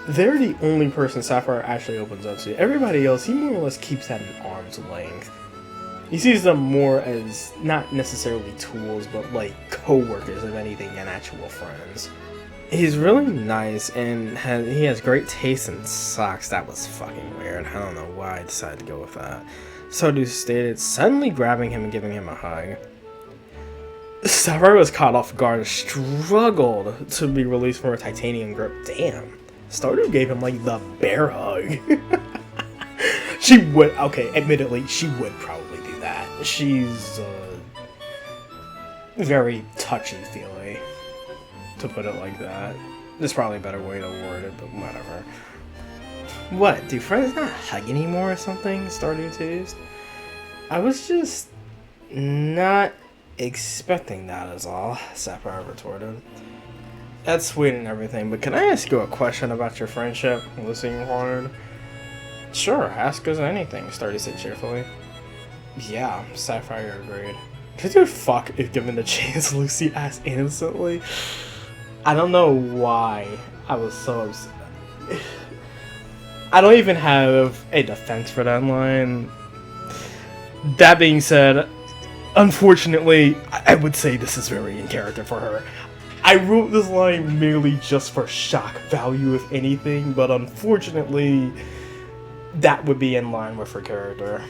they're the only person Sapphire actually opens up to. Everybody else, he more or less keeps at an arm's length. He sees them more as, not necessarily tools, but like co-workers, if anything, than actual friends. He's really nice, and he has great taste in socks. That was fucking weird. I don't know why I decided to go with that. Stardew stated, suddenly grabbing him and giving him a hug. Sapphire was caught off guard and struggled to be released from her titanium grip. Damn. Stardew gave him, like, the bear hug. She would, okay, admittedly, she would probably do that. She's, very touchy-feely, to put it like that. There's probably a better way to word it, but whatever. What, do friends not hug anymore or something? Stardew teased. I was just not expecting that is all, Sapphire retorted. That's sweet and everything, but can I ask you a question about your friendship? Lucy inquired. Sure, ask us anything, Stardew said cheerfully. Yeah, Sapphire agreed. Could you fuck if given the chance? Lucy asked innocently. I don't know why I was so I don't even have a defense for that line. That being said, unfortunately, I would say this is very in character for her. I wrote this line merely just for shock value, if anything, but unfortunately, that would be in line with her character.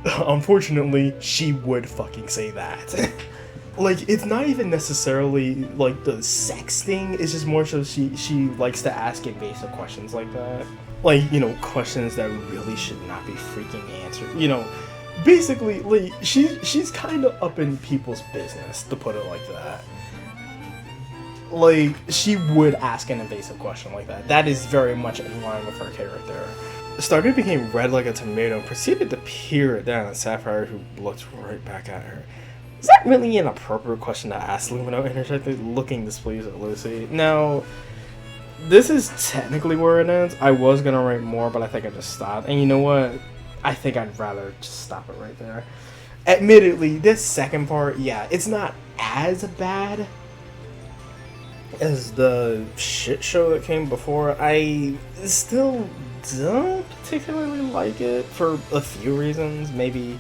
Unfortunately, she would fucking say that. Like, it's not even necessarily, like, the sex thing, it's just more so she likes to ask invasive questions like that. Like, you know, questions that really should not be freaking answered. You know, basically, like, she's kind of up in people's business, to put it like that. Like, she would ask an invasive question like that. That is very much in line with her character. Started became red like a tomato and proceeded to peer down at Sapphire, who looked right back at her. Is that really an appropriate question to ask? Lumino interjected, looking displeased at Lucy. Now, this is technically where it ends. I was gonna write more, but I think I just stopped. And you know what? I think I'd rather just stop it right there. Admittedly, this second part, yeah, it's not as bad as the shit show that came before. I still don't particularly like it for a few reasons. Maybe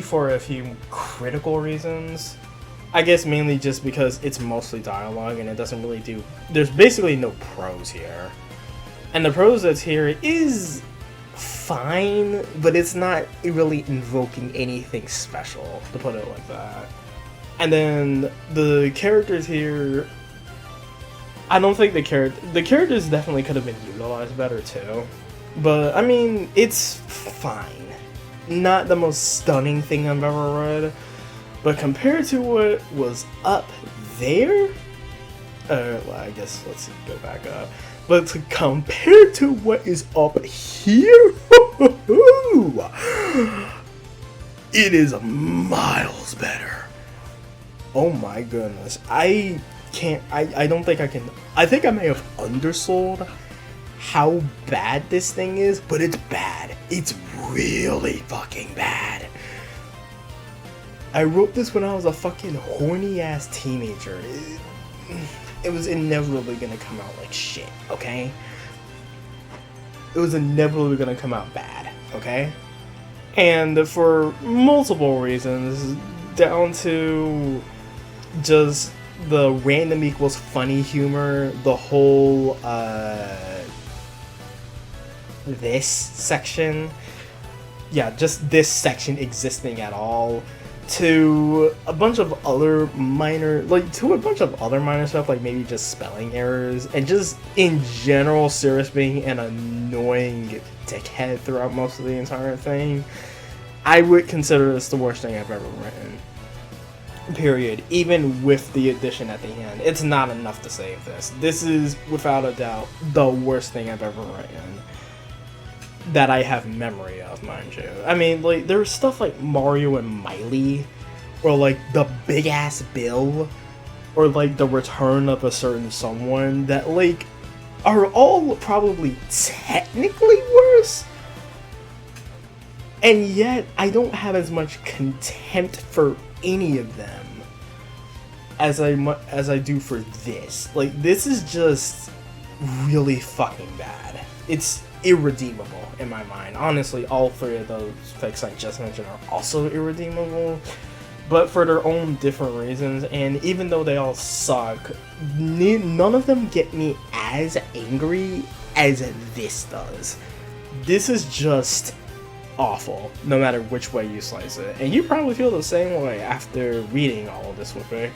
for a few critical reasons. I guess mainly just because it's mostly dialogue and it doesn't really do. There's basically no prose here, and the prose that's here is fine, but it's not really invoking anything special, to put it like that. And then the characters here, I don't think the characters definitely could have been utilized better too. But I mean, it's fine. Not the most stunning thing I've ever read, but compared to what was up there, well, I guess let's go back up. But compared to what is up here, it is miles better. Oh my goodness. I don't think I can. I think I may have undersold how bad this thing is, but it's bad. It's really fucking bad. I wrote this when I was a fucking horny ass teenager. It was inevitably gonna come out like shit, okay? It was inevitably gonna come out bad, okay? And for multiple reasons, down to just the random equals funny humor, the whole this section, yeah, just this section existing at all, to a bunch of other minor stuff, like maybe just spelling errors, and just in general Cirrus being an annoying dickhead throughout most of the entire thing. I would consider this the worst thing I've ever written. Period. Even with the addition at the end, it's not enough to save this. This is without a doubt the worst thing I've ever written that I have memory of, mind you. I mean, like, there's stuff like Mario and Miley, or like the Big Ass Bill, or like the Return of a Certain Someone, that like are all probably technically worse, and yet I don't have as much contempt for any of them as I do for this. Like, this is just really fucking bad. It's irredeemable in my mind. Honestly, all three of those fics I just mentioned are also irredeemable, but for their own different reasons. And even though they all suck, none of them get me as angry as this does. This is just awful, no matter which way you slice it. And you probably feel the same way after reading all of this with me.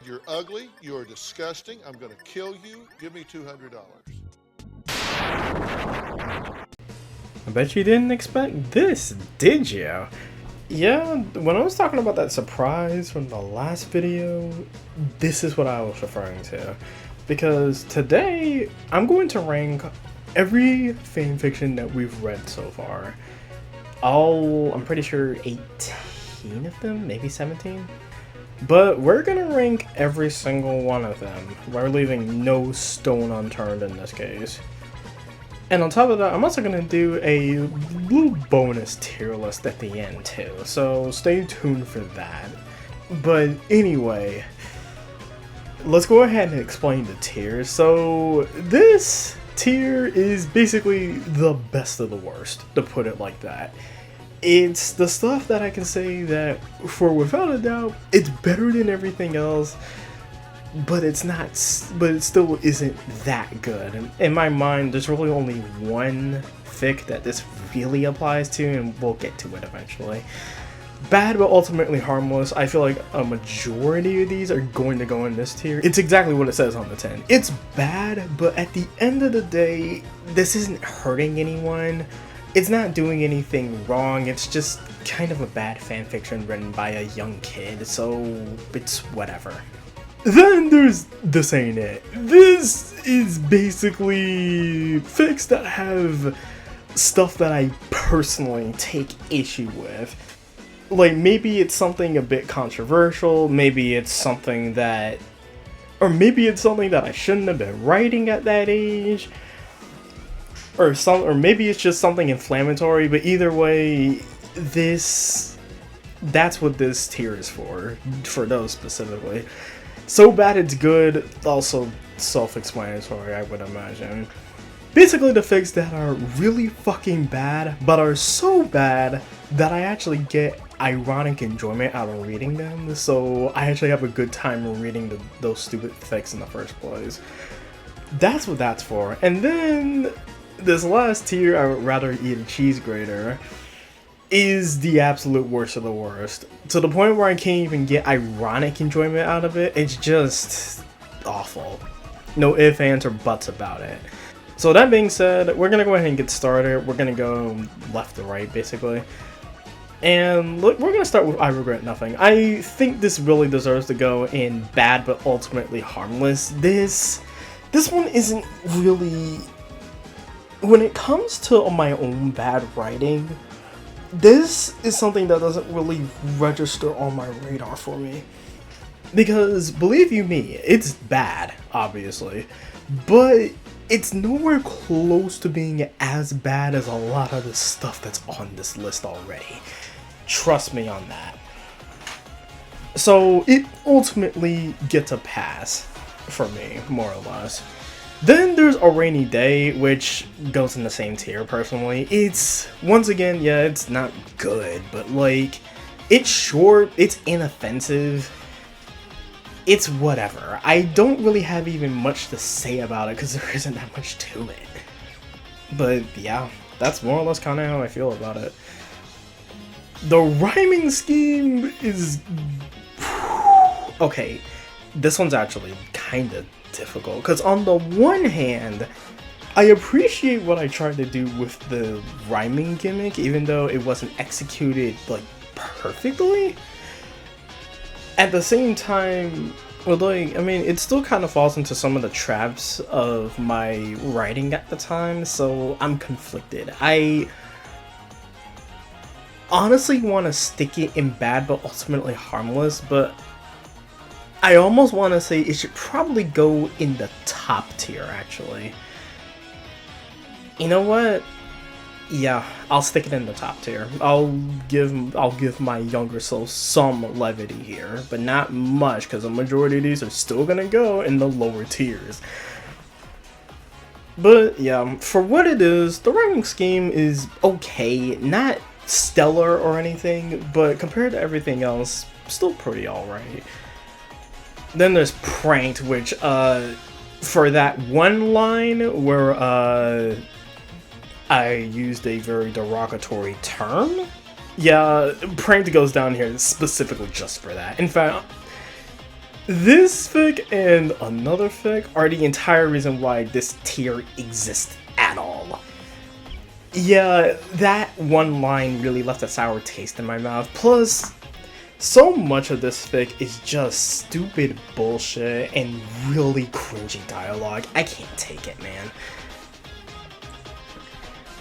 You're ugly, you're disgusting, I'm gonna kill you, give me $200.
I bet you didn't expect this, did you? Yeah, when I was talking about that surprise from the last video, this is what I was referring to. Because today, I'm going to rank every fanfiction that we've read so far. I'm pretty sure 18 of them, maybe 17. But we're gonna rank every single one of them. We're leaving no stone unturned in this case. And on top of that, I'm also gonna do a little bonus tier list at the end too, so stay tuned for that. But anyway, let's go ahead and explain the tiers. So this tier is basically the best of the worst, to put it like that. It's the stuff that I can say that, for without a doubt, it's better than everything else, but it's not, but it still isn't that good. In my mind, there's really only one fic that this really applies to, and we'll get to it eventually. Bad but ultimately harmless. I feel like a majority of these are going to go in this tier. It's exactly what it says on the tin. It's bad, but at the end of the day, this isn't hurting anyone. It's not doing anything wrong. It's just kind of a bad fanfiction written by a young kid, so it's whatever. Then there's This Ain't It. This is basically fics that have stuff that I personally take issue with. Like, maybe it's something a bit controversial, maybe it's something that, or maybe it's something that I shouldn't have been writing at that age, or maybe it's just something inflammatory, but either way, that's what this tier is for those specifically. So bad it's good, also self-explanatory, I would imagine. Basically the fics that are really fucking bad, but are so bad that I actually get ironic enjoyment out of reading them, so I actually have a good time reading those stupid fics in the first place. That's what that's for. And then this last tier, I would rather eat a cheese grater, is the absolute worst of the worst. To the point where I can't even get ironic enjoyment out of it. It's just awful. No ifs, ands, or buts about it. So that being said, we're gonna go ahead and get started. We're gonna go left to right, basically. And look, we're gonna start with I Regret Nothing. I think this really deserves to go in bad but ultimately harmless. This one isn't really... When it comes to my own bad writing, this is something that doesn't really register on my radar for me. Because, believe you me, it's bad, obviously, but it's nowhere close to being as bad as a lot of the stuff that's on this list already. Trust me on that. So, it ultimately gets a pass for me, more or less. Then there's A Rainy Day, which goes in the same tier, personally. It's, once again, yeah, it's not good, but, like, it's short, it's inoffensive, it's whatever. I don't really have even much to say about it, because there isn't that much to it. But, yeah, that's more or less kind of how I feel about it. The rhyming scheme is... Okay, this one's actually kind of difficult, because on the one hand, I appreciate what I tried to do with the rhyming gimmick, even though it wasn't executed like perfectly. At the same time, well, like, I mean, it still kind of falls into some of the traps of my writing at the time, so I'm conflicted. I honestly want to stick it in bad but ultimately harmless, but I almost want to say it should probably go in the top tier, actually. You know what? Yeah, I'll stick it in the top tier. I'll give my younger self some levity here, but not much, because the majority of these are still gonna go in the lower tiers. But yeah, for what it is, the writing scheme is okay, not stellar or anything, but compared to everything else, still pretty alright. Then there's Pranked, which, for that one line where, I used a very derogatory term, yeah, Pranked goes down here specifically just for that. In fact, this fic and another fic are the entire reason why this tier exists at all. Yeah, that one line really left a sour taste in my mouth, plus so much of this fic is just stupid bullshit and really cringy dialogue. I can't take it, man.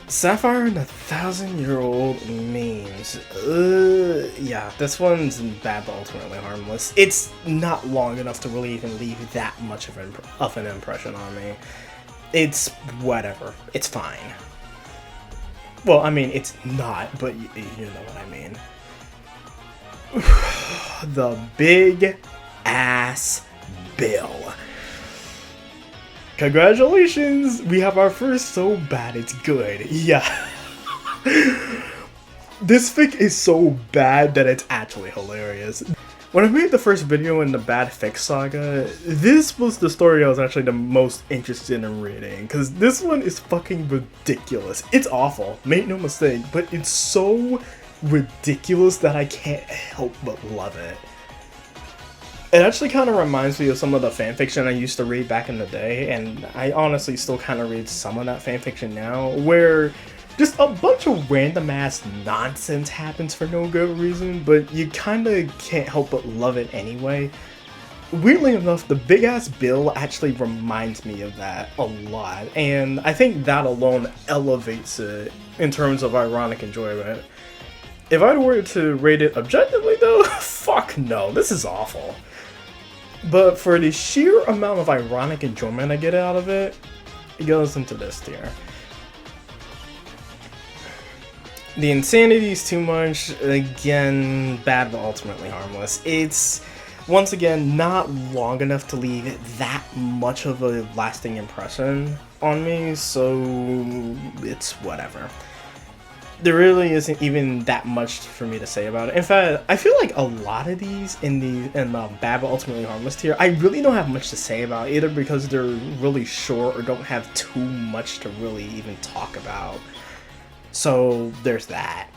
Sapphire and the 1,000-Year-Old Memes. Yeah, this one's bad but ultimately harmless. It's not long enough to really even leave that much of an impression on me. It's whatever. It's fine. Well, I mean, it's not, but you know what I mean. The Big Ass Bill. Congratulations! We have our first So Bad It's Good. Yeah. This fic is so bad that it's actually hilarious. When I made the first video in the Bad Fics Saga, this was the story I was actually the most interested in reading, because this one is fucking ridiculous. It's awful, make no mistake, but it's so ridiculous that I can't help but love it. It actually kind of reminds me of some of the fanfiction I used to read back in the day, and I honestly still kind of read some of that fanfiction now, where just a bunch of random ass nonsense happens for no good reason, but you kinda can't help but love it anyway. Weirdly enough, the big ass Bill actually reminds me of that a lot, and I think that alone elevates it in terms of ironic enjoyment. If I were to rate it objectively though, fuck no, this is awful. But for the sheer amount of ironic enjoyment I get out of it, it goes into this tier. The insanity is too much, again, bad but ultimately harmless. It's, once again, not long enough to leave that much of a lasting impression on me, so it's whatever. There really isn't even that much for me to say about it. In fact, I feel like a lot of these in the bad but ultimately harmless tier, I really don't have much to say about, either because they're really short or don't have too much to really even talk about. So there's that.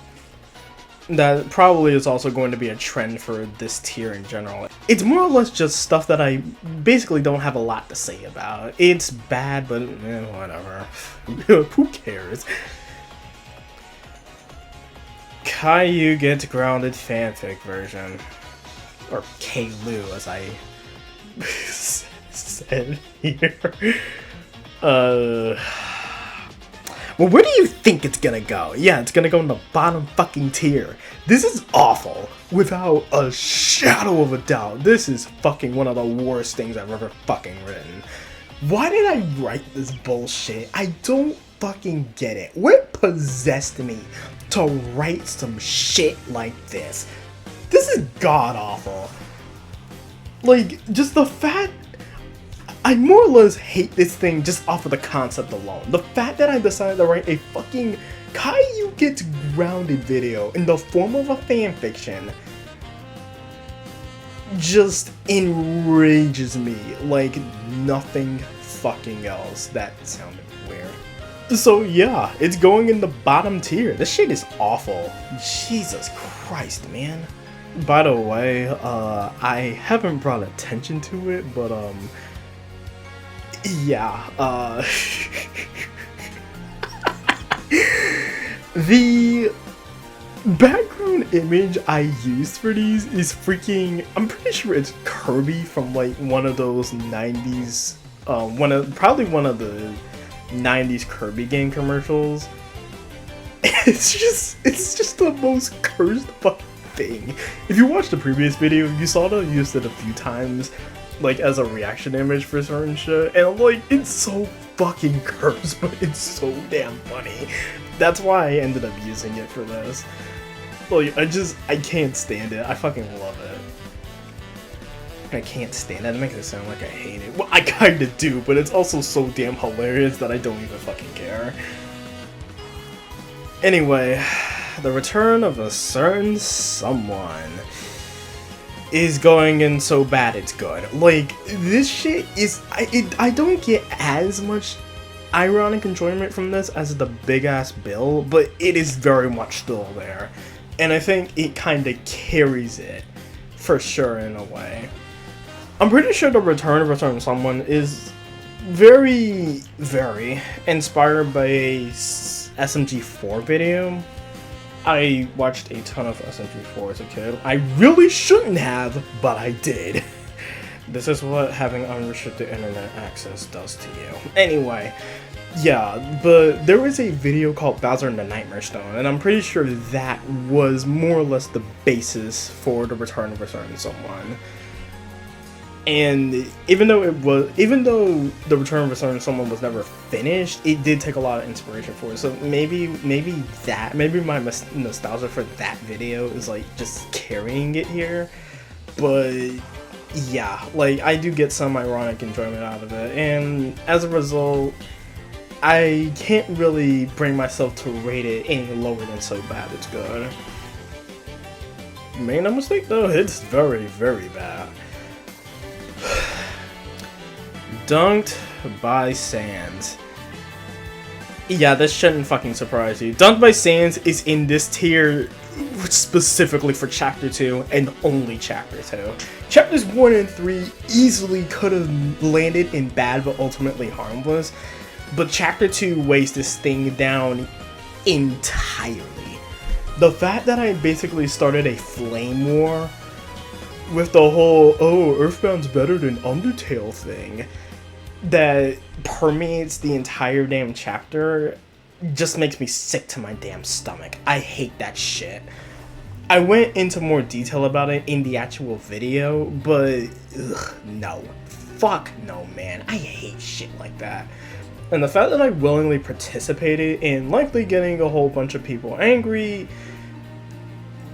That probably is also going to be a trend for this tier in general. It's more or less just stuff that I basically don't have a lot to say about. It's bad, but whatever. Who cares? Caillou Gets Grounded fanfic version. Or K-Lou, as I said here. Well, where do you think it's gonna go? Yeah, it's gonna go in the bottom fucking tier. This is awful, without a shadow of a doubt. This is fucking one of the worst things I've ever fucking written. Why did I write this bullshit? I don't fucking get it. What possessed me to write some shit like this? This is god awful. Like, just the fact I more or less hate this thing just off of the concept alone. The fact that I decided to write a fucking Caillou Gets Grounded video in the form of a fanfiction just enrages me like nothing fucking else. That sounded weird. So yeah, it's going in the bottom tier. This shit is awful. Jesus Christ, man. By the way, I haven't brought attention to it, but yeah, the background image I used for these is freaking, I'm pretty sure it's Kirby from like one of those 90s, probably one of the 90s Kirby game commercials. It's just the most cursed fucking thing. If you watched the previous video, you saw that I used it a few times, like as a reaction image for certain shit, and I'm like, it's so fucking cursed, but it's so damn funny. That's why I ended up using it for this. Like, I can't stand it. I fucking love it. I can't stand it. It makes it sound like I hate it. Well, I kinda do, but it's also so damn hilarious that I don't even fucking care. Anyway, the return of a certain someone is going in So Bad It's Good. Like, this shit is, I don't get as much ironic enjoyment from this as the big ass Bill, but it is very much still there. And I think it kinda carries it, for sure, in a way. I'm pretty sure the return of a certain someone is very, very inspired by a SMG4 video. I watched a ton of SMG4 as a kid. I really shouldn't have, but I did. This is what having unrestricted internet access does to you. Anyway, yeah, but there was a video called Bowser and the Nightmare Stone, and I'm pretty sure that was more or less the basis for the return of a certain someone. And even though the return of a certain someone was never finished, it did take a lot of inspiration for it. So maybe my nostalgia for that video is like just carrying it here. But yeah, like, I do get some ironic enjoyment out of it, and as a result, I can't really bring myself to rate it any lower than so bad it's good. Make no mistake though, it's very, very bad. Dunked by Sans. Yeah, this shouldn't fucking surprise you. Dunked by Sans is in this tier specifically for Chapter 2 and only Chapter 2. Chapters 1 and 3 easily could have landed in bad but ultimately harmless, but Chapter 2 weighs this thing down entirely. The fact that I basically started a flame war with the whole, oh, Earthbound's better than Undertale thing that permeates the entire damn chapter just makes me sick to my damn stomach. I hate that shit. I went into more detail about it in the actual video, but ugh, no. Fuck no, man. I hate shit like that. And the fact that I willingly participated in likely getting a whole bunch of people angry,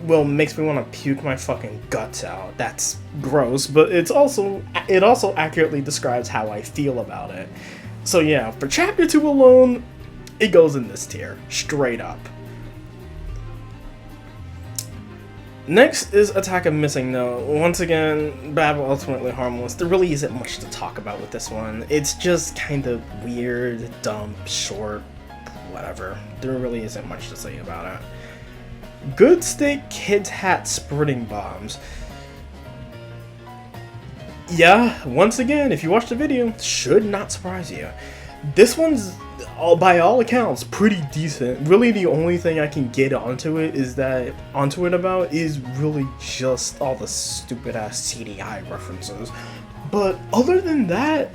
well, makes me want to puke my fucking guts out. That's gross, but it also accurately describes how I feel about it. So yeah, for Chapter 2 alone, it goes in this tier, straight up. Next is Attack of Missing Note. Once again, bad but ultimately harmless. There really isn't much to talk about with this one. It's just kind of weird, dumb, short, whatever. There really isn't much to say about it. Good Stick Kids Hat Spreading Bombs. Yeah, once again, if you watch the video, should not surprise you. This one's, by all accounts, pretty decent. Really, the only thing I can get onto it about is really just all the stupid ass CDI references. But other than that,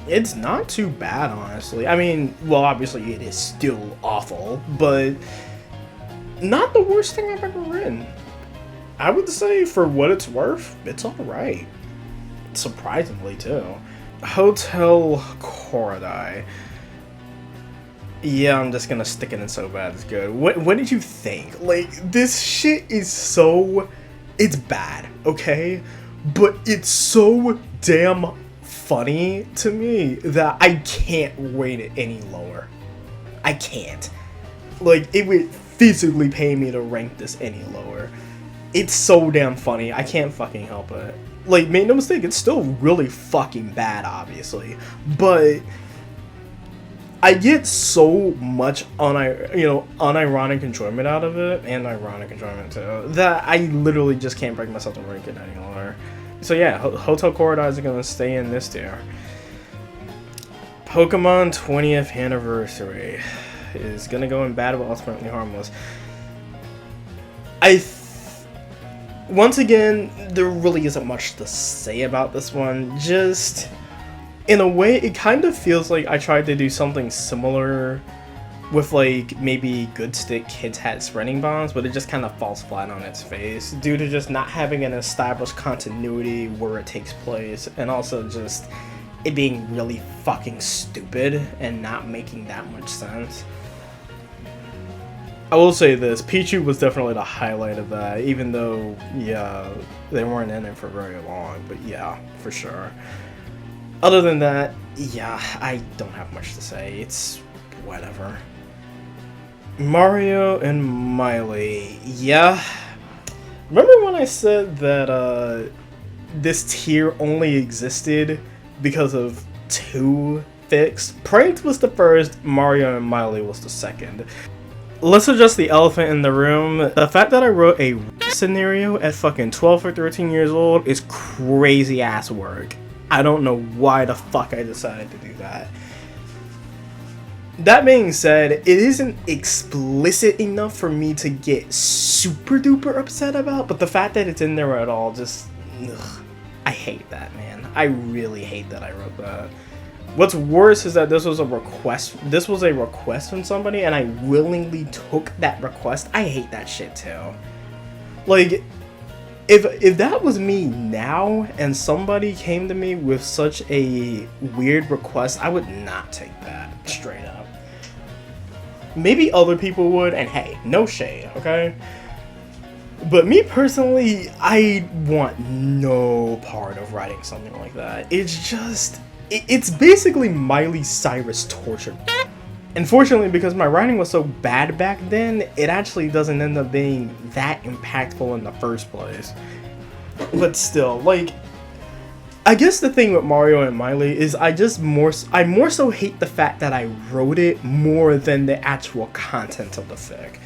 it's not too bad, honestly. I mean, well, obviously it is still awful, but not the worst thing I've ever written. I would say, for what it's worth, it's alright. Surprisingly, too. Hotel Korodai. Yeah, I'm just gonna stick it in so bad it's good. What did you think? Like, this shit is so... It's bad, okay? But it's so damn funny to me that I can't rate it any lower. I can't. Like, it would physically pay me to rank this any lower. It's so damn funny, I can't fucking help it. Like, make no mistake, it's still really fucking bad, obviously, but I get so much unironic enjoyment out of it, and ironic enjoyment too, that I literally just can't break myself to rank it any longer. So yeah, Hotel Korodai is gonna stay in this tier. Pokemon 20th Anniversary is gonna go in bad but ultimately harmless. Once again, there really isn't much to say about this one. Just, in a way, it kind of feels like I tried to do something similar with, like, maybe Good Stick Kids Hat Spreading Bombs, but it just kind of falls flat on its face due to just not having an established continuity where it takes place, and also just it being really fucking stupid and not making that much sense. I will say this, Pichu was definitely the highlight of that, even though, yeah, they weren't in it for very long, but yeah, for sure. Other than that, yeah, I don't have much to say, it's whatever. Mario and Miley, yeah. Remember when I said that this tier only existed because of two fics? Pranked was the first, Mario and Miley was the second. Let's address the elephant in the room. The fact that I wrote a scenario at fucking 12 or 13 years old is crazy ass work. I don't know why the fuck I decided to do that. That being said, it isn't explicit enough for me to get super duper upset about, but the fact that it's in there at all just... ugh, I hate that, man. I really hate that I wrote that. What's worse is that this was a request from somebody, and I willingly took that request. I hate that shit too. Like, if that was me now, and somebody came to me with such a weird request, I would not take that, straight up. Maybe other people would, and hey, no shade, okay? But me personally, I want no part of writing something like that. It's just, it's basically Miley Cyrus torture. Unfortunately, because my writing was so bad back then, it actually doesn't end up being that impactful in the first place. But still, like, I guess the thing with Mario and Miley is I more so hate the fact that I wrote it more than the actual content of the fic.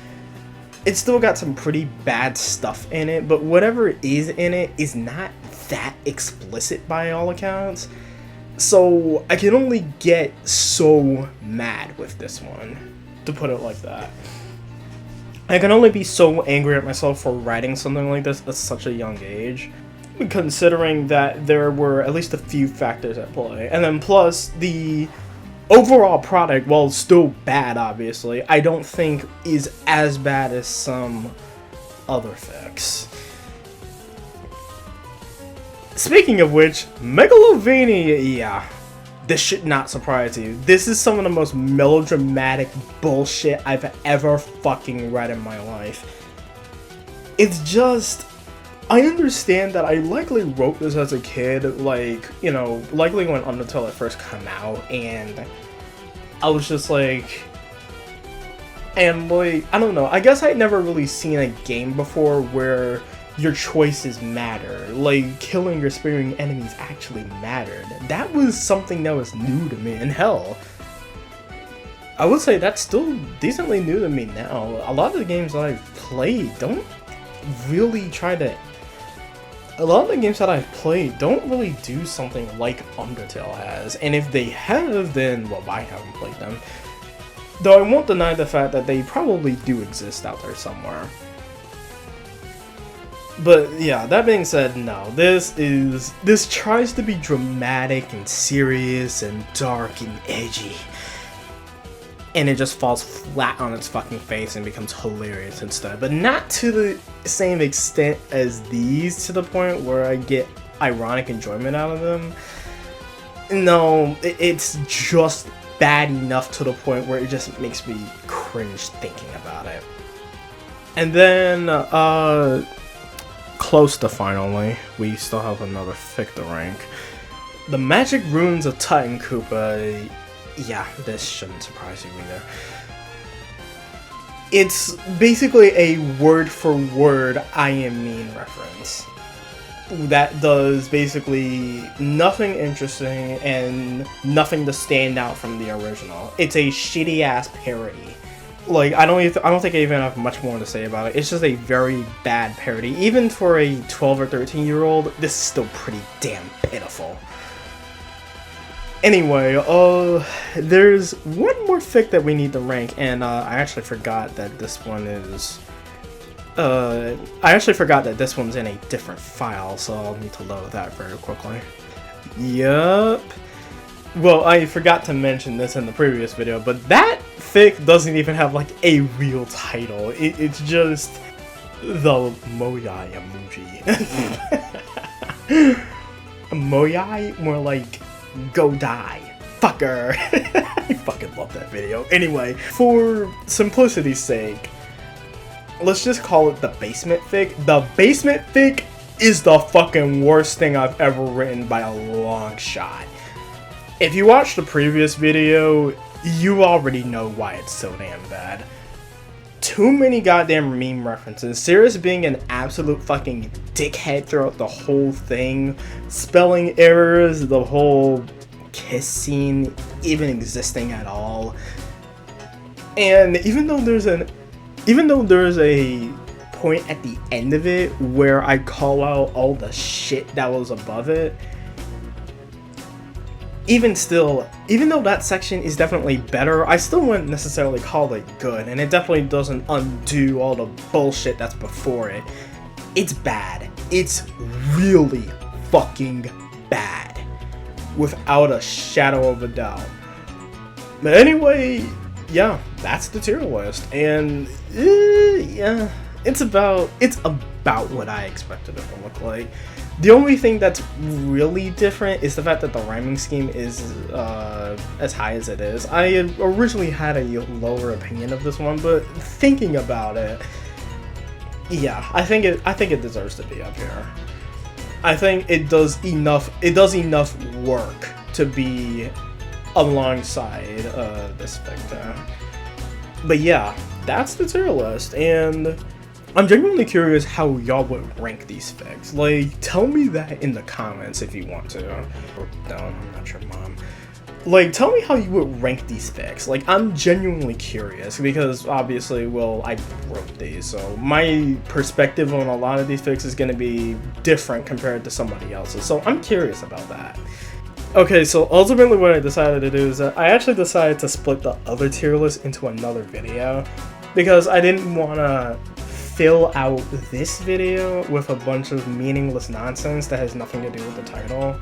It's still got some pretty bad stuff in it, but whatever is in it is not that explicit by all accounts. So I can only get so mad with this one, to put it like that. I can only be so angry at myself for writing something like this at such a young age, considering that there were at least a few factors at play. And then plus, the overall product, while still bad obviously, I don't think is as bad as some other fics. Speaking of which, Megalovania, yeah, this should not surprise you. This is some of the most melodramatic bullshit I've ever fucking read in my life. It's just, I understand that I likely wrote this as a kid, like, you know, likely when Undertale had first come out, and I was just like, and like, I don't know, I guess I'd never really seen a game before where your choices matter, like killing or sparing enemies actually mattered. That was something that was new to me, and hell, I would say that's still decently new to me now. A lot of the games that I've played don't really a lot of the games that I've played don't really do something like Undertale has, and if they have, then, well, I haven't played them. Though I won't deny the fact that they probably do exist out there somewhere. But yeah, that being said, no, this tries to be dramatic and serious and dark and edgy. And it just falls flat on its fucking face and becomes hilarious instead. But not to the same extent as these, to the point where I get ironic enjoyment out of them. No, it's just bad enough to the point where it just makes me cringe thinking about it. And then, close to finally, we still have another fic to rank. The Magic Runes of Titan Koopa. Yeah, this shouldn't surprise you either. It's basically a word-for-word I Am Mean reference that does basically nothing interesting and nothing to stand out from the original. It's a shitty-ass parody. Like, I don't think I even have much more to say about it. It's just a very bad parody. Even for a 12 or 13-year-old, this is still pretty damn pitiful. Anyway, there's one more fic that we need to rank, and I actually forgot that this one is... I actually forgot that this one's in a different file, so I'll need to load that very quickly. Yup. Well, I forgot to mention this in the previous video, but that fic doesn't even have, like, a real title. It's just the Moyai emoji. Moyai? More like... go die, fucker. I fucking love that video. Anyway, for simplicity's sake, let's just call it the basement fic. The basement fic is the fucking worst thing I've ever written by a long shot. If you watched the previous video, you already know why it's so damn bad. Too many goddamn meme references, Sirius being an absolute fucking dickhead throughout the whole thing, spelling errors, the whole kiss scene even existing at all. And even though there's a point at the end of it where I call out all the shit that was above it, even still, even though that section is definitely better, I still wouldn't necessarily call it good, and it definitely doesn't undo all the bullshit that's before it. It's bad. It's really fucking bad. Without a shadow of a doubt. But anyway, yeah, that's the tier list, and yeah, it's about what I expected it to look like. The only thing that's really different is the fact that the rhyming scheme is as high as it is. I originally had a lower opinion of this one, but thinking about it, yeah, I think it deserves to be up here. I think it does enough work to be alongside this victim. But yeah, that's the tier list, and I'm genuinely curious how y'all would rank these fics. Like, tell me that in the comments if you want to. Or no, I'm not your mom. Like, tell me how you would rank these fics. Like, I'm genuinely curious because obviously, well, I wrote these, so my perspective on a lot of these fics is going to be different compared to somebody else's. So I'm curious about that. Okay, so ultimately what I decided to do is that I actually decided to split the other tier list into another video because I didn't want to fill out this video with a bunch of meaningless nonsense that has nothing to do with the title.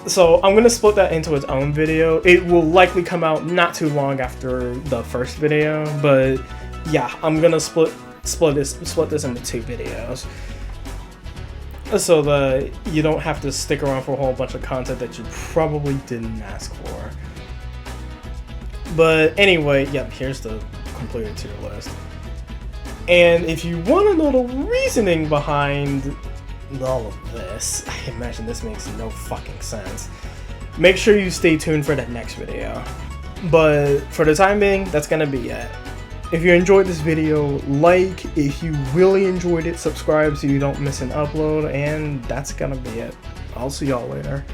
So I'm gonna split that into its own video. It will likely come out not too long after the first video, but yeah, I'm gonna split this into 2 videos, so that you don't have to stick around for a whole bunch of content that you probably didn't ask for. But anyway, yep, here's the completed tier list. And if you want to know the reasoning behind all of this, I imagine this makes no fucking sense, make sure you stay tuned for that next video. But for the time being, that's gonna be it. If you enjoyed this video, like. If you really enjoyed it, subscribe so you don't miss an upload, and that's gonna be it. I'll see y'all later.